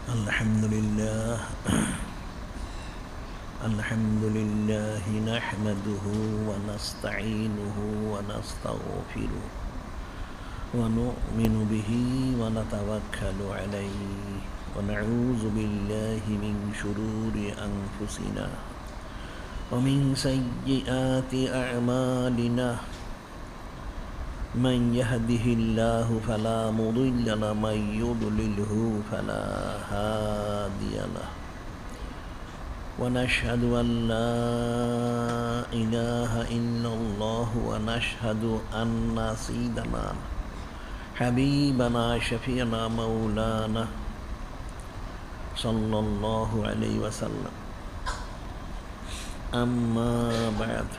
الحمد لله الحمد لله نحمده ونستعينه ونستغفره ونؤمن به ونتوكل عليه ونعوذ بالله من شرور أنفسنا ومن سيئات أعمالنا من يهده الله فلا مضل له ومن يضلله فلا هادي له ونشهد أن لا إله إلا الله ونشهد أن سيدنا حبيبنا شفيعنا مولانا صلى الله عليه وسلم أما بعد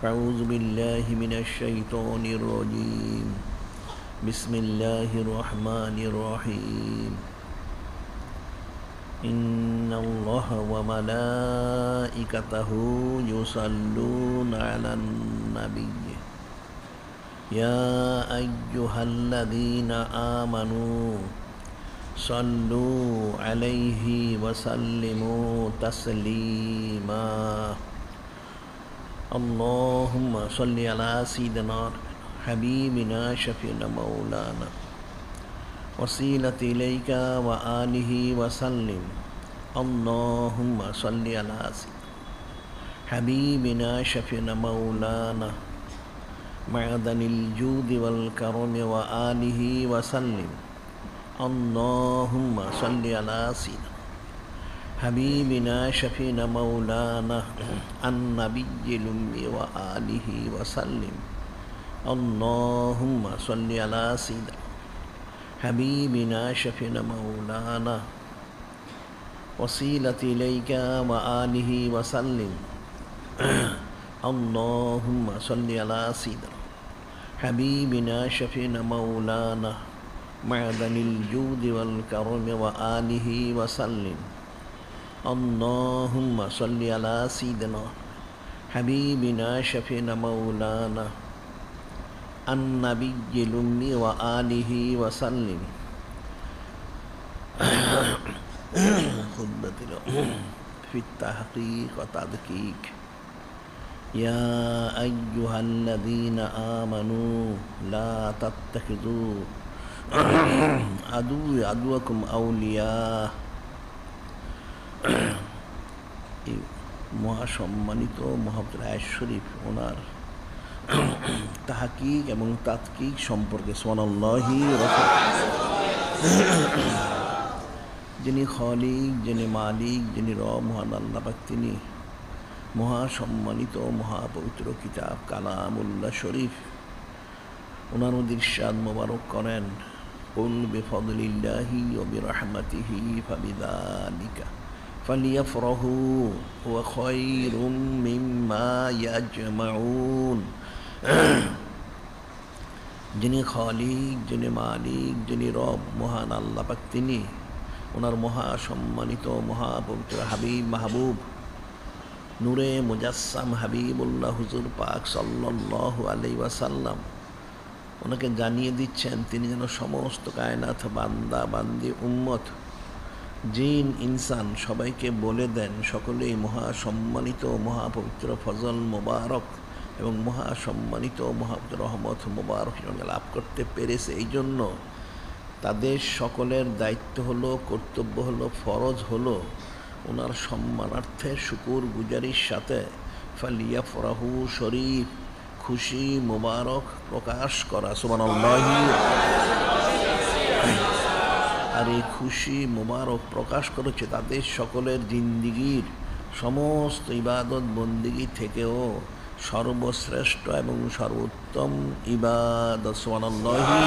أعوذ بالله من الشيطان الرجيم بسم الله الرحمن الرحيم إن الله وملائكته يصلون على النبي يا أيها الذين آمنوا صلوا عليه وسلموا تسليما اللهم صل على سيدنا حبيبنا شفيعنا مولانا وسيلة إليك وآله وسلم اللهم صل على حبيبنا شفيعنا مولانا معدن الجود والكرم وآله وسلم اللهم صل على سيدنا حبيبنا شفيعنا مولانا النبي الأمي وآله وسلم اللهم صل على سيدنا حبيبنا شفيعنا مولانا وسيلة إليك وآله وسلم اللهم صل على سيدنا حبيبنا شفيعنا مولانا معدن الجود والكرم وآله وسلم اللهم صل على سيدنا حبيبنا شفيعنا مولانا النبي الأمي وآله وسلم خطبة في التحقيق وتدقيق يا أيها الذين آمنوا لا تتخذوا عدوكم أولياء মহাসম্মানিত মুহাম্মদ আয়েশ শরীফ ওনার তাহকিক এবং তাদকিক সম্পর্কে সুবহানাল্লাহি যিনি খালিক, যিনি মালিক, যিনি রব মহান আল্লাহ পাক, তিনি মহাসম্মানিত মহাপবিত্র কিতাব কালামুল্লাহ শরীফ ওনার ইরশাদ মোবারক করেন কুল বিফদলিল্লাহি ওয়া বিরহমাতিহি ফাবিযালিকা ফালিয়াফরাহু ওয়া খায়রুম মিম্মা ইয়াজমাউন। যিনি খালিক, যিনি মালিক, যিনি রব মহান আল্লাহ পাক, তিনি ওনার মহাসম্মানিত মহাপবিত্র হাবিব মাহবুব নূরে মুজাসসাম হাবিবুল্লাহ হুজুর পাক সাল্লাল্লাহু আলাইহি ওয়াসাল্লাম ওনাকে জানিয়ে দিচ্ছেন তিনি যেন সমস্ত কায়নাত বান্দা বান্দি উম্মত জিন ইনসান সবাইকে বলে দেন সকলেই মহাসম্মানিত মহাপবিত্র ফজল মোবারক এবং মহাসম্মানিত মহাপবিত্র রহমত মোবারক লাভ করতে পেরেছে। এই জন্য তাদের সকলের দায়িত্ব হলো, কর্তব্য হলো, ফরজ হলো ওনার সম্মানার্থে শুকুর গুজারির সাথে ফালিয়াফরাহু শরীফ খুশি মোবারক প্রকাশ করা। সুবহানাল্লাহি। আর এই খুশি মোবারক প্রকাশ করেছে তাদের সকলের জিন্দিগির সমস্ত ইবাদত বন্দিগি থেকেও সর্বশ্রেষ্ঠ এবং সর্বোত্তম ইবাদত। সুবহানাল্লাহি।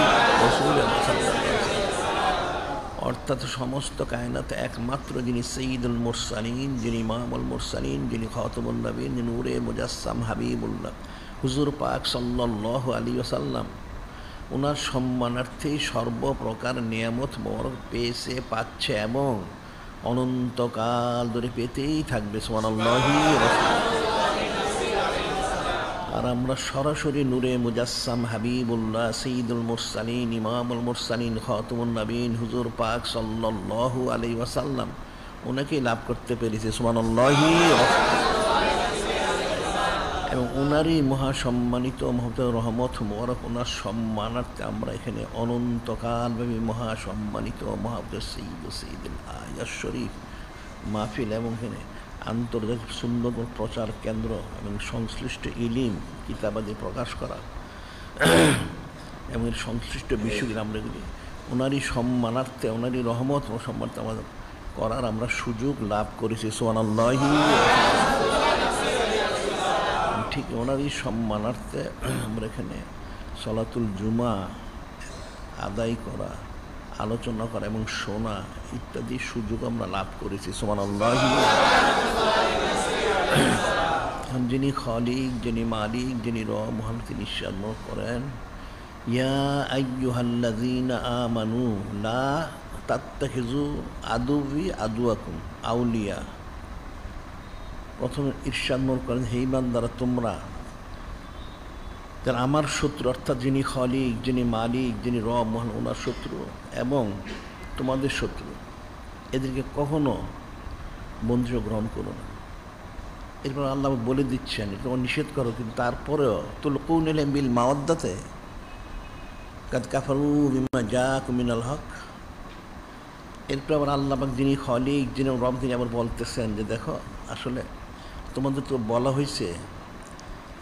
অর্থাৎ সমস্ত কায়নাতে একমাত্র যিনি সৈয়দুল মুরসালিন, যিনি ইমামুল মুরসালিন, যিনি খাতামুন নবীন, যিনি নূরে মুজাসসাম হাবিবুল্লাহ হুজুর পাক সাল্লাল্লাহু আলাইহি ওয়াসাল্লাম ওনার সম্মানার্থেই সর্বপ্রকার নিয়ামত মোবারক পেয়েছে, পাচ্ছে এবং অনন্তকাল ধরে পেতেই থাকবে। সুবহানাল্লাহি। আর আর আমরা সরাসরি নূরে মুজাসসাম হাবিবুল্লাহ সঈদুল মুরসালিন ইমামুল মুরসালিন খাতামুন নবীন হুজুর পাক সাল্লাল্লাহু আলাইহি ওয়াসাল্লাম ওনাকেই লাভ করতে পেরেছি সুবহানাল্লাহি। এবং ওনারই মহাসম্মানিত মহত রহমত মোবারক ওনার সম্মানার্থে আমরা এখানে অনন্তকালব্যাপী মহাসম্মানিত মহাব্বত সঈদুল আয়াত শরীফ মাহফিল এবং এখানে আন্তর্জাতিক সুন্নত প্রচার কেন্দ্র এবং সংশ্লিষ্ট ইলিম কিতাবাদি প্রকাশ করা এবং এর সংশ্লিষ্ট বিষয়গুলি আমরা এগুলি ওনারই সম্মানার্থে ওনারই রহমত ও সম্মানার্থে আমাদের করার আমরা সুযোগ লাভ করেছি সুবহানাল্লাহি। ঠিক ওনারই সম্মানার্থে আমরা এখানে সলাতুল জুমা আদায় করা, আলোচনা করা এবং শোনা ইত্যাদি সুযোগ আমরা লাভ করেছি সুবহানাল্লাহি। যিনি খালিক, যিনি মালিক, যিনি মহান, তিনি ইরশাদ করেন ইয়া আইয়ুহাল্লাযীনা আমানু লা তাত্তাখিযু আদুওয়ি আদুওয়াকুম আউলিয়া। প্রথমে ইরশাদ করেন হে ইমানদাররা তোমরা যারা আমার শত্রু অর্থাৎ যিনি খালিক, যিনি মালিক, যিনি রব মহান ওনার শত্রু এবং তোমাদের শত্রু এদেরকে কখনো বন্ধু গ্রহণ করো না। এরপর আল্লাহ বলে দিচ্ছেন তোমার নিষেধ করো, কিন্তু তারপরেও তুলকুনা ইলাইহিম বিল মাওয়াদ্দাতি কাদ কাফারু বিমা জাআকুম মিনাল হক। এরপর আবার আল্লাহ পাক যিনি খালিক, যিনি রব, তিনি আবার বলতেছেন যে দেখো আসলে তোমাদের তো বলা হয়েছে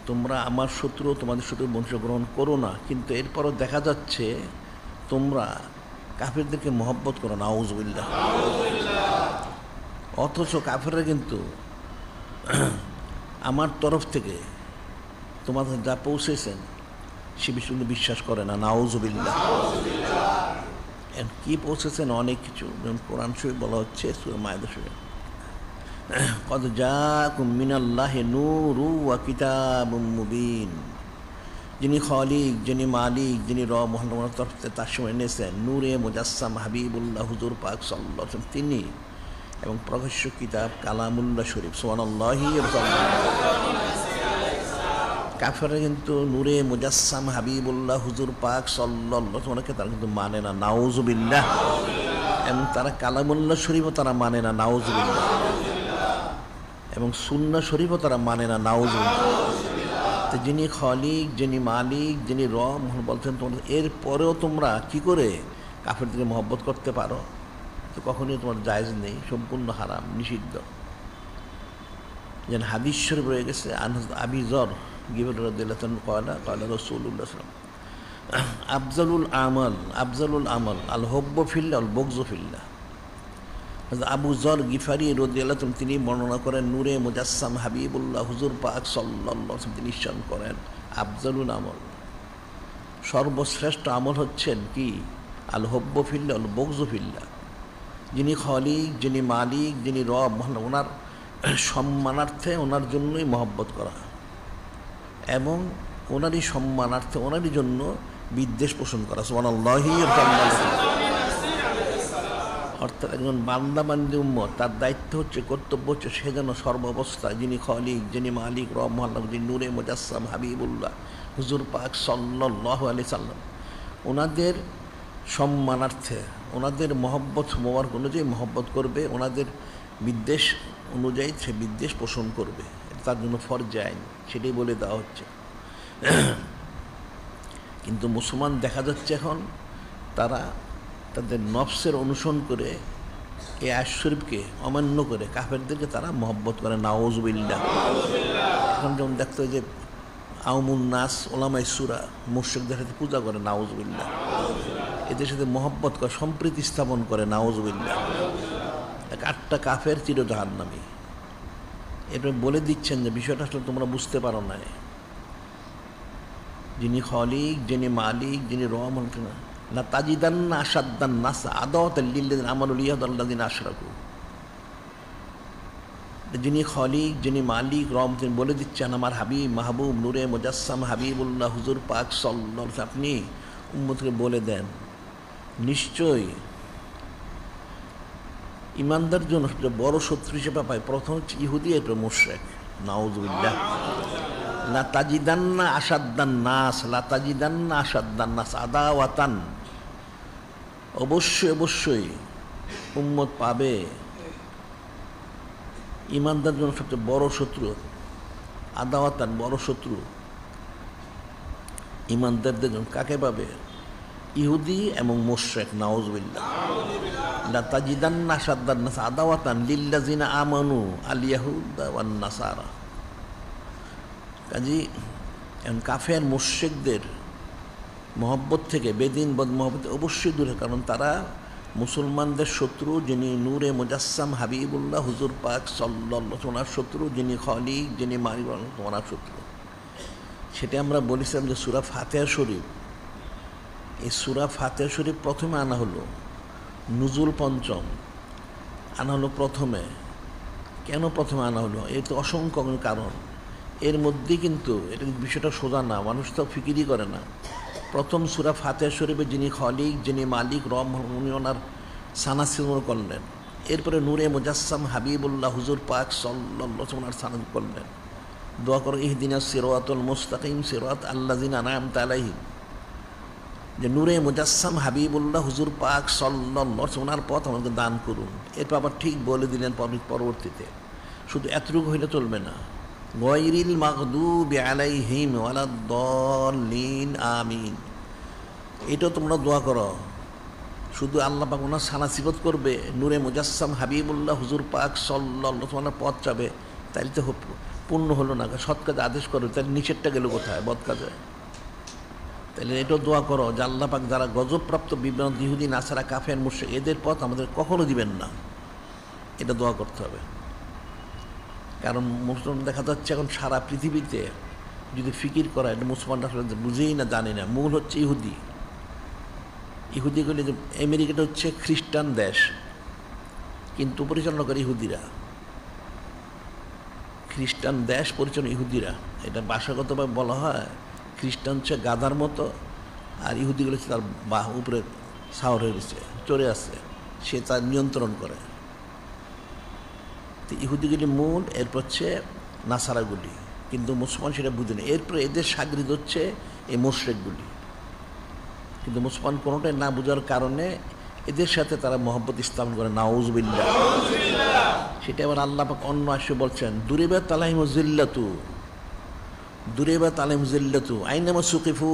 তোমরা আমার শত্রু, তোমাদের শত্রু বংশ গ্রহণ করো না, কিন্তু এরপরও দেখা যাচ্ছে তোমরা কাফেরদেরকে মহব্বত করো, নাউযুবিল্লাহ। অথচ কাফেররা কিন্তু আমার তরফ থেকে তোমাদের যা পৌঁছেছেন সে বিষয়গুলো বিশ্বাস করে না, নাউযুবিল্লাহ। কি পৌঁছেছেন? অনেক কিছু, যেমন কোরআন শরীফ বলা হচ্ছে সূরা মায়েদা শরীফ কদ জাআকুম মিনাল্লাহি নূরুন ওয়া কিতাবুম মুবিন। যিনি খালিক, যিনি মালিক, যিনি রব মহানের তরফ থেকে তার সময় এনেছেন নূরে মুজাসসাম হাবিবুল্লাহ হুজুর পাক সাল্লাল্লাহু আলাইহি ওয়াসাল্লাম তিনি এবং প্রকাশ্য কিতাব কালামুল্লাহ শরীফ সুবহানাল্লাহি। কাফেররা কিন্তু নূরে মুজাসসাম হাবিবুল্লাহ হুজুর পাক সাল্লাল্লাহু আলাইহি ওয়াসাল্লামকে তারা কিন্তু মানে না, নাউযুবিল্লাহ। এবং তারা কালামুল্লাহ শরীফও তারা মানে না, নাউযুবিল্লাহ। এবং সুন্নাহ শরীফও তারা মানে না, নাউযুবিল্লাহ। তো যিনি খালিক, যিনি মালিক, যিনি রব বলছেন তোমরা এরপরেও তোমরা কি করে কাফেরদেরকে মহব্বত করতে পারো? তো কখনোই তোমার জায়েজ নেই, সম্পূর্ণ হারাম, নিষিদ্ধ। যেন হাদিস শরীফ রয়ে গেছে আবি যর রাদিয়াল্লাহু আনহু ক্বালা রাসূলুল্লাহ সাল্লাল্লাহু আলাইহি ওয়াসাল্লাম আফজালুল আমাল আল হুব্বু ফিল্লাহ আল বুগযু ফিল্লাহ। আবু যর গিফারি রাদিয়াল্লাহু আনহু তিনি বর্ণনা করেন নূরে মুজাসসাম হাবিবুল্লাহ হুজুর পাক সাল্লাল্লাহু আলাইহি ওয়াসাল্লাম তিনি ইরশাদ করেন আফজালুল আমল, সর্বশ্রেষ্ঠ আমল হচ্ছেন কি আল হুব্বু ফিল্লাহ আল বুগযু ফিল্লাহ। যিনি খালিক, যিনি মালিক, যিনি রব ওনার সম্মানার্থে ওনার জন্যই মহব্বত করা এবং ওনারই সম্মানার্থে ওনারই জন্য বিদ্বেষ পোষণ করা সুবহানাল্লাহি। অর্থাৎ একজন বান্দা বান্দি উম্মত তার দায়িত্ব হচ্ছে, কর্তব্য হচ্ছে সে যেন সর্বাবস্থায় যিনি খালিক, যিনি মালিক, রব মহাল্লাহ, যিনি নূরে মুজাসসাম হাবিবুল্লাহ হুজুর পাক সাল্লাল্লাহু আলাইহি সাল্লাম ওনাদের সম্মানার্থে ওনাদের মহব্বত মোবারক অনুযায়ী মহব্বত করবে, ওনাদের বিদ্বেষ অনুযায়ী সে বিদ্বেষ পোষণ করবে, তার জন্য ফরজ আইন, সেটাই বলে দেওয়া হচ্ছে। কিন্তু মুসলমান দেখা যাচ্ছে এখন তারা তাদের নফসের অনুসরণ করে এই আয়াত শরীফকে অমান্য করে কাফেরদেরকে তারা মহব্বত করে, নাউযুবিল্লাহ। এখন যেমন দেখতে হয় যে আওমুন নাস ওলামায়ে সূরা মুশরিকদের সাথে পূজা করে, নাউযুবিল্লাহ। এদের সাথে মহব্বত করে, সম্প্রীতি স্থাপন করে, নাউযুবিল্লাহ। 8টা কাফের চির জাহান্নামী। এরপরে বলে দিচ্ছেন যে বিষয়টা আসলে তোমরা বুঝতে পারো না, যিনি খালিক, যিনি মালিক, যিনি রব লা তাজিদান্না আশাদ্দান নাস আদাওয়াতাল লিল্লাযিনা আমানু লিয়াহদাল্লাযিনা আশরাকু। যিনি খালিক, যিনি মালিক, রব তিনি বলে দিচ্ছেন আমার হাবিব মাহবুব নূরে মুজাসসাম হাবিবুল্লাহ হুজুর পাক সাল্লাল্লাহু আলাইহি ওয়াসাল্লাম আপনি উম্মতকে বলে দেন নিশ্চয়ই ইমানদার জন্য বড় শত্রু হিসেবে পায় প্রথম হচ্ছে ইহুদি, এরপর মুশরিক, নাউযুবিল্লাহ। লাতাজিদান্না আসাদ্দান নাস, লাতাজিদান্না আসাদ্দান নাস আদাওয়াতান, অবশ্যই অবশ্যই উম্মত পাবে ইমানদার জন্য সবচেয়ে বড় শত্রু, আদাওয়াতান বড় শত্রু ইমানদারদের জন্য কাকে পাবে? ইহুদি এবং মুশরিক, নাউযুবিল্লাহ। লাতাজিদান্না আসাদ্দান নাস আদাওয়াতান লিল্লাযিনা আমানু আল ইয়াহুদা ওয়ান নাসারা। কাজী এখন কাফের মুশরিকদের মহব্বত থেকে, বেদিন বদ মহব্বত অবশ্যই দূরে, কারণ তারা মুসলমানদের শত্রু, যিনি নূরে মুজাসসাম হাবিবুল্লাহ হুজুর পাক সাল্লাল্লাহু ওনার শত্রু, যিনি খলিক, যিনি মালিক ওনার শত্রু। সেটা আমরা বলেছিলাম যে সূরা ফাতিহা শরীফ, এই সূরা ফাতিহা শরীফ প্রথমে আনা হলো, নুজুল পঞ্চম আনা হলো প্রথমে। কেন প্রথমে আনা হলো? এর তো অসংখ্য কারণ। এর মধ্যে কিন্তু এটা বিষয়টা সোজা না, মানুষ তো ফিকিরই করে না। প্রথম সূরা ফাতিহা শরীফে যিনি খলিক, যিনি মালিক, রব, উনি ওনার সানাসিমর করলেন। এরপরে নূরে মুজাসসাম হাবিবুল্লাহ হুজুর পাক সাল্লাল্লাহু ওনার সানাদ করলেন। দোয়া করো ইহদিনাস সিরাতাল মুস্তাকিম সিরাত আল্লাযিনা আনআমতা আলাইহিম, যে নূরে মুজাসসাম হাবিবুল্লাহ হুজুর পাক সাল্লাল্লাহু ওনার পথ আমাকে দান করুন। এরপর আবার ঠিক বলে দিলেন পরবর্তীতে, শুধু এতটুকু হইলে চলবে না, গায়রিল মাগদুবি আলাইহিম ওয়ালাদ-দাল্লিন আমিন। এটাও তোমরা দোয়া করো, শুধু আল্লাহ পাক ওনার সানা সিফত করবে, নূরে মুজাসসাম হাবিবুল্লাহ হুজুর পাক সাল্লাল্লাহু ওনার পথ যাবে, তাইলে তো পূর্ণ হলো না। সৎ কাজে আদেশ করবে, তাহলে নিষেধটা গেল কোথায়? বদ কাজে। তাহলে এটাও দোয়া করো যে আল্লাহ পাক যারা গজবপ্রাপ্ত বিভ্রান্ত ইহুদি, নাসারা, কাফের, মুশরিক, এদের পথ আমাদের কখনো দিবেন না, এটা দোয়া করতে হবে। কারণ মুসলমান দেখা যাচ্ছে এখন সারা পৃথিবীতে যদি ফিকির করা, এটা মুসলমানরা আসলে বুঝেই না, জানে না। মূল হচ্ছে ইহুদি। ইহুদিগুলি, আমেরিকাটা হচ্ছে খ্রিস্টান দেশ, কিন্তু পরিচালনা করে ইহুদিরা। খ্রিস্টান দেশ পরিচালনা ইহুদিরা। এটা ভাষাগতভাবে বলা হয় খ্রিস্টান হচ্ছে গাধার মতো, আর ইহুদিগুলো হচ্ছে তার উপরে সাওয়ার হয়ে গেছে, চড়ে আছে, সে তার নিয়ন্ত্রণ করে। তো ইহুদিগুলি মূল, এরপর হচ্ছে নাসারাগুলি, কিন্তু মুসলমান সেটা বুঝে না। এরপরে এদের সাগরিদ হচ্ছে এই মুশরিকগুলি, কিন্তু মুসলমান কোনোটাই না বোঝার কারণে এদের সাথে তারা মহব্বত স্থাপন করে, নাউযুবিল্লাহ। সেটা আবার আল্লাহ পাক অন্য আশে বলছেন, দুরিবাত আলাইহিমুজ জিল্লাতু, দুরিবাত আলাইহিমুজ জিল্লাতু আইনামা সুকিফু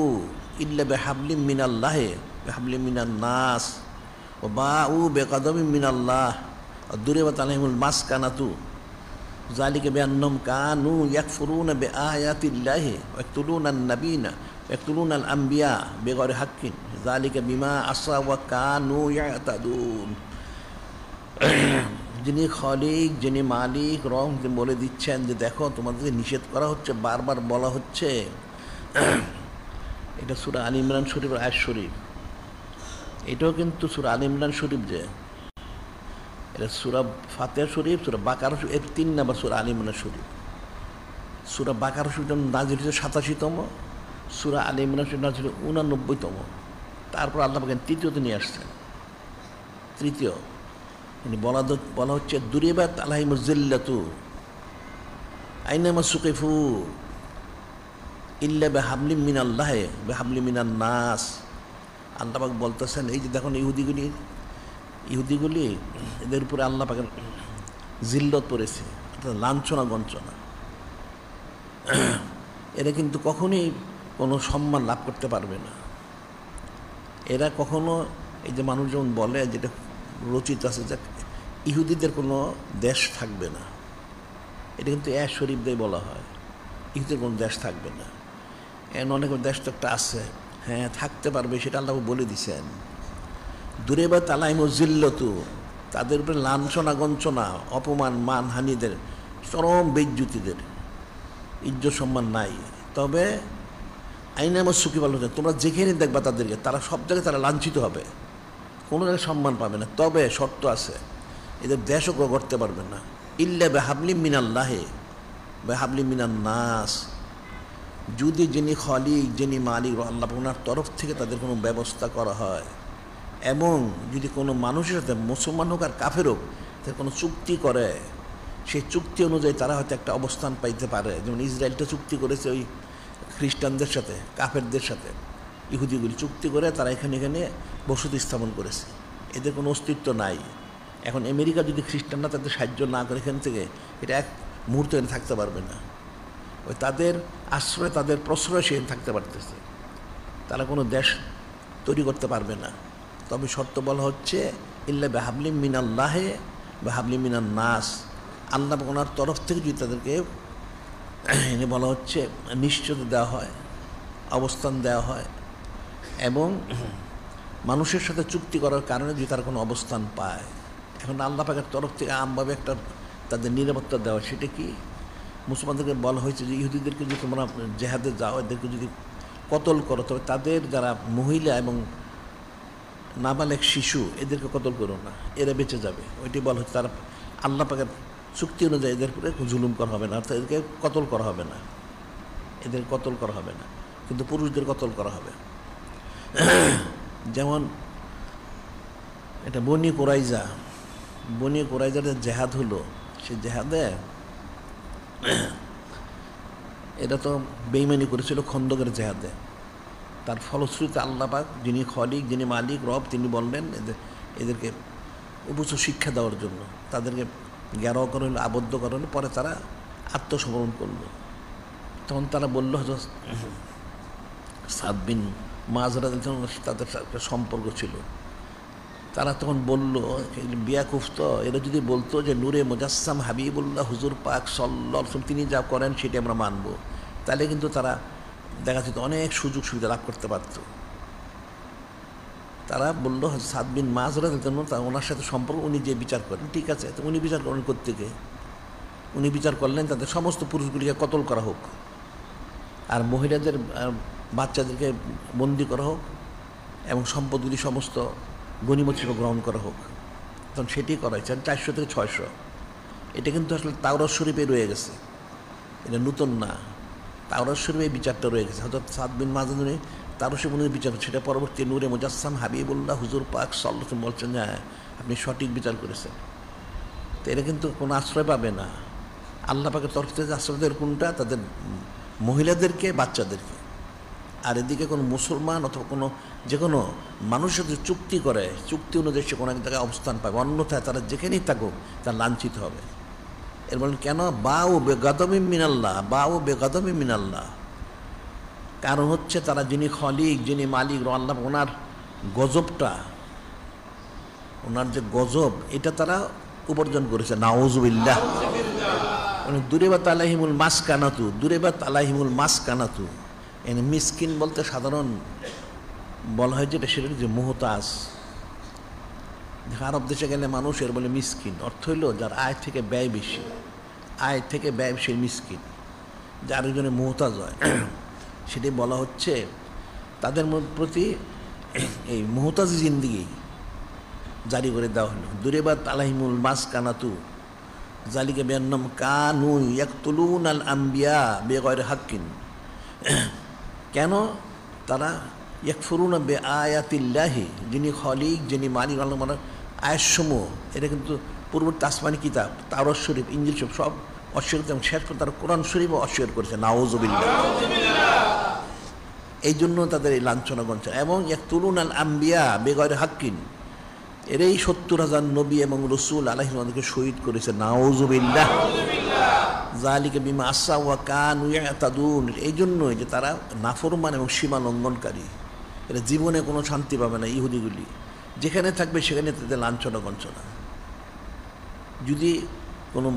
ইল্লা বিহাবলিম মিনাল্লাহি বিহাবলিম মিনান নাস ওয়া বাউ বিগাদাবিম মিনাল্লাহ দুরিবাত আলাইহিমুল মাসকানাতু যালিকা বিআন্নাহুম কানু ইয়াকফুরুনা বিআয়াতিল্লাহি ওয়া ইয়াকতুলুনান নাবিয়্যিনা ওয়া ইয়াকতুলুনাল আমবিয়া বিগয়রি হাক্কিন যালিকা বিমা আসাউ ওয়া কানু ইয়াতাদুন। যিনি খলিক, যিনি মালিক, রব, বলে দিচ্ছেন যে দেখো তোমাদেরকে নিষেধ করা হচ্ছে, বারবার বলা হচ্ছে। এটা সূরা আলে ইমরান শরীফের আয়াত শরীফ। এটাও কিন্তু সূরা আলে ইমরান শরীফ, যে এটা সূরা ফাতিহা শরীফ, সূরা বাকারা শরীফ, এর 3 নম্বর সূরা আলে ইমরান শরীফ। সূরা বাকারা শরীফ নাজিল হয়েছে 87তম, সূরা আলে ইমরান শরীফ নাজিল 89তম। তারপর আল্লাহ পাক তৃতীয়তে নিয়ে আসছেন। তৃতীয় বলা হচ্ছে দুরিবাত আলাইহিমুজ জিল্লাতু আইনামা সুকিফু ইল্লা বিহাবলিম মিনাল্লাহি বিহাবলিম মিনান নাস। আল্লাহ পাক বলতেছেন, এই যে দেখুন ইহুদিগুলি এদের উপরে আল্লাহ পাকের জিল্লত পড়েছে, লাঞ্ছনা গঞ্চনা। এরা কিন্তু কখনোই কোনো সম্মান লাভ করতে পারবে না। এরা কখনো, এই যে মানুষ যেমন বলে, যেটা রচিত আছে যে ইহুদিদের কোনো দেশ থাকবে না, এটা কিন্তু আয়াত শরীফ দিয়ে বলা হয়, ইহুদিদের কোনো দেশ থাকবে না। এমন অনেক দেশ তো একটা আছে, হ্যাঁ থাকতে পারবে, সেটা আল্লাহ বলে দিছেন। দুরিবাত আলাইহিমুজ জিল্লাতু, তাদের উপরে লাঞ্ছনা গঞ্চনা, অপমান, মানহানিদের, চরম বেইজ্জতিদের, ইজ্জত সম্মান নাই। তবে আইনামা সুকিফ, তোমরা যেখানে দেখবা তাদেরকে, তারা সব জায়গায় তারা লাঞ্ছিত হবে, কোনো জায়গায় সম্মান পাবে না। তবে শর্ত আছে, এদের দেশও করতে পারবে না। ইল্লা বিহাবলিম মিনাল্লাহি বিহাবলিম মিনান নাস, যদি যিনি খলিক, যিনি মালিক, আল্লাহ ওনার তরফ থেকে তাদের কোনো ব্যবস্থা করা হয়, এবং যদি কোনো মানুষের সাথে, মুসলমান হোক আর কাফের হোক, তাদের কোনো চুক্তি করে, সেই চুক্তি অনুযায়ী তারা হয়তো একটা অবস্থান পাইতে পারে। যেমন ইসরায়েলটা চুক্তি করেছে ওই খ্রিস্টানদের সাথে, কাফেরদের সাথে, ইহুদিগুলি চুক্তি করে তারা এখানে বসতি স্থাপন করেছে। এদের কোনো অস্তিত্ব নাই। এখন আমেরিকা যদি খ্রিস্টানরা তাদের সাহায্য না করে এখান থেকে, এটা এক মুহূর্তে থাকতে পারবে না। ওই তাদের আশ্রয়, তাদের প্রশ্রয় সে থাকতে পারতেছে। তারা কোনো দেশ তৈরি করতে পারবে না। তবে শর্ত বলা হচ্ছে ইল্লা বেহাবলিম মিনাল্লাহে বেহাবলিম মিনান নাস, আল্লাহ ওনার তরফ থেকে যদি তাদেরকে বলা হচ্ছে নিশ্চয়তা দেওয়া হয়, অবস্থান দেওয়া হয়, এবং মানুষের সাথে চুক্তি করার কারণে যদি তারা কোনো অবস্থান পায়। এখন আল্লাহ পাকের তরফ থেকে আমভাবে একটা তাদের নিরাপত্তা দেওয়া, সেটা কি মুসলমানদেরকে বলা হয়েছে যে ইহুদিদেরকে যদি তোমরা জেহাদে যাও, এদেরকে যদি কতল করো, তবে তাদের যারা মহিলা এবং নাবালেক শিশু এদেরকে কতল করো না, এরা বেঁচে যাবে। ওইটি বলা হচ্ছে তারা আল্লাহ পাকের চুক্তি অনুযায়ী এদের উপরে জুলুম করা হবে না, অর্থাৎ এদেরকে কতল করা হবে না, এদের কতল করা হবে না, কিন্তু পুরুষদের কতল করা হবে। যেমন এটা বনি কোরাইজার যে জেহাদ হলো, সে জেহাদে এটা তো বেইমানি করেছিল খন্দকের জেহাদে। তার ফলশ্রুতিতে আল্লাহ পাক, যিনি খলিক, যিনি মালিক, রব, তিনি বললেন এদেরকে উপযুক্ত শিক্ষা দেওয়ার জন্য তাদেরকে ঘেরাও করা হলো, আবদ্ধ করা হলো। পরে তারা আত্মসমর্পণ করলো। তখন তারা বলল সাদ বিন মাজরা তাদের একটা সম্পর্ক ছিল। তারা তখন বলল বিয়াকুফত, এরা যদি বলতো যে নূরে মুজাসসাম হাবিবুল্লাহ হুজুর পাক সাল্লাল্লাহু আলাইহি ওয়াসাল্লাম তিনি যা করেন সেটি আমরা মানব, তাহলে কিন্তু তারা দেখা যেত অনেক সুযোগ সুবিধা লাভ করতে পারত। তারা বলল সাদ বিন মাজরা ওনার সাথে সম্পর্ক, উনি যে বিচার করেন, ঠিক আছে, তো উনি বিচার করেন কোত্থেকে? উনি বিচার করলেন তাদের সমস্ত পুরুষগুলিকে কতল করা হোক, আর মহিলাদের বাচ্চাদেরকে বন্দি করা হোক, এবং সম্পদগুলি সমস্ত গনিমত হিসেবে গ্রহণ করা হোক। তখন সেটি করা হয়েছে 400 থেকে 600। এটা কিন্তু আসলে তাওরাত শরীফে রয়ে গেছে, এটা নতুন না। তাওরাত শরীফে এই বিচারটা রয়ে গেছে। হয়তো সাদ বিন মাজরা তাওরাত শরীফ অনুযায়ী বিচার, সেটা পরবর্তী নূরে মুজাসসাম হাবিবুল্লাহ হুজুর পাক সাল্লাল্লাহু আলাইহি ওয়াসাল্লাম বলছেন যে হ্যাঁ আপনি সঠিক বিচার করেছেন। তো এরা কিন্তু কোনো আশ্রয় পাবে না। আল্লাহ পাকের তরফ থেকে আশ্রয় দেওয়ার কোনটা? তাদের মহিলাদেরকে, বাচ্চাদেরকে। আর এদিকে কোনো মুসলমান অথবা কোনো যে কোনো মানুষের সাথে চুক্তি করে, চুক্তি অনুযায়ী সে কোনো এক জায়গায় অবস্থান পাবে, অন্যথায় তারা যেখানেই থাকুক তার লাঞ্ছিত হবে। এর বলেন কেন? বাউ বেগাদমি মিনাল্লাহ, কারণ হচ্ছে তারা যিনি খলিক, যিনি মালিক, আল্লাহ, ওনার গজবটা, ওনার যে গজব, এটা তারা উপার্জন করেছে। নাউজুবিল্লাহ। দুরেবাত আলাইহিমুল মাসকানাতু। এনে মিসকিন বলতে সাধারণ বলা হয় যেটা, সেটা যে মুহতাজ। আরব দেশে গেলে মানুষের বলে মিসকিন, অর্থ হইল যার আয় থেকে ব্যয় বেশি, মিসকিন, যে আরেকজনের মুহতাজ হয়। সেটাই বলা হচ্ছে তাদের প্রতি এই মুহতাজ জিন্দিগি জারি করে দেওয়া হলো। দুরেবাত আলাইহিমুল মাসকানাতু জালিকা বিআন্নাহুম কানু ইয়াকতুলুনাল আম্বিয়া বিগায়রি হাক্কিন। কেন? তারা ইয়াকফুরুনা বিআয়াতিল্লাহি, যিনি খলিক, যিনি মালিক, আল্লাহ মানে আয়াতসমূহ, এটা কিন্তু পূর্ববর্তী আসমানি কিতাব তাওরাত শরীফ, ইনজিল শরীফ সব অস্বীকার করেছে, এবং শেষ পর্যন্ত তারা কোরআন শরীফও অস্বীকার করেছে। নাউজুবিল্লাহ। এই জন্য তাদের এই লাঞ্ছনা গঞ্চনা। এবং ইয়াকতুলুনাল আম্বিয়া বিগায়রি হাক্কিন, এরাই 70,000 নবী এবং রসুল আলাইহিস সালামকে শহীদ করেছে। নাউজুবিল্লাহ। যালিকা বিমা আসাউ ওয়া কানু ইয়াতাদুন, এই জন্যই যে তারা নাফরমান এবং সীমা লঙ্ঘনকারী। এরা জীবনে কোনো শান্তি পাবে না। ইহুদিগুলি যেখানে থাকবে সেখানে তাদের লাঞ্ছনা গঞ্চনা। যদি কোনো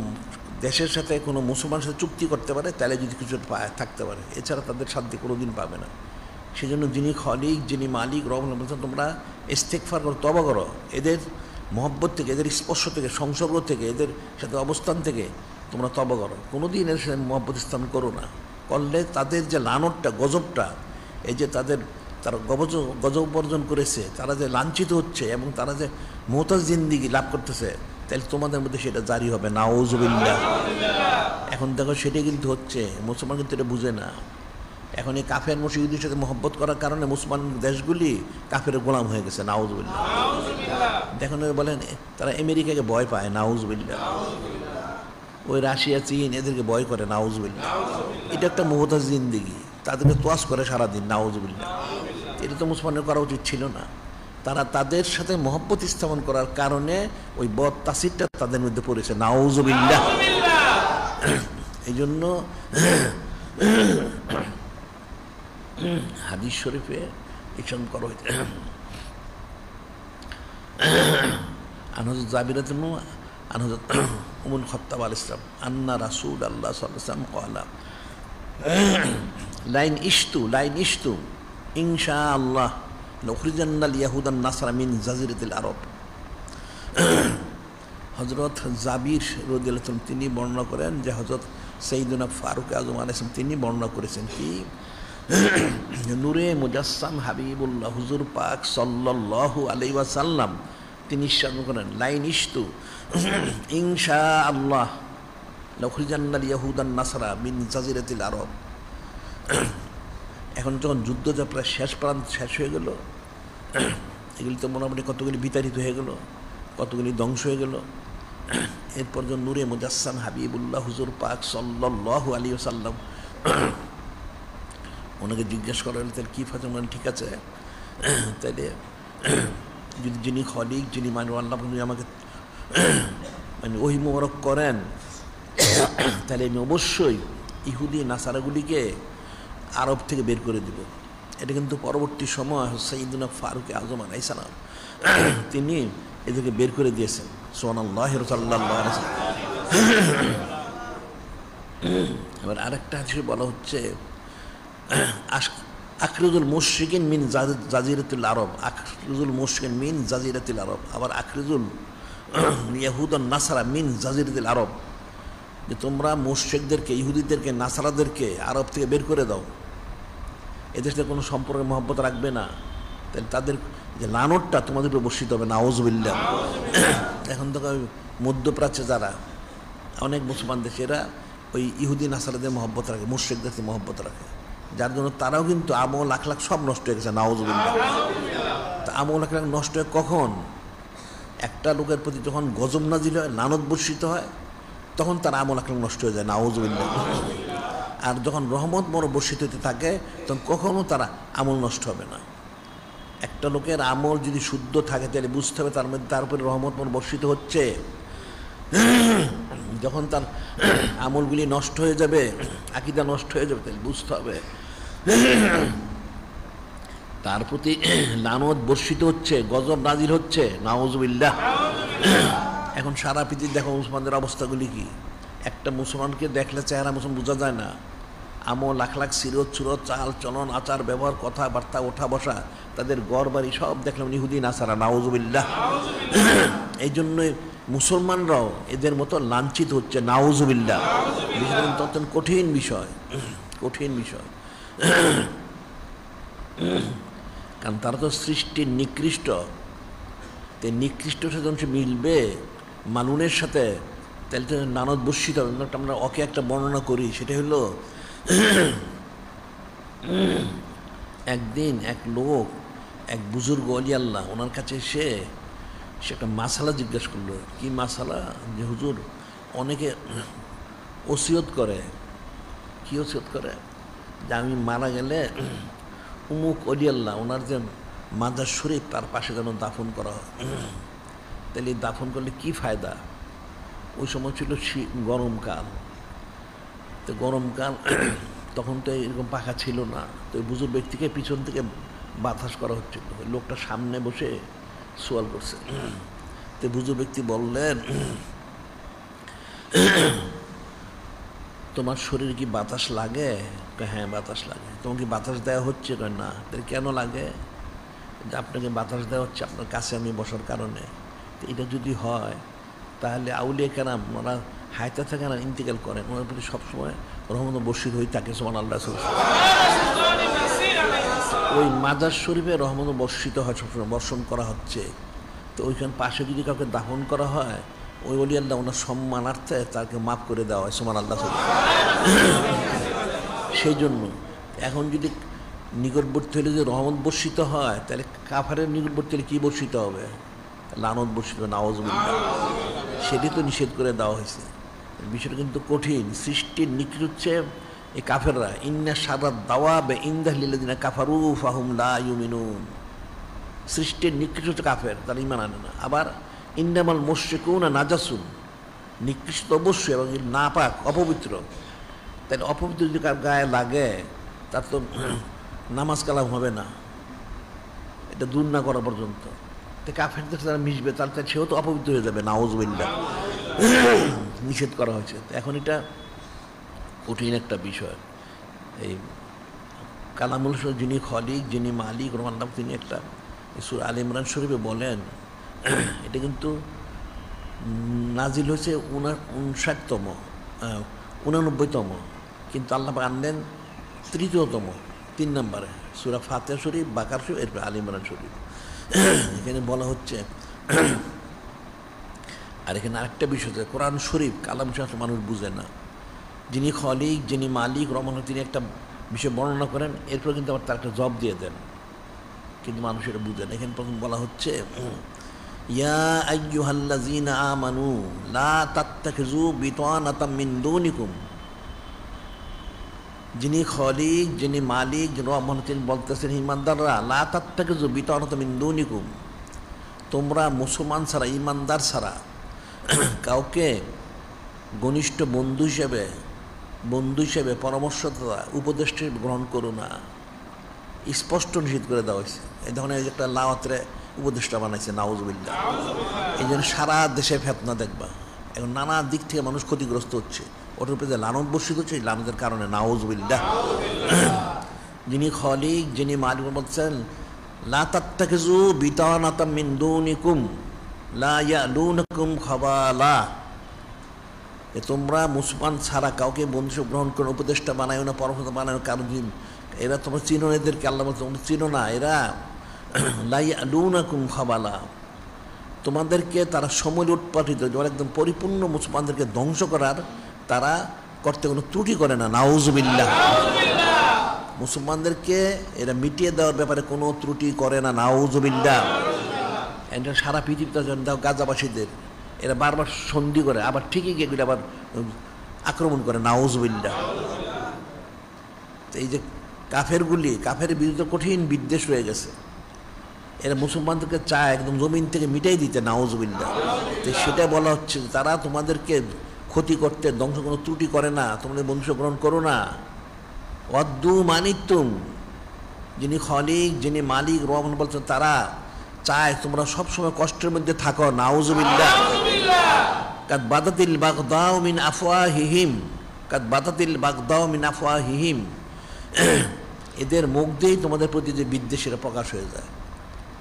দেশের সাথে কোনো মুসলমানের সাথে চুক্তি করতে পারে, তাহলে যদি কিছু থাকতে পারে, এছাড়া তাদের শান্তি কোনোদিন পাবে না। সেজন্য যিনি খলিক, যিনি মালিক, রব বলছেন তোমরা ইস্তেগফার করো, তওবা করো, এদের মহব্বত থেকে, এদের স্পর্শ থেকে, সংসর্গ থেকে, এদের সাথে অবস্থান থেকে তোমরা তওবা করো। কোনোদিন এর সাথে মহব্বত স্থান করো না। করলে তাদের যে লানতটা, গজবটা, এই যে তারা গজব উপার্জন করেছে, তারা যে লাঞ্ছিত হচ্ছে এবং তারা যে মুহতাজ জিন্দিগি লাভ করতেছে, তাহলে তোমাদের মধ্যে সেটা জারি হবে। নাউজুবিল্লাহ। এখন দেখো সেটাই কিন্তু হচ্ছে। মুসলমান কিন্তু এটা বুঝে না। এখন এই কাফের মুশরিকদের সাথে মহব্বত করার কারণে মুসলমান দেশগুলি কাফের গোলাম হয়ে গেছে। নাউজুবিল্লাহ। দেখুন বলেন তারা আমেরিকাকে ভয় পায়। নাউজুবিল্লাহ। ওই রাশিয়া চীন এদেরকে ভয় করে, নাউজুবিল্লাহ। এটা একটা মুহতাজ জিন্দিগি, তাদেরকে তোয়াজ করে সারাদিন, নাউজুবিল্লাহ। এটা তো মুসলমানের করা উচিত ছিল না। তারা তাদের সাথে মহব্বত স্থাপন করার কারণে ওই বদ তাসিরটা তাদের মধ্যে পড়েছে, নাউজুবিল্লাহ। এই জন্য হাদিস শরীফে ইরশাদ করা হয়েছে, আনহযরত জাবির আনহযরত উমুল খাত্তাব আলাইহিস সালাম আন্না রাসূলুল্লাহ সাল্লাল্লাহু আলাইহি ওয়াসাল্লাম ক্বালা লাইন ইশতু ইনশাআল্লাহ লাউখরিজান্নাল ইয়াহুদান নাসরা মিন জাজিরাতিল আরব। হযরত জাবির রাদিয়াল্লাহু আনহু তিনি বর্ণনা করেন যে হযরত সাইয়্যিদুনা ফারুক আযম আলাইহিস সালাম তিনি বর্ণনা করেছেন কি, নূরে মুজাসসাম হাবিবুল্লাহ হুজুর পাক সাল্লাল্লাহু আলাইহি ওয়াসাল্লাম তিনি ইরশাদ করেন লাইন ইশতু ইনশাআল্লাহ লাউখরিজান্নাল ইয়াহুদান নাসরা মিন জাজিরাতিল আরব। এখন যখন যুদ্ধ যা প্রায় শেষ হয়ে গেল, এগুলি তো মোটামুটি কতগুলি বিতাড়িত হয়ে গেল, কতগুলি ধ্বংস হয়ে গেল। এরপর যখন নূরে মুজাসসাম হাবিবুল্লাহ হুজুর পাক সাল্লাল্লাহু আলাইহি ওয়াসাল্লাম ওনাকে জিজ্ঞেস করা হলে তাহলে কী ফাজল, মানে ঠিক আছে তাইলে যদি যিনি খলিক যিনি মানে আল্লাহ আমাকে মানে ওহি মোবারক করেন, তাহলে আমি অবশ্যই ইহুদি নাসারাগুলিকে আরব থেকে বের করে দিব। এটা কিন্তু পরবর্তী সময় সাইয়্যিদুনা ফারুক আযম আলাইহিস সালাম তিনি এদেরকে বের করে দিয়েছেন। সুবহানাল্লাহ সাল্লাল্লাহু আলাইহি ওয়াসাল্লাম। এবার আরেকটা হাদিসে বলা হচ্ছে আখরিজুল মুশরিকিন মিন জাজিরাতিল আরব, আখরিজুল মুশরিকিন মিন জাজিরাতিল আরব, আবার আখরিজুল ইয়াহুদান নাসারা মিন জাজিরাতিল আরব, যে তোমরা মুশরিকদেরকে ইহুদিদেরকে নাসারাদেরকে আরব থেকে বের করে দাও, এদের সাথে কোনো সম্পর্কে মহব্বত রাখবে না, তাহলে তাদের যে লানতটা তোমাদের উপরে বর্ষিত হবে, নাউজুবিল্লাহ। এখন তো মধ্যপ্রাচ্যে যারা অনেক মুসলমান দেশে এরা ওই ইহুদি নাসারাদের মহব্বত রাখে, মুশরিকদের মহব্বত রাখে, যার জন্য তারাও কিন্তু আমল আখলাক সব নষ্ট হয়ে গেছে, নাউজুবিল্লাহ। তা আমল আখলাক নষ্ট হয় কখন? একটা লোকের প্রতি যখন গজব নাজিল হয়, লানত বর্ষিত হয়, তখন তার আমল আখলাক নষ্ট হয়ে যায়, নাউজুবিল্লাহ। আর যখন রহমত বর্ষিত হতে থাকে তখন কখনো তারা আমল নষ্ট হবে না। একটা লোকের আমল যদি শুদ্ধ থাকে তাহলে বুঝতে হবে তার মধ্যে তার উপরে রহমত বর্ষিত হচ্ছে। যখন তার আমলগুলি নষ্ট হয়ে যাবে, আকীদা নষ্ট হয়ে যাবে, তাহলে বুঝতে হবে তার প্রতি লানত বর্ষিত হচ্ছে, গজব নাজিল হচ্ছে, নাউজুবিল্লাহ। এখন সারা পৃথিবী দেখো মুসলমানদের অবস্থাগুলি কি। একটা মুসলমানকে দেখলে চেহারা মুসলমান বোঝা যায় না, আমল আখলাক সিরত সুরত চাল চলন আচার ব্যবহার কথাবার্তা ওঠা বসা তাদের গড় বাড়ি সব দেখলাম ইহুদি নাসারা, নাউজুবিল্লাহ। এই জন্যই মুসলমানরাও এদের মতো লাঞ্ছিত হচ্ছে, নাউজুবিল্লাহ। বিষয়টা কিন্তু অত্যন্ত কঠিন বিষয়, কঠিন বিষয়। কারণ তারা তো সৃষ্টির নিকৃষ্ট, তো নিকৃষ্ট সাথে যখন সে মিলবে মালুনের সাথে, তাহলে তো নানত বর্ষিত হবে। আমরা ওকে একটা বর্ণনা করি, সেটা হলো একদিন এক লোক এক বুজুর্গ ওলি আল্লাহ ওনার কাছে সে একটা মাসালা জিজ্ঞেস করলো। কি মাসালা? যে হুজুর অনেকে ওসিয়ত করে, কি ওসিয়ত করে যে আমি মারা গেলে উমুক ওলি আল্লাহ ওনার যে মাজার শরীফ তার পাশে যেন দাফন করা হয়। তাহলে দাফন করলে কি ফায়দা? ওই সময় ছিল গরমকাল, তো গরমকাল তখন তো এরকম পাখা ছিল না, তো ওই বুজুর্গ ব্যক্তিকে পিছন থেকে বাতাস করা হচ্ছিল। লোকটা সামনে বসে সোয়াল করছে, তো বুজুর্গ ব্যক্তি বললেন তোমার শরীরে কি বাতাস লাগে? হ্যাঁ বাতাস লাগে। তোমাকে কি বাতাস দেওয়া হচ্ছে? না। তাহলে কেন লাগে? যে আপনাকে বাতাস দেওয়া হচ্ছে আপনার কাছে আমি বসার কারণে। তো এটা যদি হয় তাহলে আউলিয়া কেরাম ওরা হায়াতে থাকে না, ইন্তেকাল করেন, ওনার প্রতি সবসময় রহমত বর্ষিত হয়ে থাকে, সুবহানাল্লাহ। ওই মাজার শরীফে রহমত বর্ষিত হয়, সবসময় বর্ষণ করা হচ্ছে। তো ওইখান পাশে যদি কাউকে দাফন করা হয়, ওই ওলি আল্লাহ ওনার সম্মানার্থে তাকে মাফ করে দেওয়া হয়, সুবহানাল্লাহ। সেই জন্য এখন যদি নিকটবর্তী হলে যে রহমত বর্ষিত হয়, তাহলে কাফারের নিকটবর্তী হলে কী বর্ষিত হবে? লানত বর্ষিত, নাউজুবিল্লাহ। সেটি তো নিষেধ করে দেওয়া হয়েছে। বিষয়টা কিন্তু কঠিন। সৃষ্টির নিকৃষ্ট হচ্ছে এই কাফেররা। ইন্না শারাদ দাওয়াবে ইনদাহলিল্লাযিনা কাফারু ফাহুম লা ইউমিনুন। সৃষ্টির নিকৃষ্ট হচ্ছে কাফের, তারা ঈমান আনে না। আবার ইন্নামাল মুশরিকুনা নাজাসুন, নিকৃষ্ট অবশ্যই এবং নাপাক, অপবিত্র। তাহলে অপবিত্র যদি কার গায়ে লাগে তার তো নামাজ কালাম হবে না, এটা দূর না করা পর্যন্ত। তো কাফেরদের যারা মিশবে তার সেও তো অপবিত্র হয়ে যাবে, নাউজুবিল্লাহ। নিষেধ করা হয়েছে। এখন এটা কঠিন একটা বিষয়। এই কালামুল যিনি খলিক, যিনি মালিক রহমান, তিনি একটা সূরা আলে ইমরান শরীফে বলেন, এটা কিন্তু নাজিল হয়েছে 59তম 89তম, কিন্তু আল্লাহ পাক আনলেন 3য়তম, 3 নম্বরে সূরা ফাতিহা শরীফ, বাকারা শরীফ, এরপর আলে ইমরান শরীফ। এখানে বলা হচ্ছে। আর এখানে আরেকটা বিষয় আছে, কোরআন শরীফ কালাম শরীফ মানুষ বুঝে না। যিনি খলিক, যিনি মালিক রহমান, তিনি একটা বিষয় বর্ণনা করেন, এরপর কিন্তু আবার তার একটা জব দিয়ে দেন, কিন্তু মানুষ এটা বুঝে না। এখানে প্রথম বলা হচ্ছে, ইয়া আইয়ুহাল্লাযীনা আমানু লা তাত্তাখিযু বিতানাতাম মিন দুনিকুম। যিনি খলিক, যিনি মালিক রহমান, তিনি বলতেছেন, ঈমানদাররা, লা তাত্তাখিযু বিতানাতাম মিন দুনিকুম, তোমরা মুসলমান ছাড়া, ঈমানদার ছাড়া কাউকে ঘনিষ্ঠ বন্ধু হিসেবে পরামর্শদাতা, উপদেষ্টা গ্রহণ করো না। স্পষ্ট নিষেধ করে দেওয়া হয়েছে। এই ধরনের একটা লাওয়াতরে উপদেষ্টা বানাইছে, নাউজুবিল্লাহ। এই জন্য সারা দেশে ফেতনা দেখবা, এখন নানা দিক থেকে মানুষ ক্ষতিগ্রস্ত হচ্ছে, ওটার উপরে যে লানত বর্ষিত হচ্ছে, এই লানতের কারণে, নাউজুবিল্লাহ। যিনি খলিক, যিনি মালিক বলছেন, লা তাত্তাখিযু বিতানাতাম মিন দুনিকুম লা ইয়ালুনাকুম খাবালা, তোমরা মুসলমান ছাড়া কাউকে বন্ধু গ্রহণ করে উপদেষ্টা বানায় না, পরামর্শ বানায় না। কারণ এরা তোমরা চিনো না, এদেরকে আল্লাহ বলছে তোমরা চিনো না, এরা লা ইয়ালুনাকুম খাবালা, তোমাদেরকে তারা সময় উৎপাটিত, যারা একদম পরিপূর্ণ মুসলমানদেরকে ধ্বংস করার তারা করতে কোনো ত্রুটি করে না, নাউজুবিল্লাহ। মুসলমানদেরকে এরা মিটিয়ে দেওয়ার ব্যাপারে কোনো ত্রুটি করে না, নাউজুবিল্লাহ। এটা সারা পৃথিবীতে দাও গাজাবাসীদের, এরা বারবার সন্ধি করে, আবার ঠিকই গিয়ে আবার আক্রমণ করে, নাউজুবিল্লাহ। এই যে কাফের বিরুদ্ধে কঠিন বিদ্বেষ রয়ে গেছে, এরা মুসলমানদেরকে চায় একদম জমিন থেকে মিটাই দিতে, নাউজুবিল্লাহ। তো সেটা বলা হচ্ছে, তারা তোমাদেরকে ক্ষতি করতে, ধ্বংস কোনো ত্রুটি করে না, তোমাদের বন্ধুত্ব গ্রহণ করো না। ওয়াদ্দু মানিতুম, যিনি খলিক, যিনি মালিক রহমান বলছেন, তারা চায় তোমরা সবসময় কষ্টের মধ্যে থাকো, নাউজুবিল্লাহ। কাদ বাদাতিল বাগদাউ মিন আফওয়াহিহিম, কাদ বাদাতিল বাগদাউ মিন আফওয়াহিহিম, এদের মুখ দিয়েই তোমাদের প্রতি যে বিদ্বেষের প্রকাশ হয়ে যায়।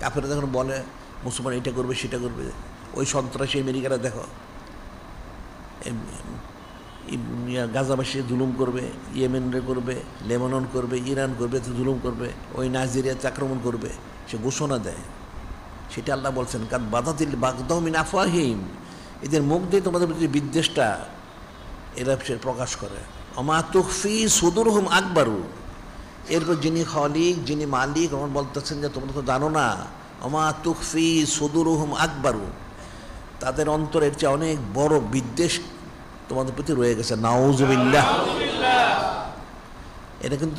কাফেররা যখন বলে মুসলমান এটা করবে সেটা করবে, ওই সন্ত্রাসী আমেরিকারা দেখো গাজাবাসী জুলুম করবে, ইয়েমেনরে করবে, লেবানন করবে, ইরান করবে, জুলুম করবে, ওই নাইজেরিয়াতে আক্রমণ করবে, সে ঘোষণা দেয়। সেটা আল্লাহ বলছেন, কাদ বাদাতিল বাগদাউ মিন আফওয়াহিহিম, এদের মুখ দিয়ে তোমাদের প্রতি বিদ্বেষটা এরা সে প্রকাশ করে। ওমা তুখফি সুদুরহুম আকবারু, এরপর যিনি খলিক, যিনি মালিক আমার বলতেছেন যে তোমরা তো জানো না, ওমা তুখফি সুদুরহুম আকবারু, তাদের অন্তরের চেয়ে অনেক বড় বিদ্বেষ তোমাদের প্রতি রয়ে গেছে, নাউজুবিল্লাহ। এটা কিন্তু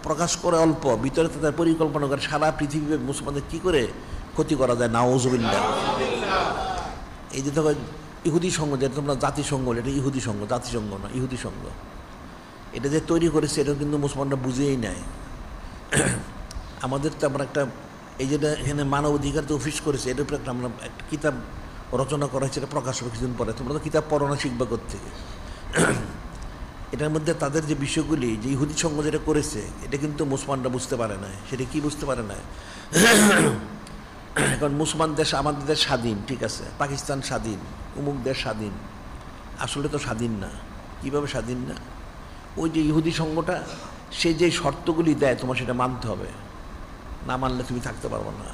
প্রকাশ করে অল্প, ভিতরে তাদের পরিকল্পনা করে সারা পৃথিবীর মুসলমানদের কী করে ক্ষতি করা যায়, নাউজুবিল্লাহ। এই যে দেখো ইহুদি সংঘ, যেটা তোমরা জাতিসংঘ, এটা ইহুদি সংঘ, জাতিসংঘ না, ইহুদি সংঘ। এটা যে তৈরি করেছে এটা কিন্তু মুসলমানরা বুঝেই নেয়। আমাদের তো আমরা একটা, এই যেটা এখানে মানব অধিকার যে অফিস করেছে, এটার উপরে আমরা একটা কিতাব রচনা করা হয়েছে, এটা প্রকাশ হবে কিছুদিন পরে। তোমরা তো কিতাব পড়ো না, শিখবা কোত্থেকে? এটার মধ্যে তাদের যে বিষয়গুলি, যে ইহুদি সংঘ যেটা করেছে, এটা কিন্তু মুসলমানরা বুঝতে পারে না। সেটা কি বুঝতে পারে না? এখন মুসলমান দেশ, আমাদের দেশ স্বাধীন, ঠিক আছে, পাকিস্তান স্বাধীন, অমুক দেশ স্বাধীন, আসলে তো স্বাধীন না। কীভাবে স্বাধীন না? ওই যে ইহুদি সংঘটা, সে যে শর্তগুলি দেয় তোমার সেটা মানতে হবে, না মানলে তুমি থাকতে পারবো না।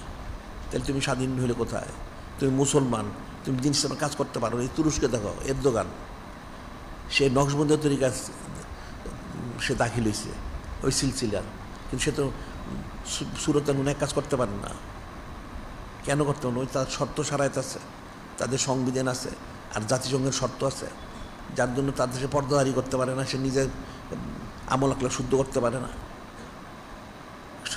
তাহলে তুমি স্বাধীন হলে কোথায়? তুমি মুসলমান, তুমি জিনিস কাজ করতে পারো। এই তুরস্কে দেখো, এরদোগান, সে নকশবন্দি তরিকা সে দাখিল হয়েছে, ওই সিলসিলার, কিন্তু সে তো সুরতের অনেক কাজ করতে পারে না। কেন করতে পারে? ওই তার শর্ত সারায়ত আছে, তাদের সংবিধান আছে, আর জাতিসংঘের শর্ত আছে। যার জন্য তার দেশে পর্দাদারি করতে পারে না, সে নিজের আমল আকলাক শুদ্ধ করতে পারে না,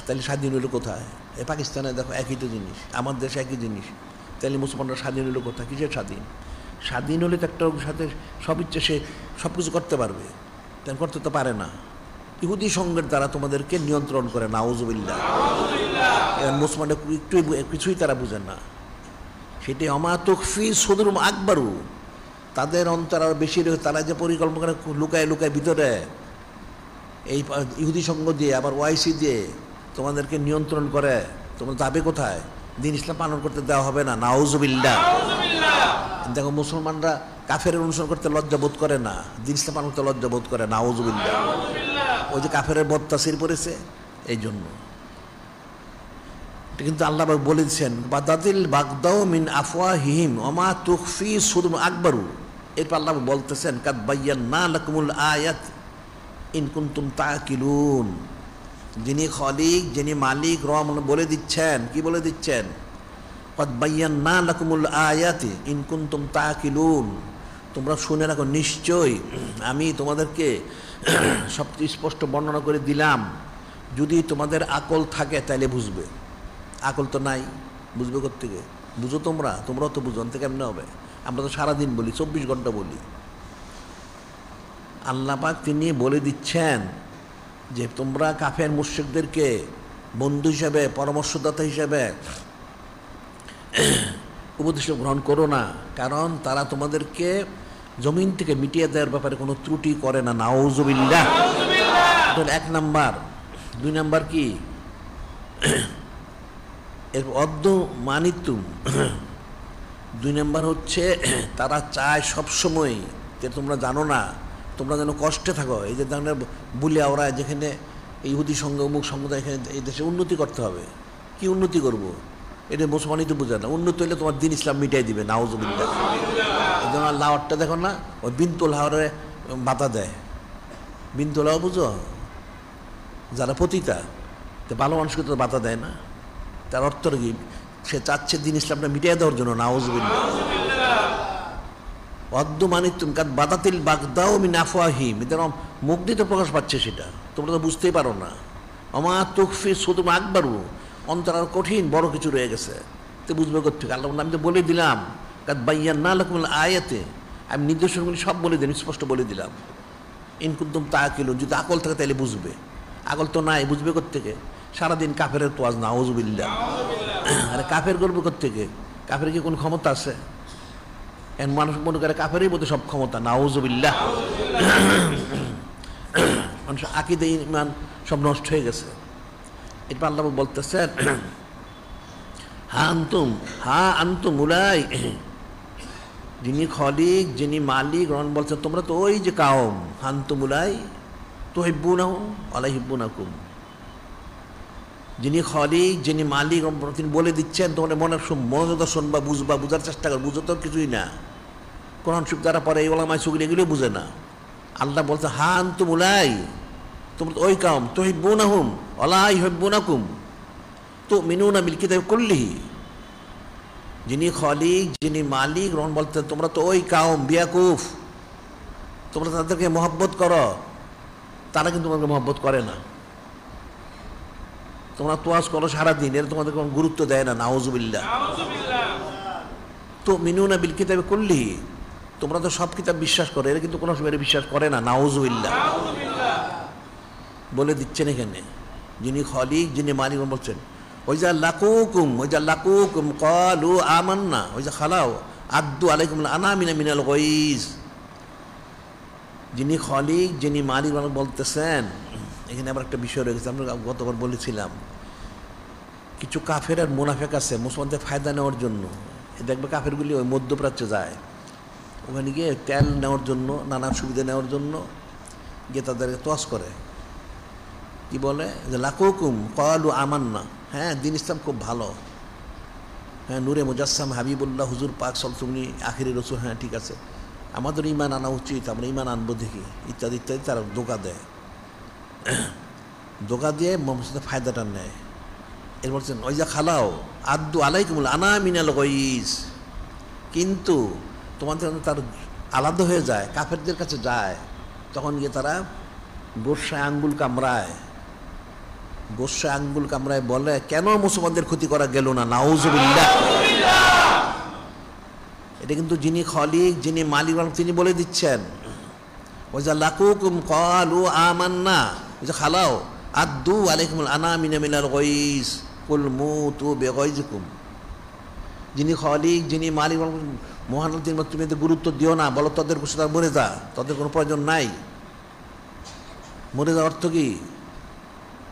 তাহলে স্বাধীন হইল কোথায়? এই পাকিস্তানে দেখো একই তো জিনিস, আমার দেশে একই জিনিস, তাহলে মুসলমানরা স্বাধীন হইল কোথায়? কিসের স্বাধীন? স্বাধীন হলে তো একটা সাথে সব ইচ্ছে সে সব কিছু করতে পারবে, তেমন করতে তো পারে না। ইহুদি সঙ্গের দ্বারা তোমাদেরকে নিয়ন্ত্রণ করে, নাউজুবিল্লাহ। মুসলমানরা একটু কিছুই তারা বুঝেন না। সেটি অমা তুখফি সুদুরুম আকবারু, তাদের অন্তর আরও বেশি রয়েছে। তারা যে পরিকল্পনা করে লুকায় লুকায় ভিতরে এই ইহুদি সঙ্গ দিয়ে আবার ওয়াইসি দিয়ে তোমাদেরকে নিয়ন্ত্রণ করে। তোমরা যাবে কোথায়? দিন ইসলাম পালন করতে দেওয়া হবে না, নাউজুবিল্লাহ। দেখো মুসলমানরা কাফের অনুসরণ করতে লজ্জা বোধ করে না, দিন ইসলাম পালন করতে লজ্জা বোধ করে, নাউজুবিল্লাহ। ওই যে কাফের বদতাসির পড়েছে এই জন্য। কিন্তু আল্লাহ বলেছেন বাদাতিল বাগদাও মিন আফওয়াহিহিম ওমা তুখফি সুদুরুম আকবারু। এরপর আল্লাহ বলতেছেন কাদ বায়্যানা লাকুমুল আয়াত ইন কুনতুম তাকিলুন। যিনি খলিক, যিনি মালিক, রব বলে দিচ্ছেন, কি বলে দিচ্ছেন? কাদ বায়্যানা লাকুমুল আয়াতি ইন কুনতুম তাকিলুন। তোমরা শুনে রাখো, নিশ্চয়ই আমি তোমাদেরকে সব স্পষ্ট বর্ণনা করে দিলাম, যদি তোমাদের আকল থাকে তাহলে বুঝবে। আকল তো নাই, বুঝবে কোত্থেকে? বুঝো তোমরাও তো বুঝো, অন্তে কেমনে হবে? আমরা তো সারাদিন বলি, 24 ঘন্টা বলি। আল্লাহ পাক তিনি বলে দিচ্ছেন যে তোমরা কাফের মুশরিকদেরকে বন্ধু হিসাবে, পরামর্শদাতা হিসাবে উপদেশ গ্রহণ করো না, কারণ তারা তোমাদেরকে জমিন থেকে মিটিয়ে দেওয়ার ব্যাপারে কোনো ত্রুটি করে না, নাউজুবিল্লাহ। এক নাম্বার। 2 নাম্বার কি? এর অদ্য মানিতুম। 2 নাম্বার হচ্ছে তারা চায় সবসময় যে তোমরা জানো না, তোমরা যেন কষ্টে থাকো। এই যে ধরনের বুলিয়া ওরা যেখানে ইহুদি সঙ্গে অমুক সমুদায়, এখানে এই দেশে উন্নতি করতে হবে। কি উন্নতি করবো? এটা মুসলমানই তো বোঝে না। উন্নতি হলে তোমার দিন ইসলাম মিটাই দিবে, নাউজুবিল্লাহ। এই জন্য লাহরটা দেখো না, ওই বিনতুল লাহরে বাতা দেয়। বিনতুল লাহ বুঝো? যারা পতিতা, তো ভালো মানুষকে তো বাতা দেয় না। তার অর্থ কি? সে চাচ্ছে দিন ইসলামটা মিটিয়ে দেওয়ার জন্য, নাউজুবিল্লাহ। অদ্য মানিতুম কাদ বাদাতিল বাগদাও মিন আফওয়াহিহিম। এদের মুখ দিয়ে তো প্রকাশ পাচ্ছে, সেটা তোমরা তো বুঝতেই পারো না। ওমা তুখফি সুদুরুম আকবারু, অন্তর আর কঠিন বড় কিছু রয়ে গেছে, তো বুঝবে কোথেকে? আল্লাহ আমি তো বলে দিলাম কাদ বায়্যানা লাকুমুল আয়াতে, আমি নির্দেশনগুলি সব বলে দিলাম, স্পষ্ট বলে দিলাম। ইন কুনতুম তাকিলুন, যদি আকল থাকে তাহলে বুঝবে। আকল তো নাই, বুঝবে কোত্থেকে? সারাদিন কাফের তোয়াজ, নাউজুবিল্লাহ। আরে কাফের করবে কোত্থেকে? কাফের কি কোনো ক্ষমতা আছে? এখন মানুষ মনে করে কাফেরই মধ্যে সব ক্ষমতা, নাউজুবিল্লাহ। মানুষ আকীদা ঈমান সব নষ্ট হয়ে গেছে। এরপর আল্লাহ বলতেছেন হা আনতুম উলাই, যিনি খলিক, যিনি মালিক, রন বলছেন তোমরা তো ওই যে কাওম, আনতুম উলাই তুহিব্বুনাহুম ওয়া ইউহিব্বুনাকুম। যিনি খলিক, যিনি মালিক, তিনি বলে দিচ্ছেন তোমাদের মনোযোগ শুনবা, বুঝবা, বুঝার চেষ্টা কর। বুঝো তো কিছুই না, কোরআন শরীফ দ্বারা পরে এই ওলামায়ে সুগরি এগুলো বুঝে না। আল্লাহ বলছে হা আনতুম উলাই, তোমরা ওই কাওম, তুহিব্বুনাহুম ওয়া ইউহিব্বুনাকুম তুমিনুনা বিল কিতাবি কুল্লিহি। যিনি খলিক, যিনি মালিক, রন বলতে তোমরা তো ওই কাওম বিয়াকুফ, তোমরা তাদেরকে মহব্বত করো, তারা কিন্তু তোমাকে মহব্বত করে না। তোমরা তোয়াজ করো সারাদিন, এর তোমাদের কোনো গুরুত্ব দেয় না, নাউজুবিল্লাহ। তুমিনুনা বিল কিতাবি কুল্লিহি, তোমরা তো সব কিতাব বিশ্বাস করো, এরা কিন্তু কোনো সময় বিশ্বাস করে না, নাউজুবিল্লাহ। বলে দিচ্ছেন এখানে যিনি খলিক, যিনি মালিক, বলছেন ওই যা লাকুকুম ক্বালু আমান্না, ওই যা খালাও আদ্দু আলাইকুমুল আনামিনা মিনাল গায়জ। যিনি খলিক, যিনি মালিক বলতেছেন। এখানে আবার একটা বিষয় রয়েছে, আমরা গতবার বলেছিলাম, কিছু কাফের আর মুনাফেক আছে মুসলমানদের ফায়দা নেওয়ার জন্য। দেখবে কাফেরগুলি ওই মধ্যপ্রাচ্যে যায়, ওখানে গিয়ে তেল নেওয়ার জন্য, নানা সুবিধা নেওয়ার জন্য গিয়ে তাদেরকে তোয়াজ করে। কি বলে যে লাকুকুম ক্বালু আমান্না, হ্যাঁ দিন ইসলাম খুব ভালো, হ্যাঁ নূরে মুজাসসাম হাবিবুল্লাহ হুজুর পাক সলসুমনি আখিরি রসুল, হ্যাঁ ঠিক আছে, আমাদের ইমান আনা উচিত, আমরা ইমান আনবো দেখি, ইত্যাদি ইত্যাদি। তারা ধোঁকা দেয়, ধোঁকা দিয়ে মোহাম্মদ ফায়দাটা নেয়। এর বলছেন ওই যা খালাও আদ্দু আলাইকুমুল আনামিনাল গায়জ, কিন্তু তোমাদের তার আলাদা হয়ে যায়, কাফেরদের কাছে যায়, তখন গিয়ে তারা গোসায় আঙ্গুল কামড়ায়, গোসায় আঙ্গুল কামড়ায় বলে কেন মুসলমানদের ক্ষতি করা গেল না? নাউজুবিল্লাহ। এটা কিন্তু যিনি খলিক, যিনি মালিক, তিনি বলে দিচ্ছেন ওইজা লাকুকুম ক্বালু আমান্না, ওই যে খালাও আদ্দু আলাইকুমুল আনামিনা মিনাল গাইজ কুল মুতু বিগাইজিকুম। যিনি খলিক, যিনি মালিক, মহান, তুমি এতে গুরুত্ব দিও না, বলো তাদের খুশি তার মরে যা, তাদের কোনো প্রয়োজন নাই। মরে যাওয়ার অর্থ কি?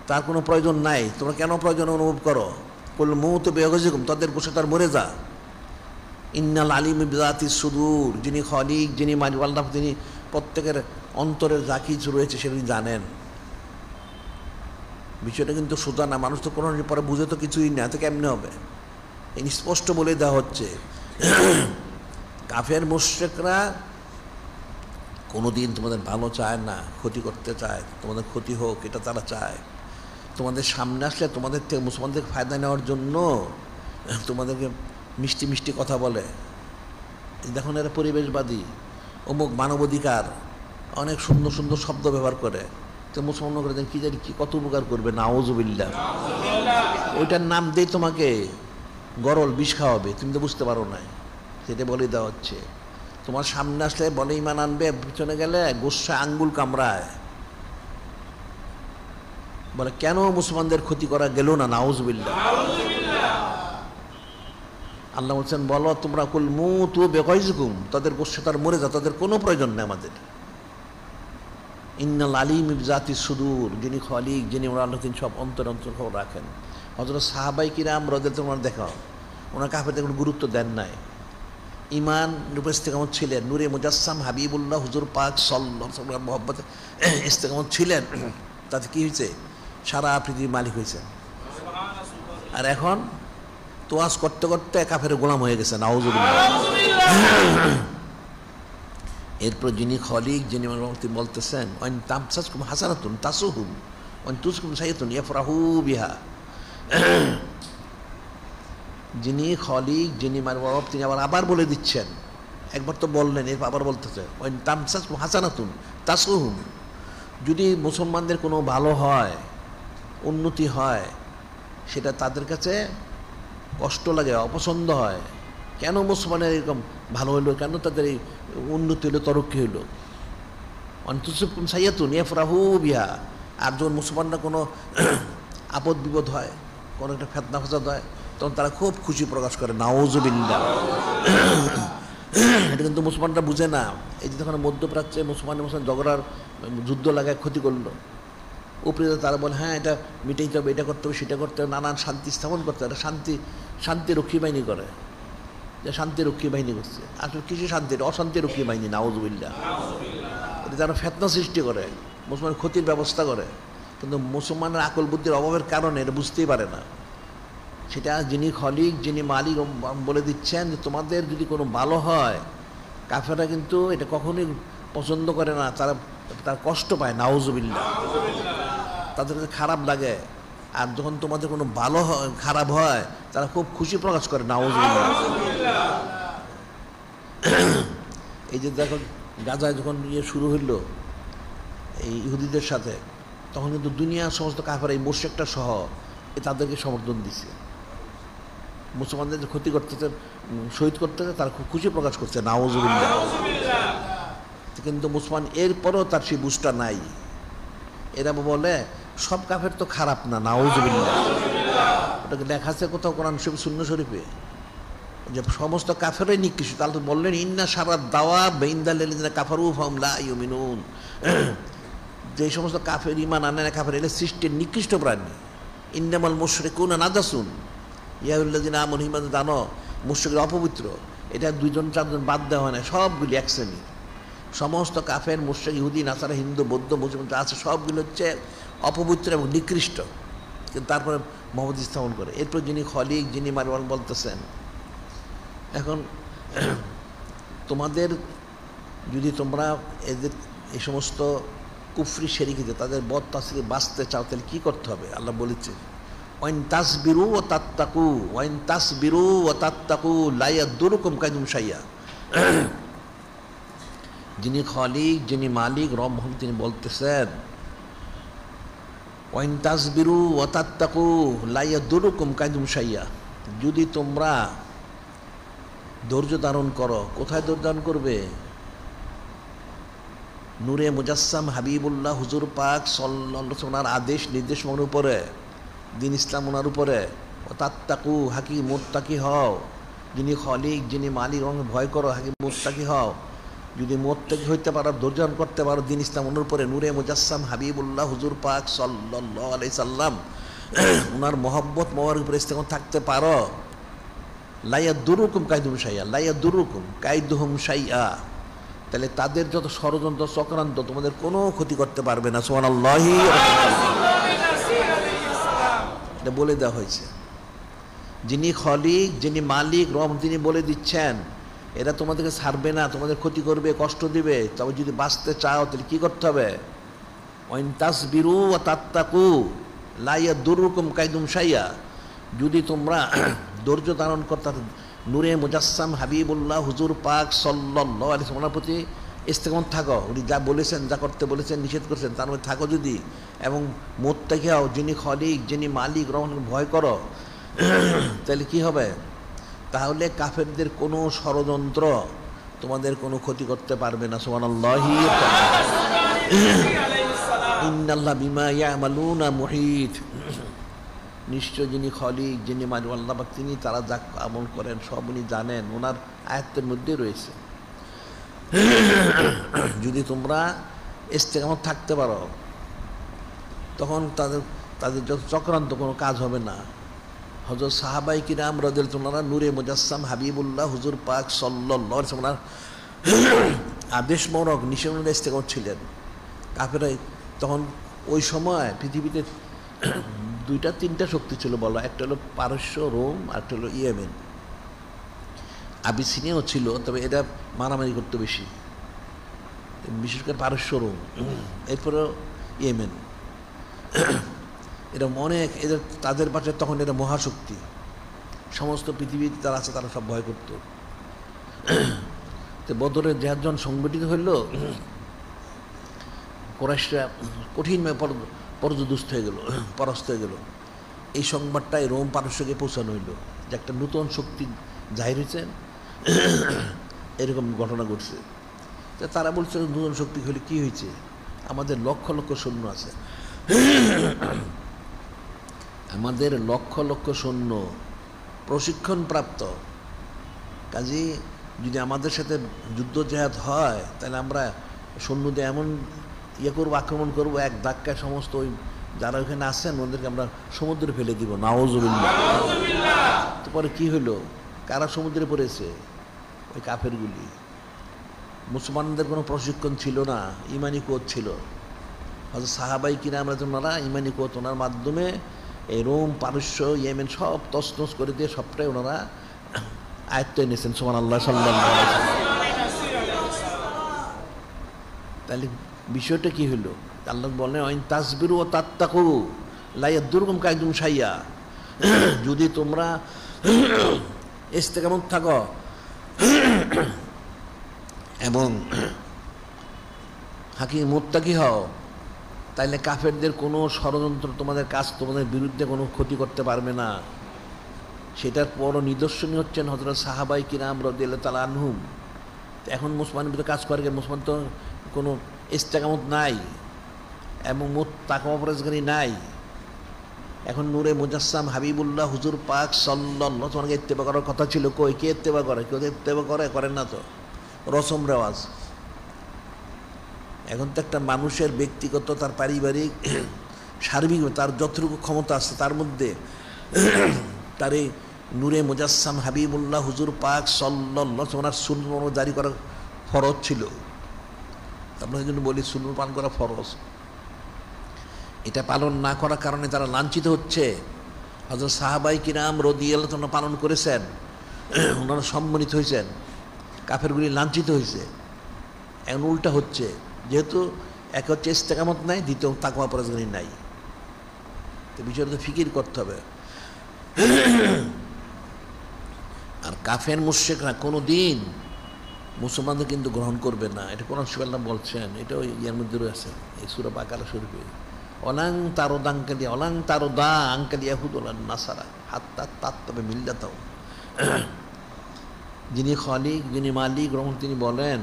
তার কোনো প্রয়োজন নাই, তোমরা কেন প্রয়োজন অনুভব করো? কুল মুতু বিগাইজিকুম, তাদের খুশি তার মরে যা। ইন্নাল আলিম বিজাতি সুদূর, যিনি খলিক, যিনি মালিক আল্লাহ, তিনি প্রত্যেকের অন্তরের যা কিছু রয়েছে সেগুলি জানেন। বিষয়টা কিন্তু সোজা না, মানুষ তো কোনো পরে বুঝে তো কিছুই না, তো কেমনে হবে? এই স্পষ্ট বলে দেওয়া হচ্ছে কাফের মুশরিকরা কোনোদিন তোমাদের ভালো চায় না, ক্ষতি করতে চায়, তোমাদের ক্ষতি হোক এটা তারা চায়। তোমাদের সামনে আসলে তোমাদের থেকে মুসলমানদের ফায়দা নেওয়ার জন্য তোমাদেরকে মিষ্টি মিষ্টি কথা বলে, দেখুন এরা পরিবেশবাদী, অমুক মানবাধিকার, অনেক সুন্দর সুন্দর শব্দ ব্যবহার করে, তো মুসলমান করে দেন কি জানি কি কত উপকার করবে। নাউজুবিল্লাহ। ওইটার নাম দেই তোমাকে গরল বিষ খাওয়াবে, তুমি তো বুঝতে পারো না, সেটা বলে দেওয়া হচ্ছে। তোমার সামনে আসলে বলে ইমান আনবে, পিছনে গেলে গোসা আঙ্গুল কামড়ায়, বলে কেন মুসলমানদের ক্ষতি করা গেল না? নাউজুবিল্লাহ। আল্লাহ বলছেন বলো তোমরা কুল মুতু বিগাইজিকুম, তাদের গোসা তার মরে যা, তাদের কোনো প্রয়োজন নেই আমাদের। ইন্নাল আলিম বিজাতি সুদূর, যিনি খলিক, যিনি আল্লাহ, তিনি সব অন্তর অন্তর খবর রাখেন। হযরত সাহাবাই কিরাম রাদিয়াল্লাহু তোমার দেখাও, ওনার কাফেরদের কোনো গুরুত্ব দেন নাই, ইমান রূপে ইস্তেকামত ছিলেন, নূরে মুজাসসাম হাবিবুল্লাহ হুজুর পাক সাল্লাল্লাহু আলাইহি ওয়াসাল্লাম মহব্বতে ইস্তেকামত ছিলেন, তাতে কি হয়েছে? সারা পৃথিবীর মালিক হয়েছেন। আর এখন তোয়াজ করতে করতে কাফের গোলাম হয়ে গেছে। নাউজুবিল্লাহ। এরপর যিনি খলিক, যিনি তিনি বলতেছেন ওয়াইন তামসাসকুম হাসানাতুন তাসুহুম ওয়াইন তুসকুম সাইয়্যাতুন ইয়াফরাহু বিহা। যিনি খলিক, যিনি মারওয়াব, তিনি আবার বলে দিচ্ছেন, একবার তো বললেন, এরপর আবার বলতেছে ওয়াইন তামসাসকুম হাসানাতুন তাসুহুম, যদি মুসলমানদের কোনো ভালো হয়, উন্নতি হয়, সেটা তাদের কাছে কষ্ট লাগে, অপছন্দ হয়। কেন মুসলমানের এরকম ভালো হইলো, কেন তাদের এই উন্নতি হইলো, তরক্কি হইল? অন্তুসুকুম সাইয়াতুন ইয়াফরাহু বিহা। আর যখন মুসলমানরা কোনো আপদ বিপদ হয়, কোনো একটা ফেতনা ফাসাদ হয়, তখন তারা খুব খুশি প্রকাশ করে। নাউজুবিল্লাহ। এটা কিন্তু মুসলমানরা বুঝে না। এই যে যখন মধ্যপ্রাচ্যে মুসলমান ঝগড়ার যুদ্ধ লাগায় ক্ষতি করলো, উপরে তারা বলে হ্যাঁ এটা মিটাইতে হবে, এটা করতে হবে, সেটা করতে হবে, নানান শান্তি স্থাপন করতে হবে, শান্তি রক্ষী বাহিনী করে, যে শান্তি রক্ষী বাহিনী করছে। আসলে কিছু শান্তি, অশান্তি রক্ষী বাহিনী। নাউজুবিল্লাহ। এটা যারা ফেতনা সৃষ্টি করে, মুসলমানের ক্ষতির ব্যবস্থা করে, কিন্তু মুসলমানের আকল বুদ্ধির অভাবের কারণে এটা বুঝতেই পারে না। সেটা যিনি খলিক, যিনি মালিক বলে দিচ্ছেন যে তোমাদের যদি কোনো ভালো হয়, কাফেররা কিন্তু এটা কখনোই পছন্দ করে না, তার কষ্ট পায়। নাউজুবিল্লাহ। তাদের কাছে খারাপ লাগে। আর যখন তোমাদের কোনো ভালো হয়, খারাপ হয়, তারা খুব খুশি প্রকাশ করে। নাউজুবিল্লাহ। এই যে দেখো গাজায় যখন শুরু হইল এই ইহুদিদের সাথে, তখন কিন্তু দুনিয়ার সমস্ত কাফের এই মুশরিকটা সহ তাদেরকে সমর্থন দিছে। মুসলমানদের যে ক্ষতি করতেছে, শহীদ করতেছে, তারা খুব খুশি প্রকাশ করছে। নাউজুবিল্লাহ। কিন্তু মুসলমান এরপরও তার সেই বুঝটা নাই। এরা বলে সব কাফের তো খারাপ না। নাউজুবিল্লাহ। ওটাকে লেখা আছে কোথাও কোরআন শরীফ, সুন্নাহ শরীফে, যে সমস্ত কাফেরই নিকৃষ্ট। তাহলে তো বললেন ইন্না সারা দাওয়া বেইন্দাল্লাযিনা কাফারু ফাহুম লা ইউমিনুন, যে সমস্ত কাফের ঈমান আনে না, কাফের এলে সৃষ্টির নিকৃষ্ট প্রাণী। ইন্নামাল মুশরিকুনা নাজাসুন ইয়া আইয়ুহাল্লাযিনা আমানু, ঈমান জানো মুশরিকরা অপবিত্র। এটা দুইজন চারজন বাদ দেওয়া হয় না, সবগুলি এক শ্রেণী। সমস্ত কাফের, মুশরিক, ইহুদি, নাসারা, হিন্দু, বৌদ্ধ, মুসলমান যা আছে সবগুলো হচ্ছে অপবিত্র এবং নিকৃষ্ট, কিন্তু তারপরে মোহাম্মদ স্থাপন করে। এরপর যিনি খলিক, যিনি মারওয়ান বলতেছেন, এখন তোমাদের যদি তোমরা এদের এই সমস্ত কুফরি শেরিকিতে তাদের বদ তাসিরে বাঁচতে চাও, তাহলে কী করতে হবে? আল্লাহ বলেছেন ওয়াইন তাসবিরু ওয়া তাত্তাকু, ওয়াইন তাসবিরু ওয়া তাত্তাকু লা ইয়াদুরুকুম কাইদুহুম শাইআ। যিনি খালিক, যিনি মালিক, রব মহান, তিনি বলতেছেন ওয়াইন তাসবিরু ওয়া তাত্তাকু লা ইয়াদুরুকুম কাইদুম শাইয়া, যদি তোমরা ধৈর্য ধারণ করো। কোথায় ধৈর্য ধারণ করবে? নূরে মুজাসসাম হাবিবুল্লাহ হুজুর পাক সাল্লাল্লাহু আলাইহি ওয়াসাল্লামের আদেশ নির্দেশ মনের উপরে, দিন ইসলাম ওনার উপরে। ওয়া তাত্তাকু, হাকি মুত্তাকি হও। যিনি খালিক, যিনি মালিক, রঙে ভয় করো, হাকি মুত্তাকি হও। যদি মুত্তাকি হইতে পারো, ধৈর্য ধারণ করতে পারো দিন ইসলাম ওনার উপরে, নূরে মুজাসসাম হাবিবুল্লাহ হুজুর পাক সাল্লাল্লাহু আলাইহি সাল্লাম ওনার মহব্বত মোবারক উপরে ইস্তেকামত থাকতে পারো, লা ইয়াদুরুকুম কাইদুহুম শাইআ, লা ইয়াদুরুকুম কাইদুহুম শাইআ, তাহলে তাদের যত ষড়যন্ত্র চক্রান্ত তোমাদের কোনো ক্ষতি করতে পারবে না। সুবহানাল্লাহি, এটা বলে দেওয়া হয়েছে। যিনি খালিক, যিনি মালিক, রব, তিনি বলে দিচ্ছেন এরা তোমাদেরকে ছাড়বে না, তোমাদের ক্ষতি করবে, কষ্ট দিবে। তবে যদি বাঁচতে চাও তাহলে কী করতে হবে? ওয়াইন তাসবিরু ওয়া তাত্তাকু লা ইয়াদুরুকুম কাইদুহুম শাইআ, যদি তোমরা ধৈর্য ধারণ করতে, নূরে মুজাসসাম হাবিবুল্লাহ হুজুর পাক সাল্লাল্লাহু আলাইহি ওয়াসাল্লামের প্রতি ইস্তেকামত থাকো, উনি যা বলেছেন, যা করতে বলেছেন, নিষেধ করেছেন, তার মধ্যে থাকো যদি, এবং মুত্তাকি হও, যিনি খালিক, যিনি মালিক, রহমান, ভয় করো, তাহলে কি হবে? তাহলে কাফেরদের কোনো ষড়যন্ত্র তোমাদের কোনো ক্ষতি করতে পারবে না। সুবহানাল্লাহি, ইন্নাল্লাহ বিমা ইয়ামালুনা মুহিত, নিশ্চয় যিনি খালিক, যিনি মালিক আল্লাহ পাক, তিনি তারা যা আমল করেন সব উনি জানেন, ওনার আয়াতের মধ্যে রয়েছে। যদি তোমরা ইস্তেকামত থাকতে পারো তখন তাদের যত চক্রান্ত কোনো কাজ হবে না। হযরত সাহাবায়ে কিরাম রাদিয়াল্লাহু তাআলা নূরে মুজাসসাম হাবিবুল্লাহ হুজুর পাক সাল্লাল্লাহু আলাইহি ওয়াসাল্লাম আদেশ মোরক নিষেধ ইস্তেকামত ছিলেন। কাফেররা তখন ওই সময় পৃথিবীতে দুইটা তিনটা শক্তি ছিল বলো, একটা হলো পারস্য, রোম, আর একটা হলো ইয়েমেন। আবিসিনিয়াও ছিল, তবে এটা মারামারি করতে বেশি, বিশেষ করে পারস্য, রোম, এরপরে ইয়েমেন। এরা অনেক, এদের তাদের পাশে তখন এটা মহাশক্তি, সমস্ত পৃথিবীতে যারা আছে তারা সব ভয় করত। তো বদরের জেহাদ যখন সংগঠিত হইল, কুরাইশরা কঠিনভাবে পর্যদুস্ত হয়ে গেল, পরাস্ত হয়ে গেল। এই সংবাদটাই রোম পারস্যকে পৌঁছানো হইল যে একটা নূতন শক্তি জাহির হয়েছে, এরকম ঘটনা ঘটছে। তো তারা বলছে নূতন শক্তি হলে কী হয়েছে, আমাদের লক্ষ লক্ষ সৈন্য আছে, আমাদের লক্ষ লক্ষ সৈন্য প্রশিক্ষণপ্রাপ্ত, কাজেই যদি আমাদের সাথে যুদ্ধ জেহাদ হয় তাহলে আমরা সৈন্য দিয়ে এমন ইয়ে করবো, আক্রমণ করবো, এক ধাক্কায় সমস্ত ওই যারা ওখানে আছেন ওদেরকে আমরা সমুদ্রে ফেলে দিব। নাউজুবিল্লাহ। তারপরে কি হলো, কারা সমুদ্রে পড়েছে? ওই কাফেরগুলি। মুসলমানদের কোনো প্রশিক্ষণ ছিল না, ইমানি কোদ ছিল। হয়তো সাহাবাই কিরাম ওনারা ইমানি কোদ ওনার মাধ্যমে এই রোম, পারস্য, ইয়েমেন সব তছনছ করে দিয়ে সবটাই ওনারা আয়ত্ত এনেছেন। সুবহানাল্লাহ, সাল্লাল্লাহু আলাইহি ওয়াসাল্লাম। তাহলে বিষয়টা কি হলো? আল্লাহ বলেন ওয়াইন তাসবিরু ওয়া তাত্তাকু লা ইয়াদুরকুম কাইদুহুম শাইআ, যদি তোমরা ইস্তেকামত থাকো এবং হাকিম মুত্তাকি হও, তাইলে কাফেরদের কোনো ষড়যন্ত্র তোমাদের তোমাদের বিরুদ্ধে কোনো ক্ষতি করতে পারবে না। সেটার বড় নিদর্শনই হচ্ছেন হযরত সাহাবায়ে কিরাম রাদিয়াল্লাহু তাআলা আনহুম। এখন মুসলমানের ভিতরে কাজ করে, মুসলমান তো কোনো ইস্তেকামত নাই এবং তাকওয়া পরহেজগারি নাই। এখন নূরে মুজাসসাম হাবিবুল্লাহ হুজুর পাক সাল্লাল্লাহু আলাইহি ওয়াসাল্লামকে ইত্তেবা করার কথা ছিল, কই কে ইত্তেবা করে? কেউ ইত্তেবা করেন না তো, রসম রেওয়াজ। এখন তো একটা মানুষের ব্যক্তিগত, তার পারিবারিক, সার্বিক তার যতটুকু ক্ষমতা আছে তার মধ্যে তার এই নূরে মুজাসসাম হাবিবুল্লাহ হুজুর পাক সাল্লাল্লাহু আলাইহি ওয়াসাল্লাম সুন্নাত জারি করা ফরজ ছিল। আমরা এই জন্য বলি সুন্নাত পালন করা ফরজ। এটা পালন না করার কারণে তারা লাঞ্ছিত হচ্ছে। হযরত সাহাবায়ে কিরাম রাদিয়াল্লাহু তাআলা পালন করেছেন, ওনারা সম্মানিত হয়েছেন, কাফেরগুলি লাঞ্ছিত হয়েছে। এখন উল্টা হচ্ছে, যেহেতু এক হচ্ছে ইস্তেকামত নাই, দ্বিতীয় তাকওয়া পরহেজগারি নাই। তো বিষয়টা তো ফিকির করতে হবে। আর কাফের মুশরিকরা কোনো দিন মুসলমানদের কিন্তু গ্রহণ করবে না, এটা কোরআন শরীফে আল্লাহ বলছেন, এটাও ইয়ার মধ্যে রয়েছে এই সূরা বাকারা শরীফে। অলাং তারদা আঙ্কালিয়া অলাং তারদা আঙ্কালিয়া হুদুলান নাসারা হাত্তা তাত্তাবে মিল্লাতাও। যিনি খালিক, যিনি মালিক, গ্রহণ তিনি বলেন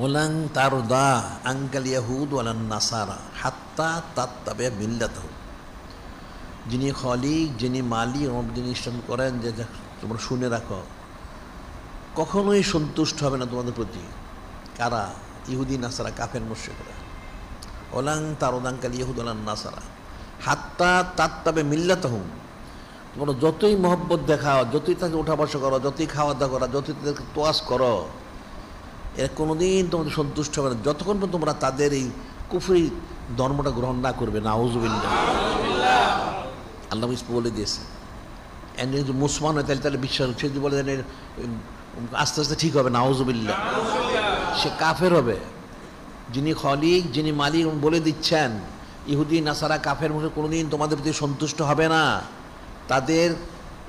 ওলাং তারদা আঙ্কাল ইয়াহুদ ওয়ালান নাসারা হাত্তা তাত্তাবে মিল্লাতাহু। যিনি খালিক, যিনি মালিক, যিনি ইসলাম করেন যে তোমরা শুনে রাখো, কখনোই সন্তুষ্ট হবে না তোমাদের প্রতি কারা? ইহুদি নাসারা, কাফের মুশরিকরা। ওলাং তারদা আঙ্কাল ইয়াহুদ ওয়ালান নাসারা হাত্তা তাত্তাবে মিল্লাতাহু। তোমরা যতই মহব্বত দেখাও, যতই তাকে উঠা বসা করো, যতই খাওয়া দাওয়া করো, যতই তাদেরকে তোয়াজ করো, এরা কোনোদিন তোমাদের সন্তুষ্ট হবে না যতক্ষণ পর্যন্ত তোমরা তাদের এই কুফরি ধর্মটা গ্রহণ না করবে। নাউজুবিল্লাহ। আল্লাহ বলে দিয়েছে এর যদি মুসলমান হয় তাহলে বিশ্বাস, সে যদি বলে আস্তে আস্তে ঠিক হবে, নাউজুবিল্লাহ, সে কাফের হবে। যিনি খালিক, যিনি মালিক বলে দিচ্ছেন ইহুদি নাসারা কাফের মুখে কোনোদিন তোমাদের প্রতি সন্তুষ্ট হবে না তাদের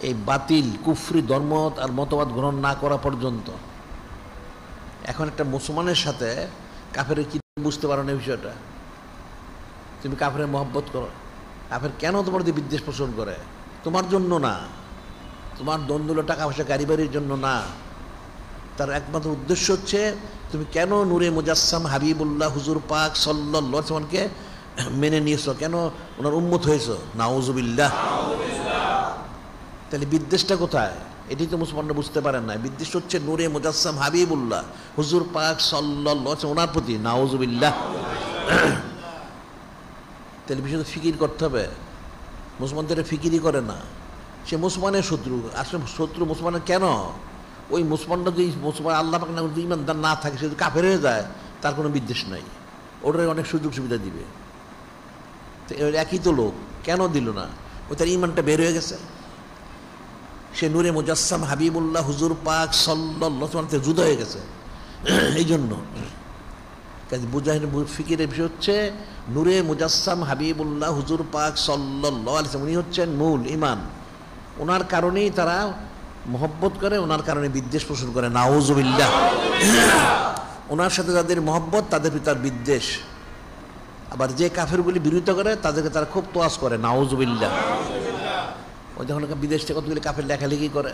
এই বাতিল কুফরি ধর্ম আর মতবাদ গ্রহণ না করা পর্যন্ত। এখন একটা মুসলমানের সাথে কাফের কি বুঝতে পারো না বিষয়টা? তুমি কাফের মহব্বত করো, কাফের কেন তোমার দিয়ে বিদ্বেষ পোষণ করে? তোমার জন্য না, তোমার দ্বন্দ্ব টাকা পয়সা গাড়ি বাড়ির জন্য না, তার একমাত্র উদ্দেশ্য হচ্ছে তুমি কেন নূরে মুজাসসাম হাবিবুল্লাহ হুজুর পাক সাল্লাল্লাহু আলাইহি ওয়াসাল্লামকে মেনে নিয়েছো, কেন ওনার উম্মত হয়েছো। নাউজুবিল্লাহ। তাহলে বিদ্বেষটা কোথায়? এটাই তো মুসলমানরা বুঝতে পারেন না। বিদ্বেষ হচ্ছে নূরে মুজাসসাম হাবিবুল্লাহ হুজুর পাক সাল্লাল্লাহু আলাইহি ওয়াসাল্লাম ওনার প্রতি। নাউজুবিল্লাহ। তাহলে বিষয় তো ফিকির করতে হবে। মুসলমানদের ফিকিরই করে না, সে মুসলমানের শত্রু। আসলে শত্রু মুসলমানের কেন? ওই মুসলমানরা যদি মুসলমান আল্লাহ পাক যদি ইমানদার না থাকে, সে যদি কাফের হয়ে যায়, তার কোনো বিদ্বেষ নাই, ওটাই অনেক সুযোগ সুবিধা দিবে। তো একই তো লোক, কেন দিল না? ওই তার ইমানটা বের হয়ে গেছে, সে নূরে মুজাসসাম হাবিবুল্লাহ হুজুর পাক সাল্লাল্লাহু আলাইহি ওয়াসাল্লাম জুদা হয়ে গেছে। এই জন্য কাজে বুঝাই ফিকিরের বিষয় হচ্ছে নূরে মুজাসসাম হাবিবুল্লাহ হুজুর পাক সাল্লাল্লাহু আলাইহি ওয়াসাল্লাম, উনি হচ্ছেন মূল ইমান। ওনার কারণেই তারা মহব্বত করে, ওনার কারণে বিদ্বেষ পোষণ করে। নাউজুবিল্লাহ। ওনার সাথে যাদের মহব্বত তাদের তার বিদ্বেষ। আবার যে কাফেরগুলি বিরোধিতা করে তাদেরকে তারা খুব তোয়াজ করে। নাউজুবিল্লাহ। ওই যখন বিদেশ থেকে কতগুলি কাফের লেখালেখি করে,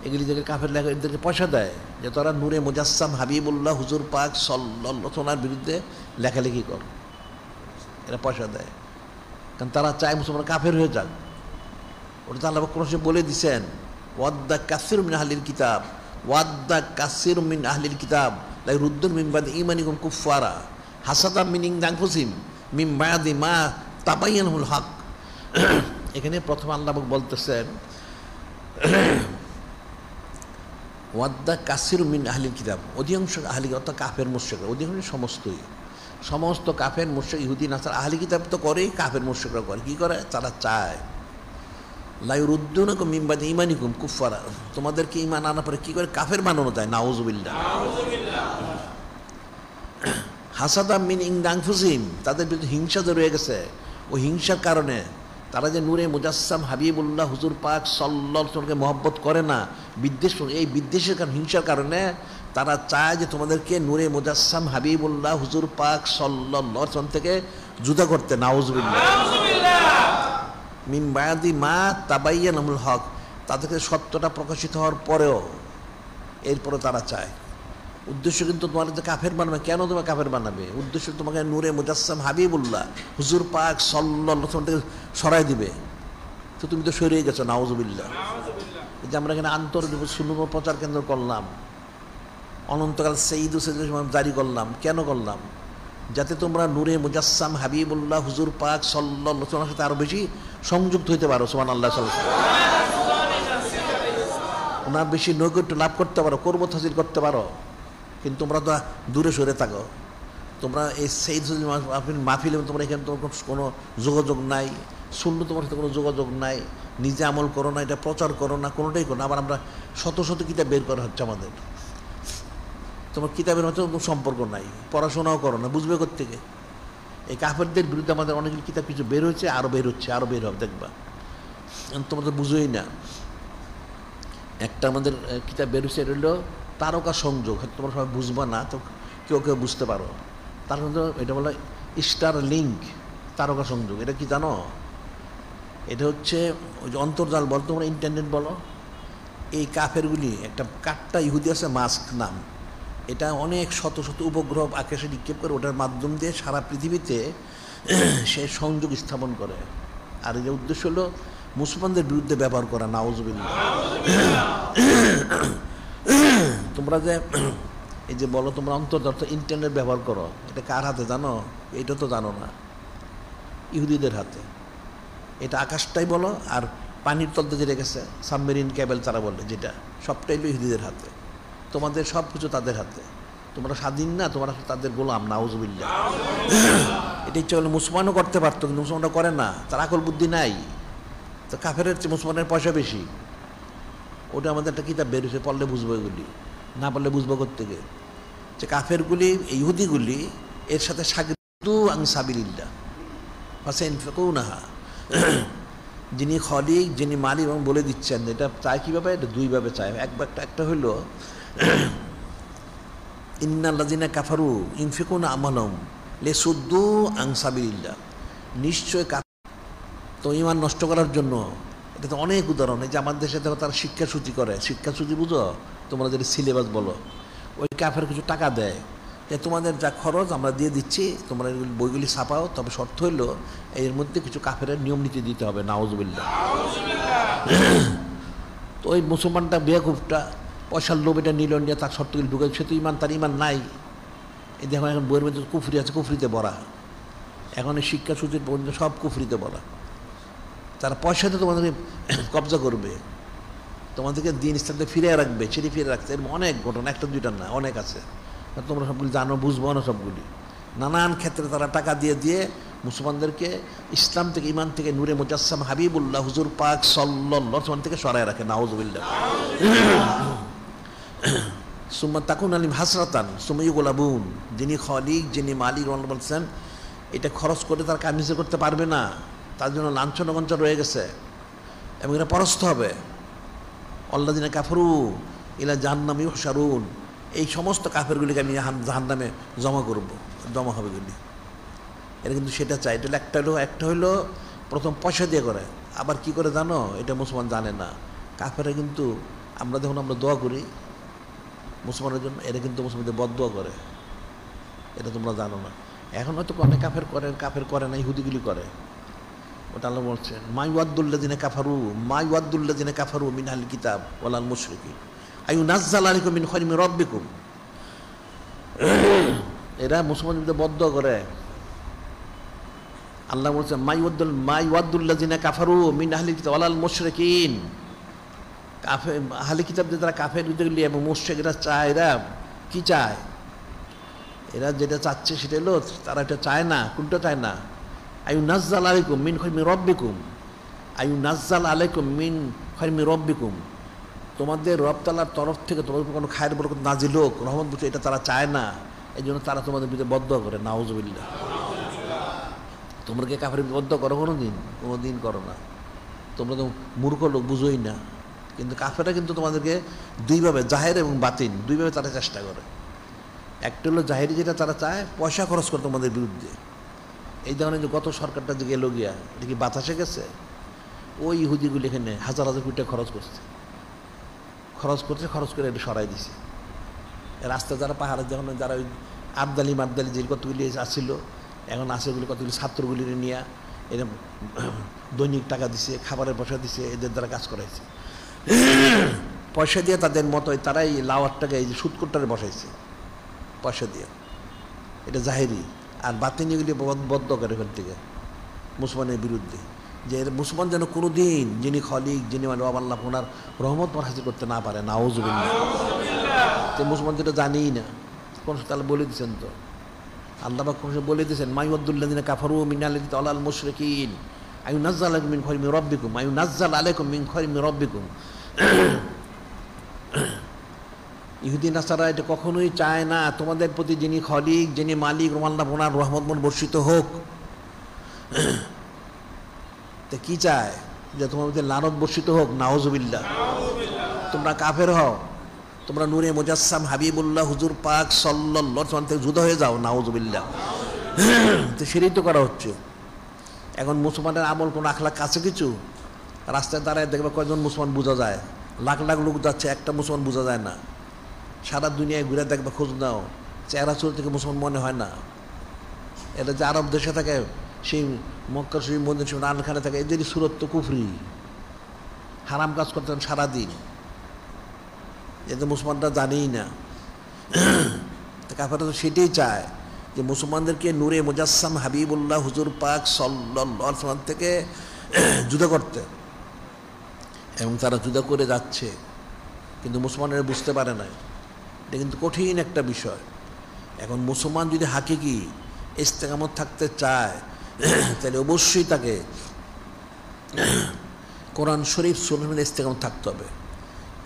এগুলি থেকে কাফের লেখা এদেরকে পয়সা দেয় যে তারা নূরে মুজাসসাম হাবিবুল্লাহ হুজুর পাক সাল্লাল্লাহু আলাইহি ওয়াসাল্লামের বিরুদ্ধে লেখালেখি কর, এরা পয়সা দেয়, কারণ তারা চায় মুসলমান কাফের হয়ে যাক। ওটা তো আল্লাহ কোন সময় বলে দিছেন, ওয়াদ্দা কাসিরুম মিন আহলিল কিতাব, ওয়াদ্দা কাসিরুম মিন আহলিল কিতাব লা ইরুদ্দুন মিন বাদি ঈমানিকুম কুফফারা হাসাদাম মিন ইনদি আনফুসিহিম মিন বাদি মা তাবায়্যানাহুল হক। এখানে প্রথম আল্লাহ বলতেছেন ওয়াদ্দা কাসির মিন আহলিল কিতাব, অধিকাংশ আহলি অর্থাৎ কাফের মুশরিকরা, অধিকাংশ সমস্ত কাফের মুশরিক ইহুদি নাসারা আহলি কিতাব তো করেই, কাফের মুশরিকরা করে। কি করে? তারা চায় লা ইরুদ্দুনাকুম মিন বাদি ঈমানিকুম কুফফারা, তোমাদেরকে ঈমান আনার পরে কি করে কাফের বানানো যায়। নাউজুবিল্লাহ। হাসাদাম মিন ইনদি আনফুসিহিম, তাদের বিরুদ্ধে হিংসা যে রয়ে গেছে, ওই হিংসার কারণে তারা যে নূরে মুজাসসাম হাবিবুল্লাহ হুজুর পাক সাল্লাল্লাহু আলাইহি ওয়াসাল্লামকে মহব্বত করে না, বিদ্বেষ, এই বিদ্বেষের কারণে, হিংসার কারণে তারা চায় যে তোমাদেরকে নূরে মুজাসসাম হাবিবুল্লাহ হুজুর পাক সাল্লাল্লাহু আলাইহি ওয়াসাল্লাম থেকে জুদা করতে। নাউজুবিল্লাহ। মিন বাদি মা তাবায়্যানাহুল হক, তাদেরকে সত্যটা প্রকাশিত হওয়ার পরেও এরপরে তারা চায়, উদ্দেশ্য কিন্তু তোমাকে কাফের বানাবে। কেন তোমাকে কাফের বানাবে? উদ্দেশ্য তোমাকে নূরে মুজাসসাম হাবিবুল্লাহ হুজুর পাক সাল্লাল্লাহু আলাইহি ওয়াসাল্লাম থেকে সরাই দিবে। তো তুমি তো সরিয়ে গেছো। নাউজুবিল্লাহ। এই যে আমরা এখানে সুন্নাহ প্রচার কেন্দ্র করলাম, অনন্তকাল সঈদ জারি করলাম, কেন করলাম? যাতে তোমরা নূরে মুজাসসাম হাবিবুল্লাহ হুজুর পাক সাল্লাল্লাহু আলাইহি ওয়াসাল্লামের সাথে আরো বেশি সংযুক্ত হইতে পারো। সুবহানাল্লাহ। ওনার বেশি নৈকট্য লাভ করতে পারো, কর্মত হাসিল করতে পারো। কিন্তু তোমরা তো দূরে সরে থাকো। তোমরা এই সঈদ মাহফিলে তোমরা এখানে তোমার কোনো যোগাযোগ নাই, সুন্নাহ তোমার সাথে কোনো যোগাযোগ নাই, নিজে আমল করো না, এটা প্রচার করো না, কোনোটাই করো না। আবার আমরা শত শত কিতাব বের করা হচ্ছে আমাদের। তোমার কিতাবের মতো কোনো সম্পর্ক নাই, পড়াশোনাও করো না, বুঝবে কোত্থেকে? এই কাফেরদের বিরুদ্ধে আমাদের অনেকগুলো কিতাব কিছু বের হয়েছে, আরও বের হচ্ছে, আরও বের হবে, দেখবা। তোমরা তো বুঝোই না। একটা আমাদের কিতাব বের হচ্ছে, এটা হলো তারকা সংযোগ। হয়তো তোমরা সবাই বুঝবা না, তো কেউ কেউ বুঝতে পারো। তার মধ্যে এটা বলে স্টার লিঙ্ক, তারকা সংযোগ। এটা কি জানো? এটা হচ্ছে ওই যে অন্তর্জাল বলো, তোমরা ইন্টারনেট বলো। এই কাফেরগুলি, একটা কাঠটা ইহুদি আছে মাস্ক নাম, এটা অনেক শত শত উপগ্রহ আকাশে নিক্ষেপ করে, ওটার মাধ্যম দিয়ে সারা পৃথিবীতে সে সংযোগ স্থাপন করে। আর এর উদ্দেশ্য হলো মুসলমানদের বিরুদ্ধে ব্যবহার করা, নাউজুবিল্লাহ। তোমরা যে এই যে বলো তোমরা অন্তর্জাল ইন্টারনেট ব্যবহার করো, এটা কার হাতে জানো? এটা তো জানো না, ইহুদিদের হাতে। এটা আকাশটাই বলো, আর পানির তলতে যে রেখেছে সাবমেরিন কেবল তারা বলে, যেটা সবটাই ইহুদিদের হাতে। তোমাদের সব কিছু তাদের হাতে। তোমরা স্বাধীন না, তোমরা তাদের গোলাম, নাউজুবিল্লাহ। এটা ইচ্ছা করলে মুসলমানও করতে পারতো, কিন্তু মুসলমানরা করে না, তার আকল বুদ্ধি নাই। তো কাফের চেয়ে মুসলমানের পয়সা বেশি। ওটা আমাদের একটা কিতাব বেরোছে, পড়লে বুঝবো এগুলি, না পড়লে বুঝবো কোত্থেকে? যে কাফেরগুলি, ইহুদিগুলি এর সাথে সাগিদু আং সাবিলিল্লাহ ফাসাইন ফাকুনাহা, যিনি খলিক, যিনি মালিক, এবং বলে দিচ্ছেন এটা চায় কীভাবে? এটা দুইভাবে চায়। একটা হইল ইন্নাল্লাযিনা কাফারু ইউনফিকুনা আমওয়ালাহুম লিয়াসুদ্দু আন সাবিলিল্লাহ, নিশ্চয় তো ঈমান নষ্ট করার জন্য। এটা তো অনেক উদাহরণ। এই যে আমাদের দেশে দেখো তারা শিক্ষাসূচি করে, শিক্ষাসূচি বুঝো তোমরা, যেটা সিলেবাস বলো, ওই কাফের কিছু টাকা দেয় যে তোমাদের যা খরচ আমরা দিয়ে দিচ্ছি, তোমরা বইগুলি ছাপাও, তবে শর্ত হইল এর মধ্যে কিছু কাফের নিয়ম নীতি দিতে হবে, নাউজুবিল্লাহ। তো ওই মুসলমানটা বেয়াকুফটা পয়সার লোভ এটা নিল, নিয়ে তার শর্তগুলি ঢুকে, সে তো ইমান, তার ইমান নাই। এই দেখো এখন বইয়ের মধ্যে কুফরি আছে, কুফরিতে ভরা। এখন এই শিক্ষাসূচির পর্যন্ত সব কুফরিতে ভরা। তারা পয়সাতে তোমাদেরকে কবজা করবে, তোমাদেরকে দিন ইসলামকে ফিরে রাখবে, ছেড়ে ফিরে রাখছে। এর অনেক ঘটনা, একটা দুইটা না, অনেক আছে। তোমরা সবগুলি জানো, বুঝবো না সবগুলি। নানান ক্ষেত্রে তারা টাকা দিয়ে দিয়ে মুসলমানদেরকে ইসলাম থেকে, ইমান থেকে, নূরে মুজাসসাম হাবিবুল্লাহ হুজুর পাক সাল্লাল্লাহু আলাইহি ওয়াসাল্লাম থেকে সরায় রাখে, নাউজুবিল্লাহ। সুম্মা তাকুন আলিম হাসরাতান সুম্মা ইউগলাবুন, যিনি খলিক, যিনি মালিক বলছেন এটা খরচ করে তার কামিজে করতে পারবে না, তার জন্য লাঞ্ছনা গঞ্চনা রয়ে গেছে, এবং এটা পরাস্ত হবে। আল্লাযিনা কাফারু ইলা জাহান্নাম ইউহশারুন, এই সমস্ত কাফেরগুলিকে আমি জাহান্নামে জমা করব, জমা হবে গুলি। এটা কিন্তু সেটা চাই। এটা একটা হইলো প্রথম পয়সা দিয়ে করে, আবার কি করে জানো? এটা মুসলমান জানে না। কাফেরা কিন্তু আমরা যখন আমরা দোয়া করি মুসলমানের জন্য, এটা কিন্তু মুসলমানদের বদদোয়া করে, এটা তোমরা জানো না। এখন হয়তো অনেক কাফের করে না, ইহুদিগুলি করে। ওটা আল্লাহ বলছেন মাইওয়াদ্দুল্লাযিনা কাফারু মিন আহলিল কিতাব ওয়াল মুশরিকিন আইয়ুনাজ্জাল আলাইকুম মিন খায়রিন মির রাব্বিকুম। এরা মুসলমানদের বদদোয়া করে। আল্লাহ বলছেন মাইওয়াদ্দুল্লাযিনা কাফারু মিন আহলিল কিতাব ওয়াল মুশরিকিন। আহলি কিতাব যে তারা কাফের এবং মুশরিকরা চায়, এরা কি চায়? এরা যেটা চাচ্ছে সেটা হলো, তারা এটা চায় না। কোনটা চায় না? আইয়ুনাজ্জাল আলাইকুম মিন খায়রিন মির রাব্বিকুম, আইয়ুনাজ্জাল আলাইকুম মিন খায়রিন মির রাব্বিকুম, তোমাদের রব তাআলার তরফ থেকে তোমাদের উপর কোনো খায়ের বরকত নাজিল হোক, রহমত বলছে, এটা তারা চায় না। এই জন্য তারা তোমাদের বিরুদ্ধে বদদোয়া করে, নাউজুবিল্লাহ। তোমরা কি কাফের বদদোয়া করো? কোনো দিন করো না। তোমরা তো মূর্খ লোক, বুঝোই না। কিন্তু কাফেররা কিন্তু তোমাদেরকে দুইভাবে, জাহের এবং বাতিন, দুইভাবে তারা চেষ্টা করে। একটা হলো জাহেরি, যেটা তারা চায় পয়সা খরচ করে তোমাদের বিরুদ্ধে। এই ধরনের যে গত সরকারটা যে গেল গিয়া, এটা কি বাতাসে গেছে? ওই ইহুদিগুলি এখানে হাজার হাজার কোটি টাকা খরচ করে এটা সরাই দিছে। রাস্তা যারা পাহাড়ে, যখন যারা ওই আবদালি যে কতগুলি আসছিল, এখন আসেগুলি কতগুলি ছাত্রগুলি নিয়ে এরকম দৈনিক টাকা দিছে, খাবারের পয়সা দিছে, এদের দ্বারা কাজ করাইছে। পয়সা দিয়ে তাদের মতো তারাই লাওয়ার টাকা এই যে সুদকোট্টারে বসাইছে পয়সা দিয়ে। এটা জাহেরি। আর বাতিনিগুলি বদ্ধ করে এখান থেকে মুসলমানের বিরুদ্ধে, যে মুসলমান যেন কোনো দিন, যিনি খলিক, যিনি আল্লাহ ওনার রহমত হাসিল করতে না পারে, নাউজুবিল্লাহ। যে মুসলমান যেটা জানিই না, কোন তাহলে বলে দিচ্ছেন তো, আল্লাহ কোন বলে দিয়েছেন মাইওয়াদ্দুল্লাযিনা কাফারু মিন আহলিল কিতাব ওয়াল মুশরিকিন আইয়ুনাজ্জাল আলাইকুম মিন খায়রিন মির রাব্বিকুম, আইয়ুনাজ্জাল আলাইকুম মিন খায়রিন মির রাব্বিকুম। ইহুদি নাসারা এটা কখনোই চায় না তোমাদের প্রতি যিনি খলিক, যিনি মালিক, রহমাল্লাহ ওনার রহমত বর্ষিত হোক। তা কি চায়? যে তোমার প্রতি লানত বর্ষিত হোক, নাউজুবিল্লাহ। তোমরা কাফের হও, তোমরা নূরে মুজাসসাম হাবিবুল্লাহ হুজুর পাক সাল্লাল্লাহু আলাইহি ওয়াসাল্লাম থেকে জুদা হয়ে যাও, নাউজুবিল্লাহ। তো সেটাই তো করা হচ্ছে। এখন মুসলমানের আমল কোন আখলাক আছে কিছু? রাস্তায় দাঁড়ায় দেখবে কয়জন মুসলমান বোঝা যায়, লাখ লাখ লোক যাচ্ছে, একটা মুসলমান বোঝা যায় না। সারা দুনিয়ায় ঘুরে দেখবে, খোঁজ নাও, চেহারা চুল থেকে মুসলমান মনে হয় না। এটা যে আরব দেশে থাকে, সেই মক্কা শরীফ, মদিনা শরীফ, নানখানে থাকে, এদেরই সুরত তো কুফরি, হারাম কাজ করতেন সারাদিন, এতে মুসলমানরা জানেই না। কাফেররা তো সেটাই চায় যে মুসলমানদেরকে নূরে মুজাসসাম হাবিবুল্লাহ হুজুর পাক সাল্লাল্লাহু আলাইহি ওয়াসাল্লাম থেকে জুদা করতে, এবং তারা জুদা করে যাচ্ছে, কিন্তু মুসলমানেরা বুঝতে পারে না। এটা কিন্তু কঠিন একটা বিষয়। এখন মুসলমান যদি হাকিকি ইস্তেকামত থাকতে চায়, তাহলে অবশ্যই তাকে কোরআন শরীফ সুন্নাহর ইস্তেকামত থাকতে হবে।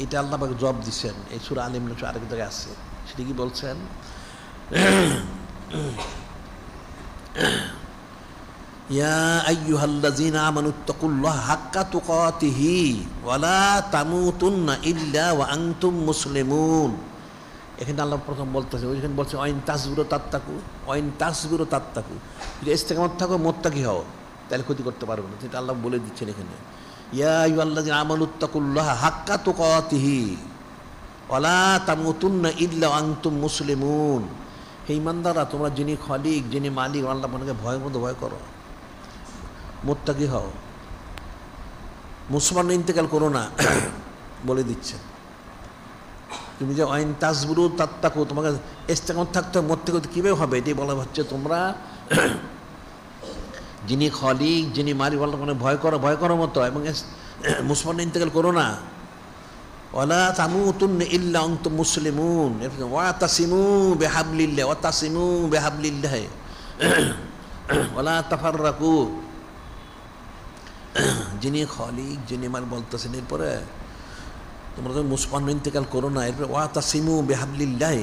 এটা আল্লাহ পাক জবাব দিচ্ছেন এই সূরা আল ইমরান আরেক জায়গায় আছে। সেটা কি বলছেন? ইয়া আইয়ুহাল্লাযীনা আমানুত্তাকুল্লাহা হাক্কা তুকাতিহি ওয়া লা তামুতুন্না ইল্লা ওয়া আনতুম মুসলিমুন। এখানে আল্লাহ প্রথম বলতেছে, ওইখানে বলছে ওয়াইন তাসবিরু তাত্তাকু, ওয়াইন তাসবিরু তাত্তাকু। যদি ইস্তেকামত থাকো, মুত্তাকি হও, তাহলে ক্ষতি করতে পারবে না। সেটা আল্লাহ বলে দিচ্ছেন এখানে। ইয়া আইয়ুহাল্লাযীনা আমানুত্তাকুল্লাহা হাক্কা তুকাতিহি ওয়া লা তামুতুন্না ইল্লা ওয়া আনতুম মুসলিমুন। হে ঈমানদাররা, তোমরা যিনি খলিক, যিনি মালিক, আল্লাহ আপনাকে ভয়ের মতো ভয় করো, মুত্তাকি হও, মুসলমান ইন্তেকাল করো না, বলে দিচ্ছে। তুমি যে আইন তাসবিরু তাত্তাকু, তোমাকে ইস্তেকামত থাকতে হবে, মুত্তাকি কীভাবে হবে? এটাই বলা হচ্ছে, তোমরা যিনি খলিক, যিনি মালিক, আল্লাহ মানে ভয় করো, ভয় করার মতো, এবং মুসলমান ইন্তেকাল করো না। ওয়ালা তামুতুন্না ইল্লা আনতুম মুসলিমুন, ওয়াতাসিমু বিহাবলিল্লাহ, ওয়াতাসিমু বিহাবলিল্লাহ ওয়ালা তাফাররাকু। যিনি খলিক, যিনি মালিক বলতেছেন, এরপরে তোমরা তো মুসলমান ইন্তেকাল করো না, এরপরে ওয়াতাসিমু বিহাবলিল্লাহ,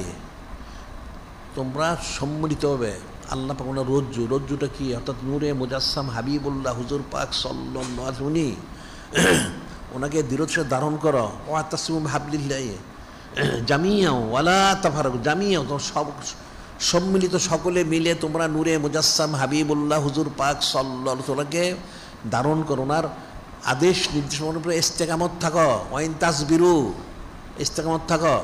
তোমরা সম্মিলিত হবে। আল্লাহ পাক ওনার রজ্জু, রজ্জুটা কি? অর্থাৎ নূরে মুজাসসাম হাবিবুল্লাহ হুজুর পাক সাল্লাল্লাহু আলাইহি ওয়াসাল্লাম, উনি ওনাকে দৃঢ়তার সাথে ধারণ করো। ওয়াতাসিমু বিহাবলিল্লাহ জামিয়া ওয়ালা তাফাররাকু, জামিয়া, তোমরা সব সম্মিলিত, সকলে মিলে তোমরা নূরে মুজাসসাম হাবিবুল্লাহ হুজুর পাক সাল্লাল্লাহু আলাইহি ওয়াসাল্লামকে ধারণ করো, ওনার আদেশ নির্দেশ অনুযায়ী ইস্তেকামত থাকো। ওয়াইন তাসবিরু, ইস্তেকামত থাকো,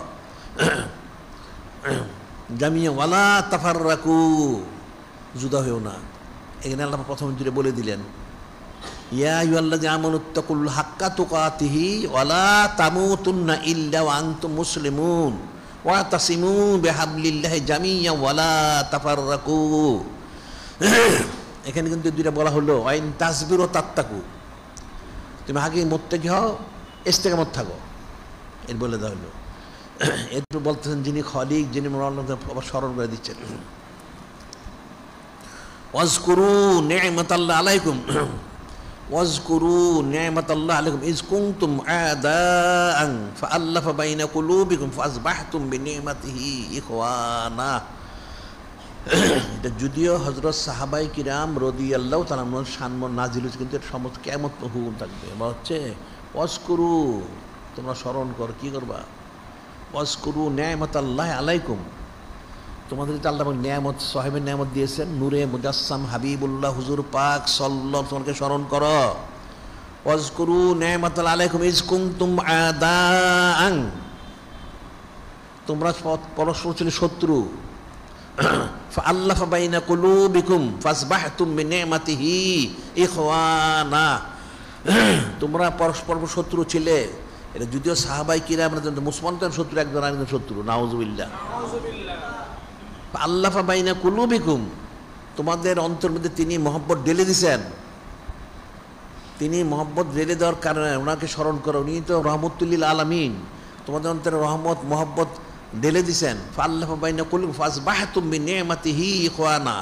জামিয়া ওয়ালা তাফাররাকু, জুদা হয়েও না। এখানে আল্লাহ প্রথম জুড়ে বলে দিলেন, ইয়া আইয়ুহাল্লাযীনা আমানুত্তাকুল্লাহা হাক্কা তুকাতিহি ওয়া লা তামুতুন্না ইল্লা ওয়া আনতুম মুসলিমুন ওয়াতাসিমু বিহাবলিল্লাহি জামিয়া ওয়া লা তাফাররাকু। এখানে কিন্তু দুইটা বলা হলো, আইন তাসবিরু তাত্তাকু, তুমি আগে মুত্তাকি হও, ইস্তেকামত থাকো, এর বলে দেওয়া হলো। একটু বলতেছেন যিনি খলিক, যিনি আবার স্মরণ করে দিচ্ছেন, ওয়াজকুরু নি'মাতাল্লাহি আলাইকুম, ওয়াজকুরু নি'মাতাল্লাহি আলাইকুম ইজ কুনতুম আদাআন ফাআল্লাফা বাইনা কুলুবিকুম ফাআসবাহতুম বিনি'মাতিহি ইখওয়ানা। এটা যদিও হযরত সাহাবায়ে কিরাম রাদিয়াল্লাহু তাআলা আনহুর শান নাজিল হয়েছে, কিন্তু এর সমস্ত কিয়ামত হুকুম থাকবে। বলা হচ্ছে ওয়াজকুরু, তোমরা স্মরণ করো, কি করবা? ওয়াজকুরু নি'মাতাল্লাহি আলাইকুম, তোমাদের আল্লাহ নিয়ামত, সাহেবের নিয়ামত দিয়েছেন, নূরে মুজাসসাম হাবিবুল্লাহ হুজুর পাক সাল্লাল্লাহু আলাইহি ওয়াসাল্লামকে স্মরণ করো। ওয়াজকুরু নি'মাতাল্লাহি আলাইকুম ইজ কুনতুম আদাআন, তোমরা পরস্পর ছিলে শত্রু, ফাআল্লাফা বাইনা কুলুবিকুম ফাসবাহতুম বিনি'মাতিহি ইখওয়ানা, তোমরা পরস্পর শত্রু ছিলে। এটা যদিও সাহাবায়ে কিরাম মুসলমানদের শত্রু, একজন আরেকজন শত্রু, নাউজুবিল্লাহ। আল্লাফা বাইনা কুলুবিকুম, তোমাদের অন্তর মধ্যে তিনি মহব্বত ঢেলে দিয়েছেন। তিনি মহব্বত ঢেলে দেওয়ার কারণে ওনাকে স্মরণ করো, উনি তো রহমতুল লিল আলামিন, তোমাদের অন্তরে রহমত মহব্বত ঢেলে দিয়েছেন। আল্লাফা বাইনা কুলুবিকুম ফাসবাহতুম বিনি'মাতিহি ইখওয়ানা,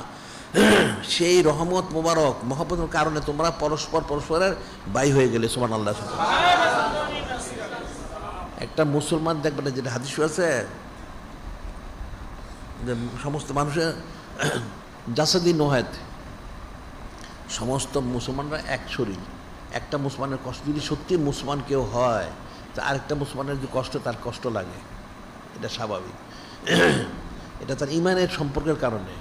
সেই রহমত মোবারক মহব্বতের কারণে তোমরা পরস্পরের ভাই হয়ে গেলে। সুবহানাল্লাহ। একটা মুসলমান দেখবেন না, যেটা হাদিস আছে যে সমস্ত মানুষের জাসাদি নোহাত, সমস্ত মুসলমানরা এক শরীর। একটা মুসলমানের কষ্ট যদি সত্যি মুসলমান কেউ হয়, তা আরেকটা মুসলমানের যে কষ্ট, তার কষ্ট লাগে, এটা স্বাভাবিক। এটা তার ইমানের সম্পর্কের কারণে।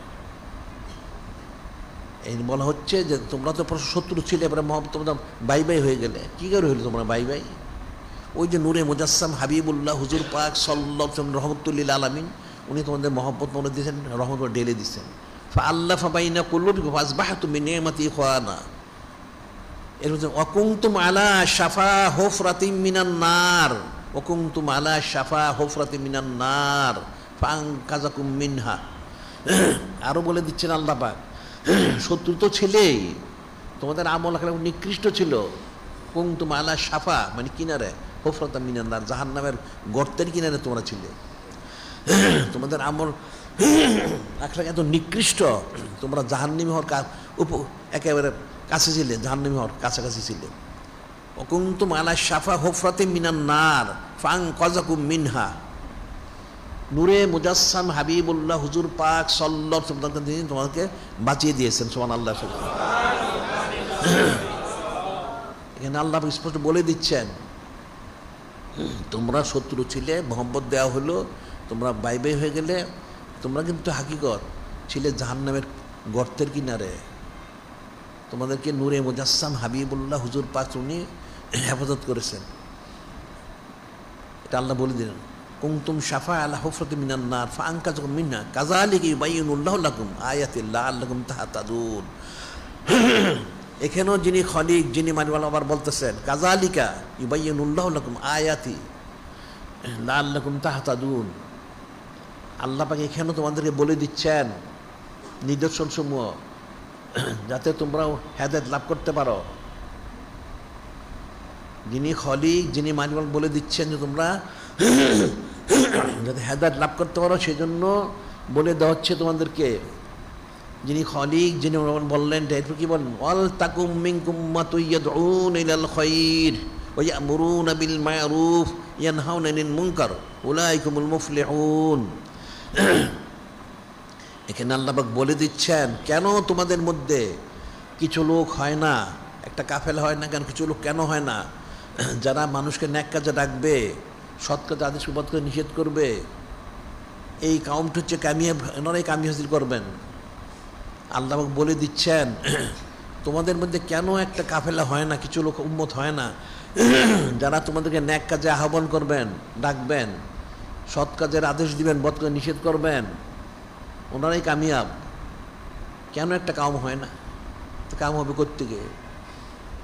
এই বলা হচ্ছে যে তোমরা তো শত্রু ছিলে, এবারে তোমরা বাই বাই হয়ে গেলে। কী করে হইলে তোমরা বাই বাই? ওই যে নূরে মুজাসসাম হাবিবুল্লাহ হুজুর পাক সাল্লাল্লাহু আলাইহি ওয়াসাল্লাম রহমতুল্লিল আলামিন, উনি তোমাদের মহব্বত মনে দিয়েছেন, রহমত ঢেলে দিচ্ছেন। ফাআল্লাফা বাইনা কুলুবিকুম ফাসবাহতুম বিনি'মাতি ইখওয়ানা। এর হচ্ছে ওয়াকুনতুম আলা শাফা হুফরাতিম মিনান নার, ওয়াকুনতুম আলা শাফা হুফরাতিম মিনান নার ফাআনকাযাকুম মিনহা। আরও বলে দিচ্ছেন আল্লাহ পাক, শত্রু তো ছিলেই, তোমাদের আমল আখলাক নিকৃষ্ট ছিল। কুনতুম আলা শাফা মানে কিনারে, হুফরাতাম মিনান নার, জাহান্নামের গর্তের কিনারে তোমরা ছিলে। তোমাদের আমল আখলাক এত নিকৃষ্ট, তোমরা জাহান্নামী হওয়ার একেবারে কাছে ছিলে, জাহান্নামী হওয়ার কাছাকাছি ছিলে। কুনতুম আলা শাফা হুফরাতিম মিনান নার ফাআনকাযাকুম মিনহা। নূরে মুজাসসাম হাবিবুল্লাহ হুজুর পাক সাল্লাল্লাহু আলাইহি ওয়াসাল্লাম তিনি তোমাকে বাঁচিয়ে দিয়েছেন। সুবহানাল্লাহ। এখানে আল্লাহ স্পষ্ট বলে দিচ্ছেন, তোমরা শত্রু ছিলে, মোহাম্মত দেওয়া হলো, তোমরা বাই বাই হয়ে গেলে, তোমরা কিন্তু হাকিকত ছিলে জাহান্নামের গর্তের কিনারে। তোমাদেরকে নূরে মুজাসসাম হাবিবুল্লাহ হুজুর পাক উনি হেফাজত করেছেন। এটা আল্লাহ বলে দিলেন, কুনতুম শাফা আলা হুফরাতিম মিনান নার ফাআনকাযাকুম মিনহা কাযালিকা ইউবাইয়িনুল্লাহু লাকুম আয়াতিহি লাআল্লাকুম তাহতাদুন। এখানেও যিনি খলিক, যিনি মানিওয়ালা আবার বলতেছেন কাযালিকা ইউবাইয়িনুল্লাহু লাকুম আয়াতিহি লাআল্লাকুম তাহতাদুন। আল্লাহ পাক এখানেও তোমাদেরকে বলে দিচ্ছেন নিদর্শনসমূহ, যাতে তোমরাও হেদায়েত লাভ করতে পারো। যিনি খলিক, যিনি মানিওয়ালা বলে দিচ্ছেন যে তোমরা যাতে হেদায়েত লাভ করতে পারো, সেজন্য বলে দেওয়া হচ্ছে তোমাদেরকে। যিনি খলিক, যিনি বললেন, এরপর কি বলেন, ওয়াল তাকুম মিনকুম উম্মাতুন ইয়াদউনা ইলাল খায়র ওয়া ইয়া'মুরুনা বিল মা'রুফ ইয়ানহাউনা আনিল মুনকার উলাইকুমুল মুফলিহুন। এখানে আল্লাহ পাক বলে দিচ্ছেন, কেন তোমাদের মধ্যে কিছু লোক হয় না, একটা কাফেলা হয় না কেন, কিছু লোক কেন হয় না, যারা মানুষকে ন্যাক কাজে ডাকবে, সৎ কাজে আদেশ উপবাদ করে নিষেধ করবে। এই কাউমটা হচ্ছে কামিয়াব, এনারাই কামিয়াব হাসিল করবেন। আল্লাহ বলে দিচ্ছেন, তোমাদের মধ্যে কেন একটা কাফেলা হয় না, কিছু লোক উম্মত হয় না, যারা তোমাদেরকে ন্যাক কাজে আহ্বান করবেন, ডাকবেন, সৎ কাজের আদেশ দিবেন, বদ করে নিষেধ করবেন, ওনারাই কামিয়াব। কেন একটা কাম হয় না? তো কাম হবে কোত্থেকে?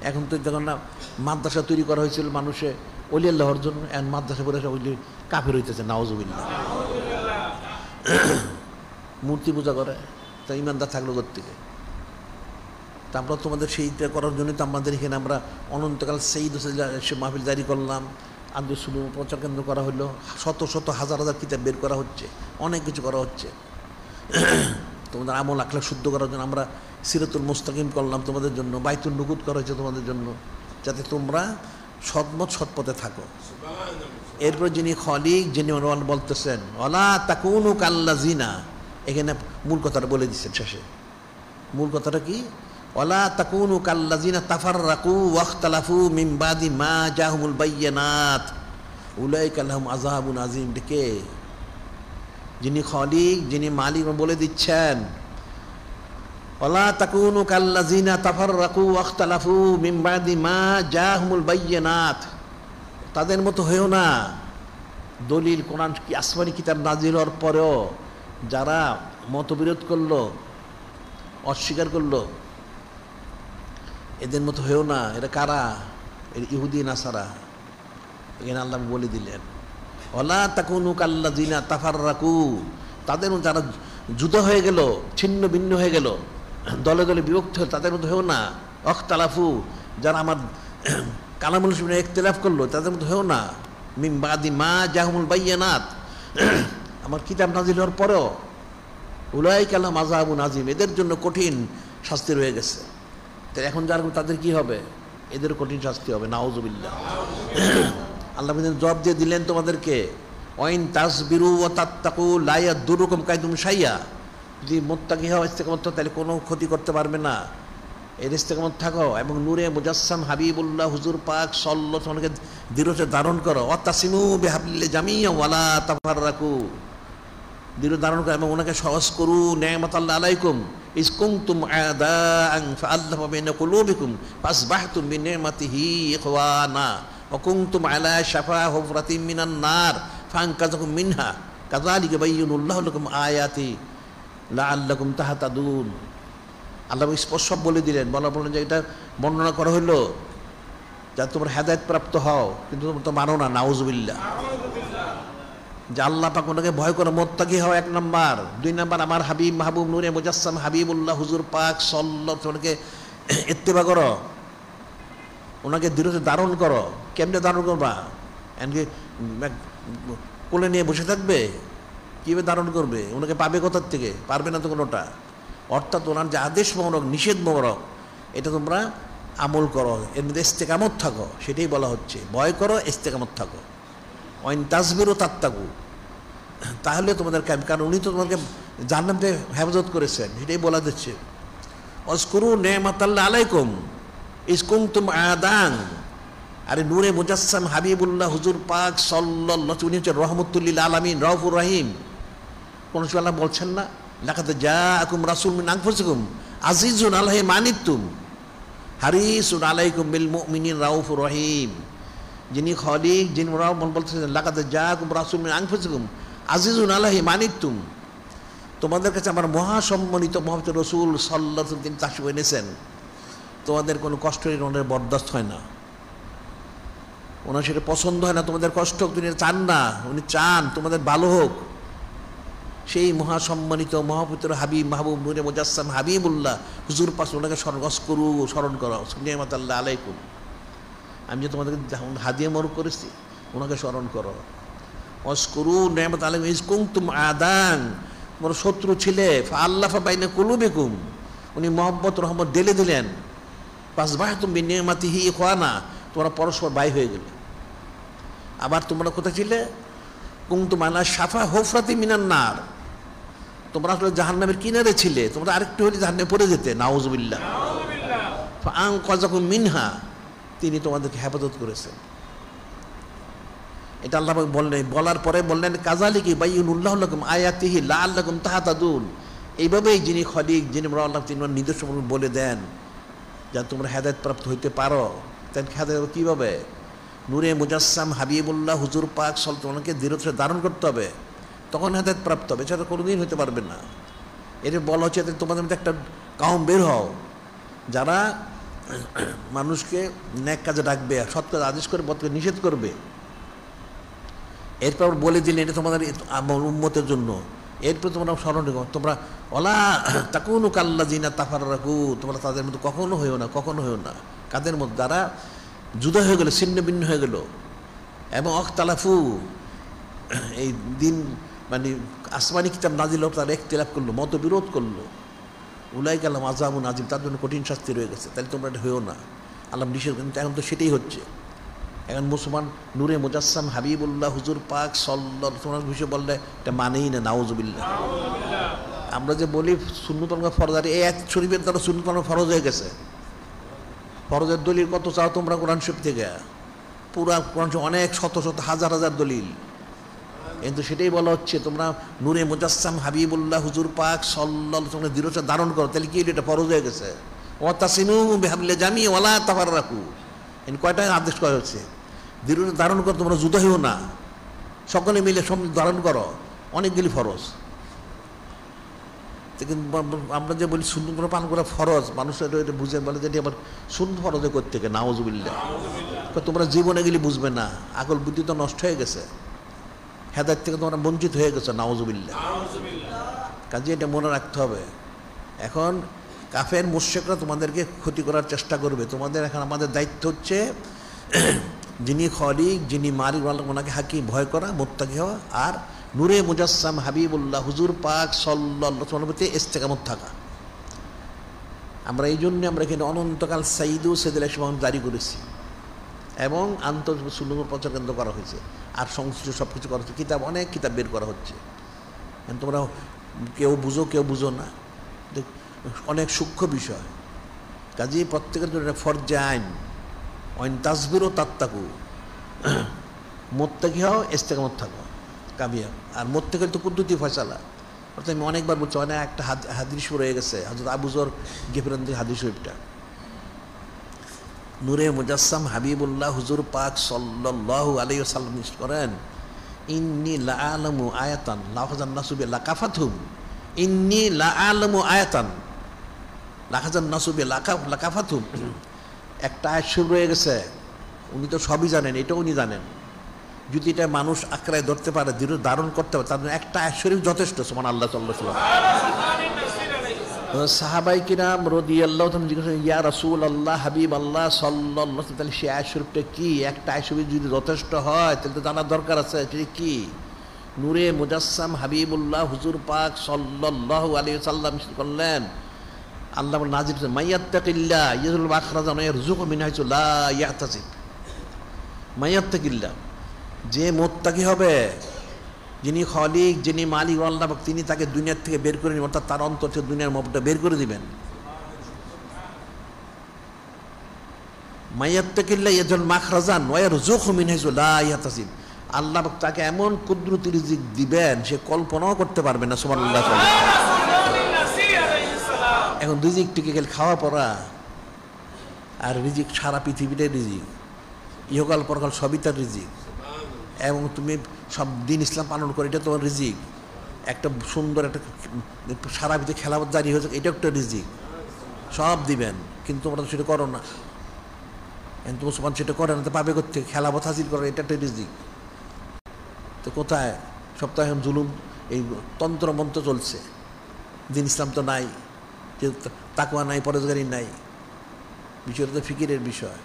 এখন তো যখন না মাদ্রাসা তৈরি করা হয়েছিল মানুষে ওলি আল্লাহর জন্য, এখন মাদ্রাসা করে ওলি কাফের হইতেছে, নাউজুবিল্লাহ। মূর্তি পূজা করে, তা ইমানদার থাকলো কোত্থেকে? তা আমরা তোমাদের সেইটা করার জন্য তো আমাদের এখানে আমরা অনন্তকাল সেই মাহফিল জারি করলাম, আব্দুল সুলু প্রচার কেন্দ্র করা হলো, শত শত হাজার হাজার কিতাব বের করা হচ্ছে, অনেক কিছু করা হচ্ছে। তোমাদের আমল আখলাক শুদ্ধ করার জন্য আমরা সিরাতুল মুস্তাকিম করলাম তোমাদের জন্য, বাইতুল নুকুত করা হয়েছে তোমাদের জন্য, যাতে তোমরা সৎমত সৎপথে থাকো। এরপর যিনি খলিক, যিনি বলতেছেন ওয়ালা তাকুনু কাল্লাযিনা, এখানে মূল কথাটা বলে দিচ্ছেন শেষে। মূল কথাটা কি? ওয়ালা তাকুনু কাল্লাযিনা তাফাররাকু ওয়াখতালাফু মিন বাদি মা জাহুমুল বায়্যিনাত উলাইকা লাহুম আযাবুন আযীম। ডেকে যিনি খলিক, যিনি মালিক বলে দিচ্ছেন, ওয়ালা তাকুনু কাল্লাযিনা তাফাররাকু ওয়াখতালাফু মিন বাদি মা জাহুমুল বায়্যিনাত। তাদের মতো হয়েও না, দলিল কোরআন কি আসমানি কিতাব নাজিল হওয়ার পরেও যারা মতবিরোধ করলো, অস্বীকার করলো, এদের মতো হয়েও না। এরা কারা? এর ইহুদি নাসারা। এখানে আল্লাহ বলে দিলেন ওয়ালা তাকুনু কাল্লাযিনা তাফাররাকু, তাদের যারা যুদ্ধ হয়ে গেল, ছিন্ন ভিন্ন হয়ে গেল, দলে দলে বিভক্ত হল, তাদের মতো হয়েও না। ওয়াখতালাফু, যারা আমার কালামুল শুনে ইখতিলাফ করলো, তাদের মতো হয়েও না। মিন বাদি মা জাহুমুল বায়্যিনাত, আমার কিতাব নাজিল হওয়ার পরেও উলাইকা লাহুম আযাবুন আযীম, এদের জন্য কঠিন শাস্তি রয়ে গেছে। তো এখন যারা তাদের কি হবে? এদের কঠিন শাস্তি হবে, নাউজুবিল্লাহ। আল্লাহ জবাব দিয়ে দিলেন তোমাদেরকে, ওয়াইন তাসবিরু ওয়া তাত্তাকু লা ইয়াদুরুকুম কাইদুহুম শাইআ, যদি মুত্তাকি হও, ইস্তেকামত হও, তাহলে কোনো ক্ষতি করতে পারবে না। এর ইস্তেকামত থাকো এবং নূরে মুজাসসাম হাবিবুল্লাহ হুজুর পাক সাল্লাল্লাহু আলাইহি ওয়াসাল্লামকে দৃঢ়তা ধারণ করো। ওয়াতাসিমু বিহাবলিল্লাহি জামিআন ওয়া লা তাফাররাকু, দৃঢ় ধারণ করো এবং ওনাকে সহজ করু। নি'মাতাল্লাহি আলাইকুম ইজ কুনতুম আদাআন ফাআল্লাফা বাইনা কুলুবিকুম ফাসবাহতুম বিনি'মাতিহি ইখওয়ানা ওয়া কুনতুম আলা শাফা হুফরাতিন মিনান নার ফাআনকাযাকুম মিনহা কাযালিকা বায়্যানাল্লাহু লাকুম আয়াতি লাআল্লাকুম তাহতাদুন। আল্লাহ স্পষ্ট বলে দিলেন, বলার যে এটা বর্ণনা করা হইল যা তোমরা হেদায়েত প্রাপ্ত হও, কিন্তু তোমরা তো মানো না। নাউজুবিল্লাহ। যে আল্লাহ পাক ওনাকে ভয় করো, মুত্তাকি হও, 1 নাম্বার। 2 নাম্বার আমার হাবিব মাহবুব নূরে মুজাসসাম হাবিবুল্লাহ হুজুর পাক সাল্লাল্লাহু আলাইহি ওয়াসাল্লামকে ইত্তেবা করো, ওনাকে দৃঢ়তা ধারণ করো। কেমনে ধারণ করবা? এমনকি কোলে নিয়ে বসে থাকবে? কীভাবে ধারণ করবে? ওনাকে পাবে কোথার থেকে? পারবে না তো কোনোটা। অর্থাৎ ওনার যে আদেশ মোহরক নিষেধ মোহরক এটা তোমরা আমল করো, এর মধ্যে ইস্তেকামত থাকো, সেটাই বলা হচ্ছে। ভয় করো, ইস্তেকামত থাকো। ওয়াইন তাসবিরু তাত্তাকু, তাহলে তোমাদের, কারণ উনি তো তোমাকে জাহান্নাম থেকে হেফাজত করেছেন, সেটাই বলা দিচ্ছে। ওয়াজকুরু নি'মাতাল্লাহি আলাইকুম ইজ কুনতুম আদান, আরে নূরে মুজাসসাম হাবিবুল্লাহ হুজুর পাক সাল্লাল্লাহু আলাইহি ওয়াসাল্লাম উনি হচ্ছে রহমতুল লিল আলামিন, রাউফুর রহিম। কোন সময় আল্লাহ বলছেন না, লাকাদ জাআকুম রাসূলুম মিন আনফুসিকুম আজিজুন আলাইহি মা আনিতুম হারিসুন আলাইকুম বিল মুমিনিন রাউফুর রহিম। যিনি খালিক, যিনি বলতেছেন লাকাদ জাআকুম রাসূলুম মিন আনফুসিকুম আজিজুন আলাইহি মা আনিতুম, তোমাদের কাছে আমার মহাসম্মানিত মহাপবিত্র রাসূল সাল্লাল্লাহু আলাইহি ওয়াসাল্লাম তিনি তাশরীফ এনেছেন, তোমাদের কোনো কষ্ট ওনার বরদাস্ত হয় না, ওনার সেটা পছন্দ হয় না, তোমাদের কষ্ট হোক, তিনি চান না। উনি চান তোমাদের ভালো হোক। সেই মহাসম্মানিত মহাপবিত্র হাবিব মাহবুব নূরে মুজাসসাম হাবিবুল্লাহ হুজুর পাক ওনাকে স্মরণ করো। নি'মাতাল্লাহি আলাইকুম, আমি যে তোমাদেরকে হাদিয়া মরু করেছি, ওনাকে স্মরণ করো। ওয়াজকুরু নি'মাতাল্লাহি আলাইকুম ইজ কুনতুম আদান, তোমরা শত্রু ছিলে, ফাআল্লাফা বাইনা কুলুবিকুম, উনি মহব্বত রহমত ঢেলে দিলেন। ফাসবাহতুম বিনি'মাতিহি ইখওয়ানা, তোমরা পরস্পর ভাই হয়ে গেলে। আবার তোমরা কোথায় ছিলে? কুনতুম আলা শাফা হুফরাতিন মিনান নার, তোমরা আসলে জাহান্নামের কিনারে ছিলে, তোমরা আরেকটু হলে জাহান্নামে পড়ে যেতে। নাউজুবিল্লাহ। ফাআনকাযাকুম মিনহা, তিনি তোমাদেরকে হেফাজত করেছেন। এটা আল্লাহ বললেন, বলার পরে বললেন কাযালিকা বায়্যানাল্লাহু লাকুম আয়াতিহি লাআল্লাকুম তাহতাদুন, এইভাবেই যিনি খালিক, যিনি আল্লাহ, তিনি নির্দেশন বলে দেন যা তোমরা হেদায়েত প্রাপ্ত হইতে পারো। তাই হেদায়েত কীভাবে? নূরে মুজাসসাম হাবিবুল্লাহ হুজুর পাক সাল্লাল্লাহু দৃঢ়তা ধারণ করতে হবে, তখন হেদায়েত প্রাপ্ত হবে, সেটা কোনোদিন হতে পারবে না। এর বলা হচ্ছে তোমাদের মধ্যে একটা কাউম বের হও, যারা মানুষকে নেক কাজে ডাকবে, সৎ কাজ আদেশ করে বদ কাজ নিষেধ করবে। এরপর বলে দিলেন এটা তোমাদের উম্মতের জন্য। এরপর তোমরা স্মরণ রেখো, তোমরা ওয়ালা তাকুনু কাল্লাযিনা তাফাররাকু, তোমরা তাদের মধ্যে কখনো হইও না, কখনো হইও না। কাদের মধ্যে? যারা জুদা হয়ে গেল, ছিন্ন ভিন্ন হয়ে গেল, এবং অখতালাফু, এই দিন মানে আসমানি কিতাব নাজিল হোক, তারা ইখতিলাফ করলো, মতবিরোধ করলো। উলাইকা লাহুম আযাবুন আযীম, তার জন্য কঠিন শাস্তি রয়ে গেছে। তাহলে তোমরা এটা হইও না, আল্লাহ নিষেধ। কিন্তু এখন তো সেটাই হচ্ছে। এখন মুসলমান নূরে মুজাসসাম হাবিবুল্লাহ হুজুর পাক সাল্লাল্লাহু আলাইহি ওয়াসাল্লাম বিষয়ে বললে এটা মানেই না। নাউজুবিল্লাহ। আমরা যে বলি সুন্নত ফরজ, আর এই আয়াত শরীফের দ্বারা সুন্নত ফরজ হয়ে গেছে। ফরজের দলিল কত চাও তোমরা কোরআন শরীফ থেকে? পুরা কোরআন শরীফ অনেক শত শত হাজার হাজার দলিল, কিন্তু সেটাই বলা হচ্ছে তোমরা নূরে মুজাসসাম হাবিবুল্লাহ হুজুর পাক সাল্লাল্লাহু আলাইহি ওয়াসাল্লাম দৃঢ়তা ধারণ করো। তাহলে কি এটা ফরজ হয়ে গেছে? ওয়াতাসিমু বিহাবলিল্লাহি জামিআন ওয়া লা তাফাররাকু, এই কয়টা আদেশ করা হচ্ছে? দৃঢ়তা ধারণ করো, তোমরা জুদা হইও না, সকলে মিলে ধারণ করো। অনেকগুলি ফরজ, কিন্তু আমরা যে বলি সুন্নত পালন করা ফরজ, মানুষ এটা বুঝে বলে যে আবার সুন্নত ফরজে করতে থেকে। নাউজুবিল্লাহ। তোমরা জীবনে গেলে বুঝবে না, আকল বুদ্ধি তো নষ্ট হয়ে গেছে, হেদায়েত থেকে তোমরা বঞ্চিত হয়ে গেছে। নাউজুবিল্লাহ। কাজে এটা মনে রাখতে হবে। এখন কাফের মুশরিকরা তোমাদেরকে ক্ষতি করার চেষ্টা করবে, তোমাদের এখন আমাদের দায়িত্ব হচ্ছে যিনি খালিক, যিনি মালিক, ওনাকে হাকিম ভয় করা, মুত্তাকি হওয়া, আর নূরে মুজাসসাম হাবিবুল্লাহ হুজুর পাক সাল্লাল্লাহু আলাইহি ওয়াসাল্লাম ইস্তেকামত থাকা। আমরা এই জন্য আমরা এখানে অনন্তকাল সাইদু সেদুল ইসলাম জারি করেছি। এবং সুন্নাহর প্রচার কেন্দ্র করা হয়েছে, আর সংশ্লিষ্ট সব কিছু করা হচ্ছে, কিতাব অনেক কিতাব বের করা হচ্ছে। তোমরা কেউ বুঝো না, অনেক সূক্ষ্ম বিষয়। কাজেই প্রত্যেকের জন্য ফরজে আইন, অইন তাসবিরও তাত্তাকু, মোত্তাকি হও, ইস্তেকামত থাকো, কামিয়া। আর মোত্তাকির তো কুদ্দুতি ফয়সালা, অর্থাৎ আমি অনেকবার বলছি, অনেক একটা হাদিস রয়ে গেছে, হযরত আবু যর গিফরানদের হাদিস শরীফটা, নূরে মুজাসসাম হাবিবুল্লাহ হুজুর পাক সাল্লাল্লাহু আলাইহি ওয়াসাল্লাম নিশ্চিত করেন, ইন্নী লাআলামু আয়াতান লাখাজান নাসু বি লাকাফাতুহুম, ইন্নী লাআলামু আয়াতান লাখাজান নাসু বি লাকাফাতুহুম। একটা আয়াত শুরু হয়ে গেছে, উনি তো সবই জানেন, এটাও উনি জানেন। যদি এটা মানুষ আঁকড়ায় ধরতে পারে, দৃঢ় ধারণ করতে পারে, তার জন্য একটা আয়াত শরীফ যথেষ্ট। সুবহানাল্লাহ সাল্লাল্লাহু আলাইহি ওয়াসাল্লাম। সাহাবাই কিরাম রাদিয়াল্লাহু তাআলা জিজ্ঞেস করেন, ইয়া রাসূলুল্লাহ, হাবিব আল্লাহ সাল্লাল্লাহু আলাইহি ওয়াসাল্লাম, তাহলে সেই আয়াত শরীফটা কি? একটা আয়াত শরীফ যদি যথেষ্ট হয় তাহলে তো জানার দরকার আছে সেটা কি। নূরে মুজাসসাম হাবিবুল্লাহ হুজুর পাক সাল্লাল্লাহু আলাইহি ওয়াসাল্লাম করলেন, আল্লাহ নাজিল করেছেন, মাইয়াত্তাকিল্লাহ ইয়াজুল মাখরাজান ওয়া ইয়ারযুকু মিন হাইসু লা ইয়াহতাসিব। মাইয়াত্তাকিল্লাহ, যে মুত্তাকি হবে, যিনি খালিক, যিনি মালিক আল্লাহ, তিনি তাকে দুনিয়ার থেকে বের করে নেবেন, অর্থাৎ তার অন্তর থেকে দুনিয়ার মহব্বতটা বের করে দিবেন। মাইয়াত্তাকিল্লাহ ইয়াজুল মাখরাজান ওয়া ইয়ারযুকু মিন হাইসু লা ইয়াহতাসিব। আল্লাহ তাকে এমন কুদরতি রিজিক দিবেন সে কল্পনাও করতে পারবে না। সুবহানাল্লাহ। এখন রিজিক টিকে গেলে খাওয়া পড়া, আর রিজিক সারা পৃথিবীটাই রিজিক, ইহকাল পরকাল সবই তার রিজিক। এবং তুমি সব দিন ইসলাম পালন করো, এটা তোমার রিজিক। একটা সুন্দর একটা সারা পৃথিবী খেলাফত জারি হয়েছে, এটা একটা রিজিক, সব দিবেন, কিন্তু তোমরা তো সেটা করো না। তুমি মুসলমান সেটা করে না, তো পাবে করতে খেলাফত হাসিল করো, এটা একটা রিজিক। তো কোথায়? সপ্তাহে এখন জুলুম, এই তন্ত্র মন্ত্র চলছে, দিন ইসলাম তো নাই, তাকওয়া নাই, পরেজগারি নাই। বিষয়টা তো ফিকিরের বিষয়।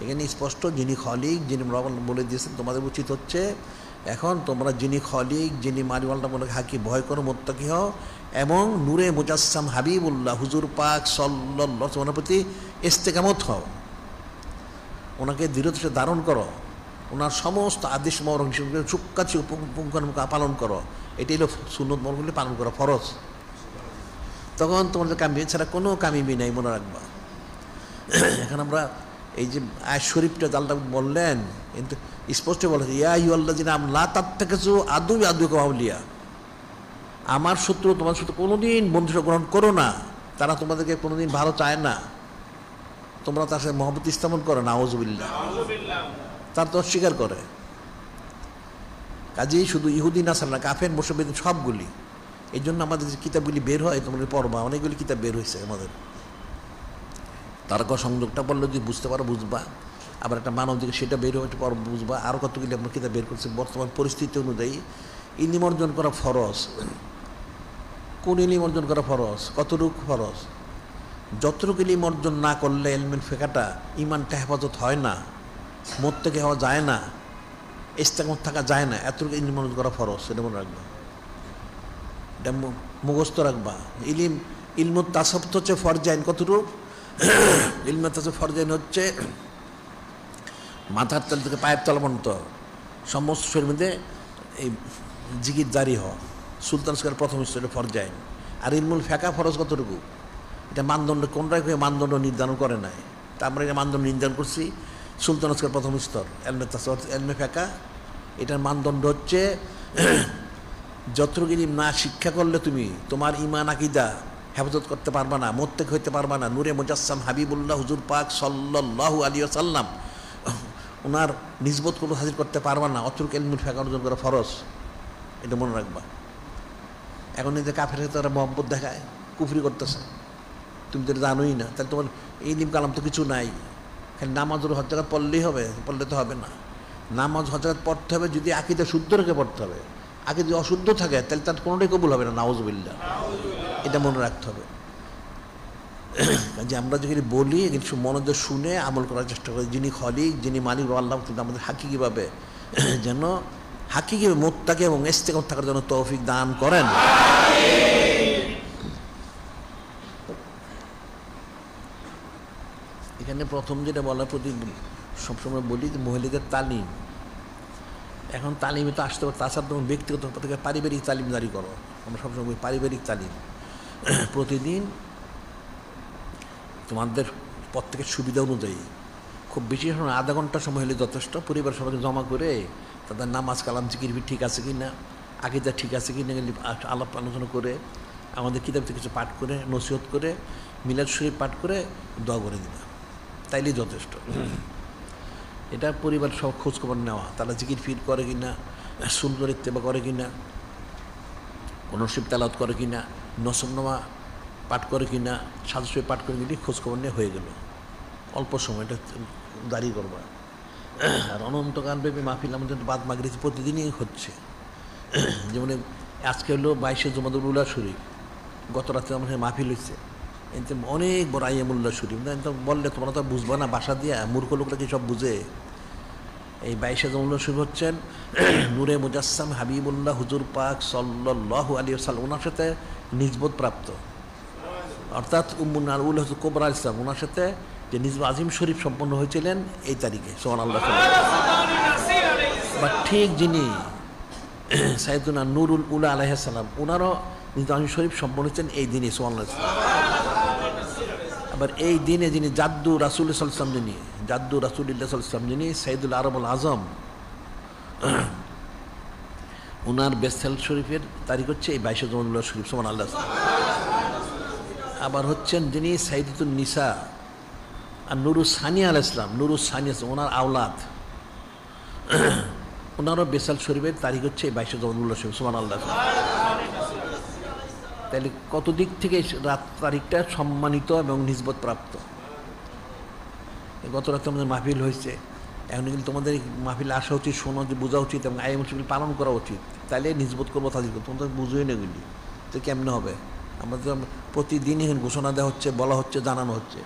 এখানে স্পষ্ট যিনি খালিক, যিনি বলে দিয়েছেন, তোমাদের উচিত হচ্ছে এখন তোমরা যিনি খালিক, যিনি মালিওয়াল্লাহ বলে হাকি ভয় করো, মুত্তাকি হও, এবং নূরে মুজাসসাম হাবিবুল্লাহ হুজুর পাক সাল্লাল্লাহু আলাইহি ওয়াসাল্লামের প্রতি ইস্তেকামত হও, ওনাকে দৃঢ়তা ধারণ করো, ওনার সমস্ত আদেশ চুক্কাচি পুঙ্খানুপুঙ্খ পালন করো। এটাই হলো সুন্নত মরগুলি পালন করো, ফরজ। তখন তোমাদের কামি ছাড়া কোনো কামিবি নাই, মনে রাখবা। এখন আমরা এই যে আয়াত শরীফটা আল্লাহ বললেন, কিন্তু স্পষ্ট বলেছে, ইয়া আইয়ুহাল্লাযীনা আমানু লা তাত্তাখিযু আদুওয়ি আদুওয়াকুম আউলিয়া, আমার শত্রু তোমার শত্রু কোনোদিন বন্ধুত্ব গ্রহণ করো না, তারা তোমাদেরকে কোনোদিন ভালো চায় না, তোমরা তার সাথে মহব্বত স্থাপন করো। নাউযুবিল্লাহ। তার তো অস্বীকার করে। কাজেই শুধু ইহুদি নাসারা, কাফের, মুশরিক সবগুলি। এই জন্য আমাদের যে কিতাবগুলি বের হয়, তোমাদের পড়বা, অনেকগুলি কিতাব বের হয়েছে আমাদের। তারকা সংযোগটা বললে যদি বুঝতে পারো, বুঝবা। আবার একটা মানব দিকে সেটা বের হয়ে পর বুঝবা। আরও কতগুলি আমরা কিতাব বের করছি। বর্তমান পরিস্থিতি অনুযায়ী ইলম অর্জন করা ফরজ। কোন ইলম অর্জন করা ফরজ? কতটুকু ফরজ? যতটুকু ইলম অর্জন না করলে ইলমের ফেকাটা, ইমানটা হেফাজত হয় না, মুত্তাকি হওয়া যায় না, ইস্তেকামত থাকা যায় না, এতটুকু ইলম অর্জন করা ফরজ। সেটা মনে রাখবা, এটা মুখস্থ রাখবা। ইলমুত তাসাব্বুত হচ্ছে ফরজ আইন। কতটুকু? ইলমুত তাসাব্বুত ফরজ আইন হচ্ছে মাথার তল থেকে পায়ের তল পর্যন্ত সমস্ত শরীরের মধ্যে এই জিকির জারি হওয়া, সুলতান স্কোয়ার প্রথম স্তরে ফরজ আইন। আর ইলমুল ফেকা ফরজ কতটুকু? এটা মানদণ্ড কোনটাই মানদণ্ড নির্ধারণ করে নাই, তা আমরা এটা মানদণ্ড নির্ধারণ করছি। সুলতান স্কোয়ার প্রথম স্তর এলমে তাসাব্বুত, এলমে ফেকা, এটার মানদণ্ড হচ্ছে যতটুকু ইলম না শিক্ষা করলে তুমি তোমার ইমান আকীদা হেফাজত করতে পারবা না, মুত্তাকি হইতে পারবা না। নূরে মুজাসসাম হাবিবুল্লাহ হুজুর পাক সাল্লাল্লাহু আলাইহি ওয়াসাল্লাম ওনার নিসবত কোনো হাজির করতে পারবা না, অতটুকু ইলমুল ফিকহ অর্জন করা ফরজ। এটা মনে রাখবা। এখন এই যে কাফের তারা মহব্বত দেখায়, কুফরি করতেছে, তুমি তো জানোই না, তাহলে তোমার এই ইলম কালাম তো কিছু নাই। খালি নামাজের হজ জায়গা পড়লেই হবে? পড়লে তো হবে না। নামাজ হজ জায়গা পড়তে হবে যদি আকীদা শুদ্ধ রেখে পড়তে হবে। আগে যদি অশুদ্ধ থাকে তাহলে তার কোনোটাই কবুল হবে না। নাউযুবিল্লাহ। এটা মনে রাখতে হবে। যে আমরা যদি বলি কিছু মনোযোগ শুনে আমল করার চেষ্টা করি। যিনি খালিক, যিনি মালিক আল্লাহ, কিন্তু আমাদের হাকিকিভাবে যেন হাকিকিভাবে মুত্তাকি এবং ইস্তেকামত থাকার জন্য তৌফিক দান করেন। এখানে প্রথম যেটা বলা, প্রতি সবসময় বলি যে মহিলাদের তালিম, এখন তালিমে তো আসতে পারে, তাছাড়া তোমার ব্যক্তিগত থেকে পারিবারিক তালিম জারি করো। আমরা সবসময় বলি পারিবারিক তালিম প্রতিদিন তোমাদের প্রত্যেকের সুবিধা অনুযায়ী খুব বেশি সময় আধা ঘন্টা সময় হলে যথেষ্ট। পরিবার সবাইকে জমা করে তাদের নামাজ কালাম জিকির ঠিক আছে কি না, আকিদা ঠিক আছে কি না আলাপ আলোচনা করে, আমাদের কিতাব থেকে কিছু পাঠ করে, নসিহত করে, মিলাদ শরীফ পাঠ করে দোয়া করে দিবা, তাইলেই যথেষ্ট। এটা পরিবার সব খোঁজখবর নেওয়া, তারা জিকির ফির করে কি না, সুন্দর ইত্তেবা করে কি না, কোনো শিব তেলাওয়াত করে কি না, নসবনামা পাঠ করে কি না, সাজসই পাঠ করে কিনা, খোঁজখবর নিয়ে হয়ে গেল। অল্প সময় এটা দাঁড়িয়ে করবা। আর অনন্তকালব্যাপী মাহফিল আমাদের বাদ মাগরিব প্রতিদিনই হচ্ছে। যেমন আজকে হলো 22শে জুমাদুল উলা শরীফ, গত রাতে আমাদের মাহফিল হচ্ছে, এতে অনেক বড় আইয়ামুল্লাহ শরীফ। বললে তোমরা তো বুঝবা না, বাসা দিয়া মূর্খ লোকরা কি সব বুঝে। এই 22শে জুমাদুল শরীফ হচ্ছেন নূরে মুজাসসাম হাবিবুল্লাহ হুজুর পাক সাল্লাল্লাহু আলাইহি ওয়াসাল্লাম, ওনার সাথে নিসবত প্রাপ্ত, অর্থাৎ উম্মুন আল হজরত কোবরা ইসলাম, ওনার সাথে যে নিজব আজিম শরীফ সম্পন্ন হয়েছিলেন এই তারিখে, সুবহানাল্লাহ। বা ঠিক যিনি সাইয়েদুনা নুরুল উলা আলাইহিস সালাম, ওনারও নিজব আজিম শরীফ সম্পন্ন হয়েছেন এই দিনে, সুবহানাল্লাহ। আবার এই দিনে যিনি জাদ্দু রাসূলুল্লাহ সাল্লাল্লাহু আলাইহি ওয়াসাল্লাম, যিনি জাদ্দু রাসূলুল্লাহ সাল্লাল্লাহু আলাইহি ওয়াসাল্লাম, যিনি সাইয়্যিদুল আরবুল আজম, ওনার বেসাল শরীফের তারিখ হচ্ছে এই 22শে জুমাদুল শরীফ, সুবহানাল্লাহ। আবার হচ্ছেন যিনি সাইয়্যিদাতুন নিসা আর নুরুস সানিয়া আলাইহিস সালাম, নুরুস সানিয়া ওনার আওলাদ, ওনারও বেসাল শরীফের তারিখ হচ্ছে এই 22শে জুমাদুল শরীফ, সুবহানাল্লাহ। তাহলে কত দিক থেকে রাত তারিখটা সম্মানিত এবং নিসবত প্রাপ্ত। গত রাতে আমাদের মাহফিল হয়েছে, এখন কিন্তু তোমাদের মাহফিলে আসা উচিত, শোনা বোঝা উচিত এবং আইএম শরীফ পালন করা উচিত, তাইলে নিসবত করবো তাদের। তোমাদের বুঝোই না এগুলি, তো কেমনে হবে? আমাদের প্রতিদিনই ঘোষণা দেওয়া হচ্ছে, বলা হচ্ছে, জানানো হচ্ছে।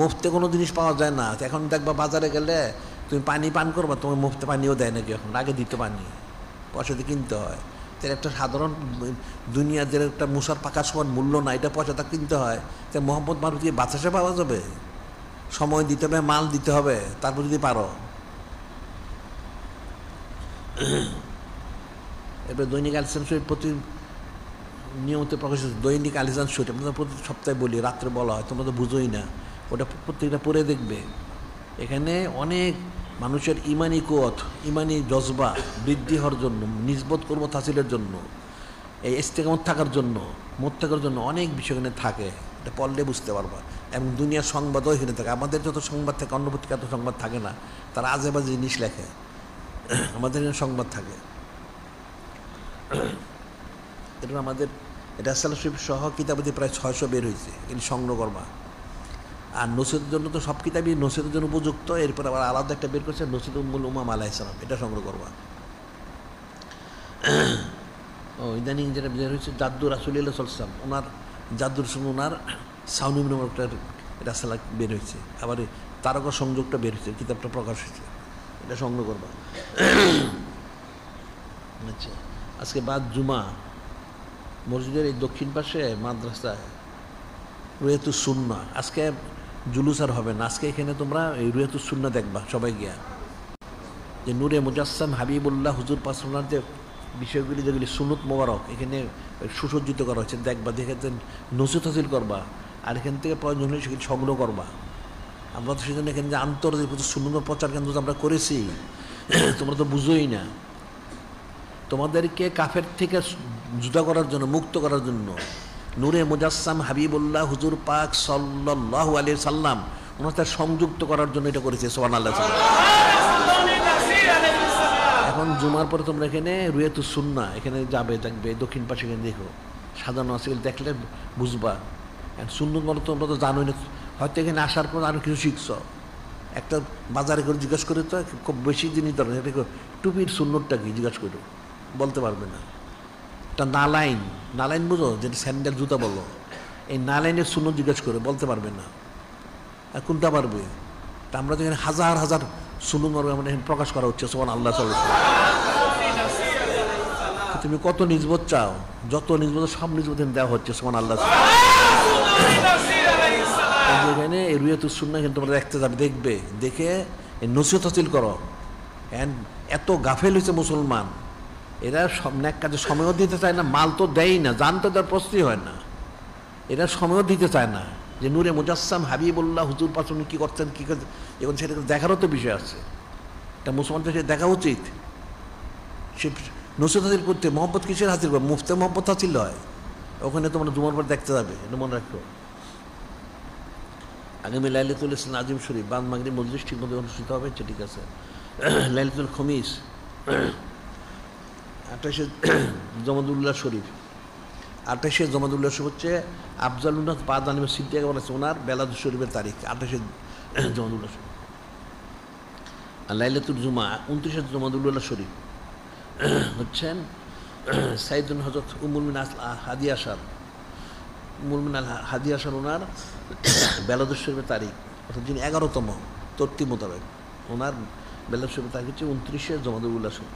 মুফতে কোনো জিনিস পাওয়া যায় না। এখন দেখবা বাজারে গেলে তুমি পানি পান করবা, তোমার মুফতে পানিও দেয় নাকি, এখন আগে দিতে পানি পয়সা দিয়ে কিনতে হয়। তার একটা সাধারণ দুনিয়াদের একটা মুসার পাকার সমান মূল্য না, এটা পয়সাটা কিনতে হয়। তাই মোহাম্মদ মারুফ দিয়ে বাতাসে পাওয়া যাবে? সময় দিতে হবে, মাল দিতে হবে, তারপর যদি পারো। এবার দৈনিক আলিসান শরীফ প্রতি নিয়মিত প্রকাশিত দৈনিক আলিসান শরীফ আমরা প্রতি সপ্তাহে বলি, রাত্রে বলা হয়, তোমরা তো বুঝোই না। ওটা প্রত্যেকটা পড়ে দেখবে। এখানে অনেক মানুষের ইমানি কুওয়াত, ইমানি জজবা বৃদ্ধি হওয়ার জন্য, নিসবত করবো তাসিলের জন্য, এই ইস্তেকামত থাকার জন্য, মোত্তাকার জন্য অনেক বিষয় এখানে থাকে। এটা পড়লে বুঝতে পারবা। এবং দুনিয়ার সংবাদও এখানে থাকে। আমাদের যত সংবাদ থাকে, অন্য পত্রিকা এত সংবাদ থাকে না, তারা আজে বাজে জিনিস লেখে। আমাদের এখানে সংবাদ থাকে। এটা আমাদের রাসাল শরীফ সহ কিতাবাদি প্রায় 600 বের হয়েছে, এগুলি সংগ্রহ করবা। আর নসিহতের জন্য তো সব কিতাবই নসিহতের জন্য উপযুক্ত। এরপর আবার আলাদা একটা বের করছে নসিহত উম্মুল উমাম আলাইহিস সালাম, এটা সংগ্রহ করবা। ও ইদানিং যেটা বের হয়েছে জাদ্দু রাসূলুল্লাহ সাল্লাল্লাহু আলাইহি ওয়াসাল্লাম, ওনার জাদ্দুর সঙ্গে ওনার সাউনি একটা রাসালা বের হয়েছে। আবার তারকা সংযোগটা বের হয়েছে, কিতাবটা প্রকাশ হয়েছে, এটা সংগ্রহ করবা। আচ্ছা, আজকে বাদ জুমা মসজিদের এই দক্ষিণ পাশে মাদ্রাসায় রুয়াতুস সুন্নাহ, আজকে জুলুস আর হবে না। আজকে এখানে তোমরা এই রুয়াতুস সুন্নাহ দেখবা সবাই গিয়া, যে নূরে মুজাসসাম হাবিবুল্লাহ হুজুর পাসওয়ালার যে বিষয়গুলি, যেগুলি সুন্নত মোবারক এখানে সুসজ্জিত করা হচ্ছে, দেখবা, দেখে নসিহত হাসিল করবা। আর এখান থেকে প্রয়োজন হলে সেগুলি সংগ্রহ করবা। আমরা তো সেজন্য এখানে যে আন্তর্জাতিক সুন্নত প্রচার কেন্দ্র আমরা করেছি, তোমরা তো বুঝোই না। তোমাদেরকে কাফের থেকে জুদা করার জন্য, মুক্ত করার জন্য নূরে মুজাসসাম হাবিবুল্লাহ হুজুর পাক সাল্লাল্লাহু আলাইহি সাল্লাম ওনার সাথে সংযুক্ত করার জন্য এটা করেছে, সুবহানাল্লাহ। এখন জুমার পরে তোমরা এখানে রুয়াতুস সুন্নাহ এখানে যাবে, দেখবে দক্ষিণ পাশে এখানে দেখো সাজানো আছে, দেখলে বুঝবা। সুন্নত বলো তোমরা তো জানোই না, হয়তো এখানে আসার পর আরও কিছু শিখছ। একটা বাজারে করে জিজ্ঞেস করে তো খুব বেশি জিনিস ধরেন, এটা টুপির সুন্নতটা কি জিজ্ঞাসা করো, বলতে পারবে না। একটা নালাইন, নালাইন বুঝো, যেটা স্যান্ডেল জুতা বলো, এই নালাইনের সুন্নত জিজ্ঞাসা করে বলতে পারবে না। আর কোনটা পারবে? তা আমরা তো এখানে হাজার হাজার সুন্নত মারবে, আমরা এখানে প্রকাশ করা হচ্ছে, সুবহানাল্লাহ। তুমি কত নিসবত চাও, যত নিসবত সব নিসবত দেওয়া হচ্ছে, সুবহানাল্লাহ। যেখানে রুয়াতুস সুন্নাহ কিন্তু তোমরা দেখতে যাবে, দেখবে, দেখে নসিহত হাসিল করো। অ্যান্ড এত গাফেল হয়েছে মুসলমান, এরা সব ন্যাক কাজে সময়ও দিতে চায় না, মাল তো দেয়ই না, জানতে দেওয়ার প্রস্তুতি হয় না, এরা সময়ও দিতে চায় না যে নূরে মুজাসসাম হাবিবুল্লাহ হুজুর পাশে কী করছেন, কী করছেন, এখন সেটা দেখারও তো বিষয় আছে। এটা মুসলমানদের সে দেখা উচিত। সে নসিহত হাসিল করতে মহব্বত কিসের হাসিল করে? মুফতে মহব্বত হাসিল হয়। ওখানে তোমরা জুমার পর দেখতে যাবে, এটা মনে রাখো। আগামী লাইলাতুল ইসলাম আজিম শরীফ বাদ মাগরিব মজলিস ঠিক মতো অনুষ্ঠিত হবে, ঠিক আছে। লাইলাতুল খমিস 28শে জমাদুল্লাহ শরীফ, 28শে জমাদুল্লাহ শরীফ হচ্ছে আফজালুন্নাস বাদ আলিমের সিদ্দিক বলেছে ওনার বেলাদ শরীফের তারিখ 28শে জমাদুল্লাহ শরীফ। আর লাইলাতুল জুমা 29শে জমাদুল্লাহ শরীফ হচ্ছেন সাইদুল হজরত উম্মুল মিন হাদিয়া আসার, উম্মুল মিন হাদিয়া আসার ওনার বেলাদ শরীফের তারিখ, অর্থাৎ যিনি 11তম তর্তি মোতাবেক, ওনার বেলাদ শরীফের তারিখ হচ্ছে 29শে জমাদুল্লাহ শরীফ।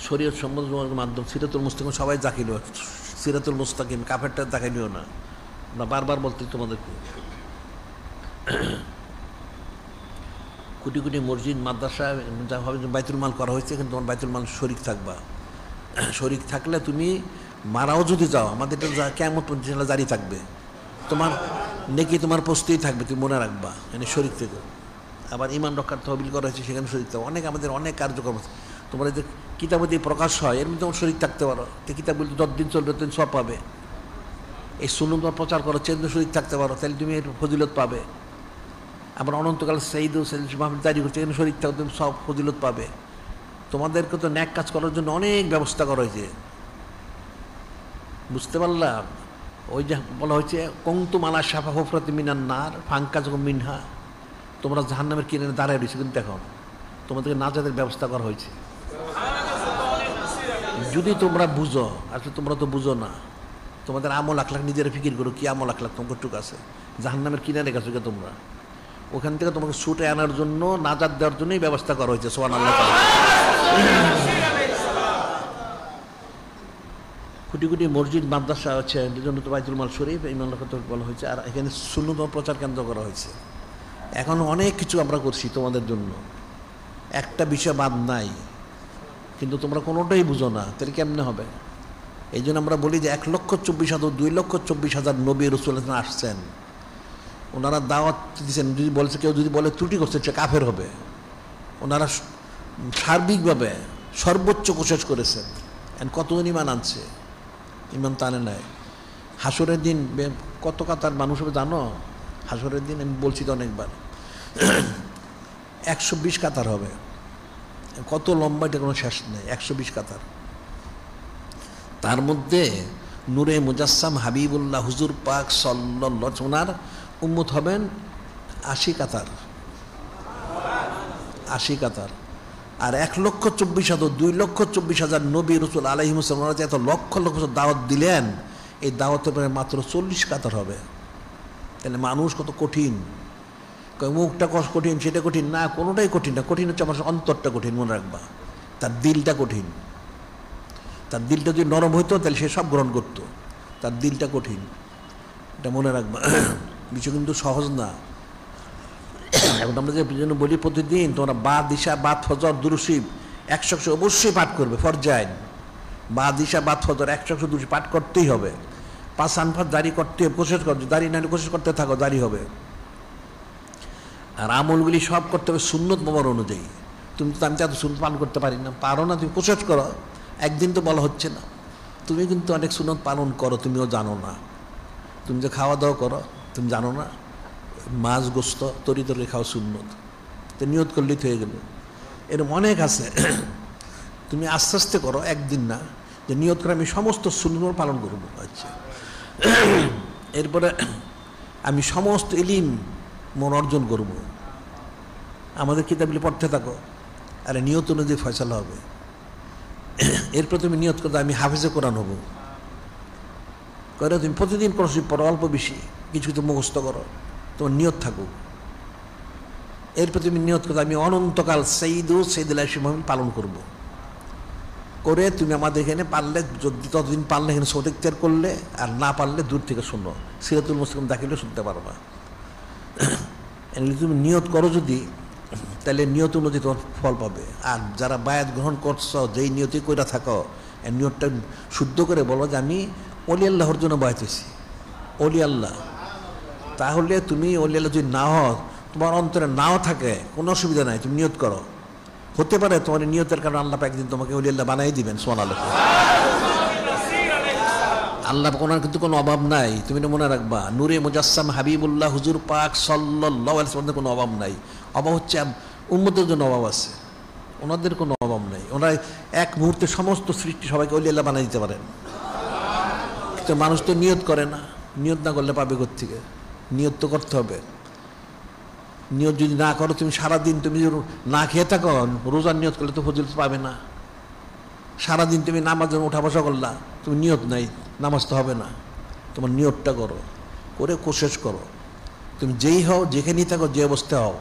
শরীয়ত সম্বন্ধ মাধ্যম সিরাতুল মুস্তাকিম সবাই জাকিল, সিরাতুল মুস্তাকিম কাফেরটা দেখাইলিও না, আমরা বারবার বলতে তোমাদেরকে। কোটি কোটি মসজিদ মাদ্রাসা যা হবে বাইতুল মাল করা হয়েছে, কিন্তু তোমার বাইতুল মাল শরিক থাকবা। শরিক থাকলে তুমি মারাও যদি যাও, আমাদের এটা কেমন পর্যন্ত জারি থাকবে, তোমার নেকি তোমার প্রস্তুতি থাকবে, তুমি মনে রাখবা মানে শরিক থেকে। আবার ইমান রক্ষার তহবিল করা হয়েছে, সেখানে শরিক থাকবে। অনেক আমাদের অনেক কার্যক্রম আছে, তোমার যে কিতাবে দিয়ে প্রকাশ হয় এর মধ্যে তোমার শরিক থাকতে পারো, তো কিতাবগুলো যতদিন চলবে ততদিন সব পাবে। এই সুন্নাহ তোমার প্রচার করো, চেন্দ্র শরিক থাকতে পারো, তাহলে তুমি এর ফজিলত পাবে। আবার অনন্তকাল সাইদ মাহফিল তৈরি করছে, এখানে শরিক থাকো, তুমি সব ফজিলত পাবে। তোমাদেরকে তো ন্যাক কাজ করার জন্য অনেক ব্যবস্থা করা হয়েছে, বুঝতে পারলাম। ওই যে বলা হয়েছে কংতুম আলা শাফা হুফরাতি মিনান নার ফাঙ্কাজকুম মিনহা, তোমরা জাহান্নামের কিনারে দাঁড়ায় রয়েছে, কিন্তু এখন তোমাদেরকে নাজাতের ব্যবস্থা করা হয়েছে। যদি তোমরা বুঝো, আসলে তোমরা তো বুঝো না, তোমাদের আমল আখলাক নিজেরা ফিকির করো, কি আমল আখলাক তোমার টুক আছে। জাহান্নামের কিনারে গেছো কে তোমরা, ওখান থেকে তোমাকে ছুটে আনার জন্য, নাজাত দেওয়ার জন্যই ব্যবস্থা করা হয়েছে। সুবহানাল্লাহ। কোটি কোটি মসজিদ মাদ্রাসা আছে, জন্য তো বাইতুল মাল শরীফ ইমান রক্ষা বলা হয়েছে, আর এখানে সুন্নাহ প্রচার কেন্দ্র করা হয়েছে। এখন অনেক কিছু আমরা করছি তোমাদের জন্য, একটা বিষয় বাদ নাই, কিন্তু তোমরা কোনোটাই বুঝো না, তাহলে কেমনে হবে? এই জন্য আমরা বলি যে 1,24,000 2,24,000 নবী রাসূল আসছেন, ওনারা দাওয়াত দিচ্ছেন। যদি বলছে কেউ যদি বলে ত্রুটি করছে, সে কাফের হবে। ওনারা সার্বিকভাবে সর্বোচ্চ কোশিশ করেছেন। কতজন ইমান আনছে? ইমান তো আনে নাই। হাসরের দিন কত কাতার মানুষ হবে জানো? হাসরের দিন আমি বলছি তো অনেকবার, 120 কাতার হবে। কত লম্বা, এটা কোনো শেষ নেই, 120 কাতার। তার মধ্যে নূরে মুজাসসাম হাবিবুল্লাহ হুজুর পাক সাল্লাল্লাহু ওনার উম্মত হবেন 80 কাতার, 80 কাতার। আর 1,24,000 2,24,000 নবী রাসূল আলাইহিস সালাম ওনারা যে এত লক্ষ লক্ষ দাওয়াত দিলেন, এই দাওয়াতের পরে মাত্র 40 কাতার হবে। তাহলে মানুষ কত কঠিন, মুখটা কঠিন, সেটা কঠিন না, কোনোটাই কঠিন না। কঠিন হচ্ছে আমার অন্তরটা কঠিন, মনে রাখবা। তার দিলটা কঠিন, তার দিলটা যদি নরম হইতো তাহলে সে সব গ্রহণ করতো। তার দিলটা কঠিন, এটা মনে রাখবা। বিষয় কিন্তু সহজ না। এখন আমরা যে জন্য বলি প্রতিদিন তোমরা বাদ ইশা বাদ ফজর দুরুশিব 100 অবশ্যই পাঠ করবে, ফরজাইন। বাদ ইশা বাদ ফজর 100 দুরুশিব পাঠ করতেই হবে। 5 আনফাত জারি করতে হবে, কোশিশ করতে, জারি না কোশিশ করতে থাকো, জারি হবে। আর আমলগুলি সব করতে হবে সুন্নত মোবারক অনুযায়ী। তুমি তো, আমি তো এত সুন্নত পালন করতে পারি না, পারো না, তুমি কোশিশ করো। একদিন তো বলা হচ্ছে না, তুমি কিন্তু অনেক সুন্নত পালন করো, তুমিও জানো না। তুমি যে খাওয়া দাওয়া করো, তুমি জানো না মাছ গোস্ত তরি তরি খাওয়া সুন্নত, তো নিয়ত করলেই হয়ে গেল। এরকম অনেক আছে। তুমি আস্তে আস্তে করো, একদিন না, যে নিয়ত করে আমি সমস্ত সুন্নত পালন করবো। আচ্ছা, এরপরে আমি সমস্ত ইলিম মন অর্জন করব। আমাদের কিতাবগুলি পড়তে থাকো, আরে নিয়ত অনুযায়ী ফয়সালা হবে। এরপর তুমি নিয়ত করো আমি হাফেজে কোরআন হব, করে তুমি প্রতিদিন কোরআন পড়ো, অল্প বেশি কিছু কিছু মুখস্থ করো, তোমার নিয়ত থাকুক। এরপর তুমি নিয়ত করো আমি অনন্তকাল সাইয়্যিদুল মাহমুদ পালন করব। করে তুমি আমাদের এখানে পারলে যদি ততদিন পারলে এখানে সৌদ ইখতিয়ার করলে, আর না পারলে দূর থেকে শুনো, সিরাতুল মুসলিম দাখিলে শুনতে পারবা। এগুলি তুমি নিয়ত করো যদি, তাহলে নিয়ত অনুযায়ী তোমার ফল পাবে। আর যারা বায়াত গ্রহণ করছো, যেই নিয়তি কইরা থাকো, এই নিয়তটা শুদ্ধ করে বলো যে আমি অলি আল্লাহর জন্য বায়াত হয়েছি, অলি আল্লাহ। তাহলে তুমি অলি আল্লাহ যদি না হও, তোমার অন্তরে নাও থাকে, কোনো অসুবিধা নাই, তুমি নিয়ত করো। হতে পারে তোমার নিয়তের কারণে আল্লাহ একদিন তোমাকে অলি আল্লাহ বানাই দিবেন। সুবহানাল্লাহ। আল্লাহ ওনার কিন্তু কোনো অভাব নাই, তুমি এটা মনে রাখবা। নূরে মুজাসসাম হাবিবুল্লাহ হুজুর পাক সাল্লাল্লাহু আলাইহি ওয়াসাল্লামের কোনো অভাব নাই। অভাব হচ্ছে উম্মতের জন্য অভাব আছে, ওনাদের কোনো অভাব নাই। ওনারা এক মুহূর্তে সমস্ত সৃষ্টি সবাইকে অলি আল্লাহ বানাই দিতে পারেন। কিন্তু মানুষ তো নিয়ত করে না, নিয়ত না করলে পাবে কোত্থেকে? নিয়ত তো করতে হবে। নিয়ত যদি না করো, তুমি সারাদিন তুমি না খেয়ে থাকো, রোজার নিয়ত করলে তো ফজিলত পাবে না। সারাদিন তুমি নামাজের উঠা বসা করলা, তুমি নিয়ত নাই, নামাজ তো হবে না। তোমার নিয়তটা করো, করে কোশিশ করো। তুমি যেই হও, যেখানেই থাকো, যে অবস্থায় হও,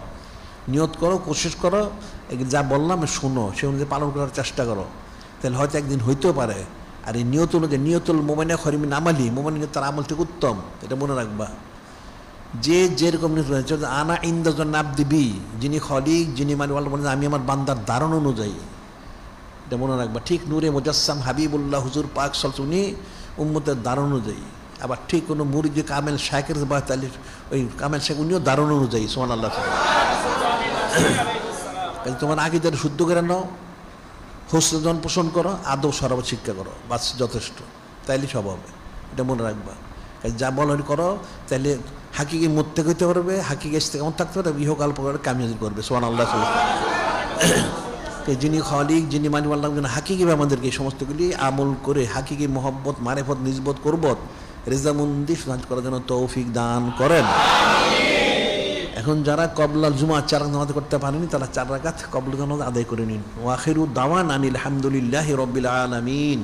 নিয়ত করো, কোশিশ করো। যা বললাম শুনো, সে অনুযায়ী পালন করার চেষ্টা করো, তাহলে হয়তো একদিন হইতেও পারে। আর এই নিয়ত অনুযায়ী, নিয়তুল মোমেনে খরিমিন আমালি, মোমেনের তার আমল ঠিক উত্তম, এটা মনে রাখবা। যে যেরকম নিয়ত রয়েছে, আনা ইন্দাজন নাব দিবি, যিনি খলিক, যিনি মানে বলেন আমি আমার বান্দার ধারণ অনুযায়ী, এটা মনে রাখবা। ঠিক নূরে মুজাসসাম হাবিবুল্লাহ হুজুর পাক উনি উম্মতের ধারণ অনুযায়ী। আবার ঠিক কোনো মুরিদ কামেল শায়খের বা তাহলে ওই কামেল শায়খ উনিও ধারণ অনুযায়ী। সুবহানাল্লাহ। তোমার আকীদার শুদ্ধ করে নাও, হোসন পোষণ করো, আদৌ সরব শিক্ষা করো, বাস যথেষ্ট, তাইলে সব হবে। এটা মনে রাখবা। যা বলেন করো, তাইলে হাকিকে মরতে হইতে পারবে, হাকিকে ইস্তেকামত থাকতে পারবে, ইহকাল প্রকার কামিয়াবি করবে। সুবহানাল্লাহ। যিনি খালিক, যিনি মানি আল্লাহ, হাকিকিভাবে আমাদেরকে এই সমস্তগুলি আমল করে হাকিকি মহব্বত, মারেফত, নিজবত, করবত, রেজামন্দি সুনাজ করার জন্য তৌফিক দান করেন। এখন যারা কবলা জুমা 4 রাকাত নামাজ করতে পারেনি, তারা 4 রাকাত কবলা নামাজ আদায় করে নিন। ওয়া আখিরু দাওয়ানা আনিল হামদুলিল্লাহি রাব্বিল আলামিন।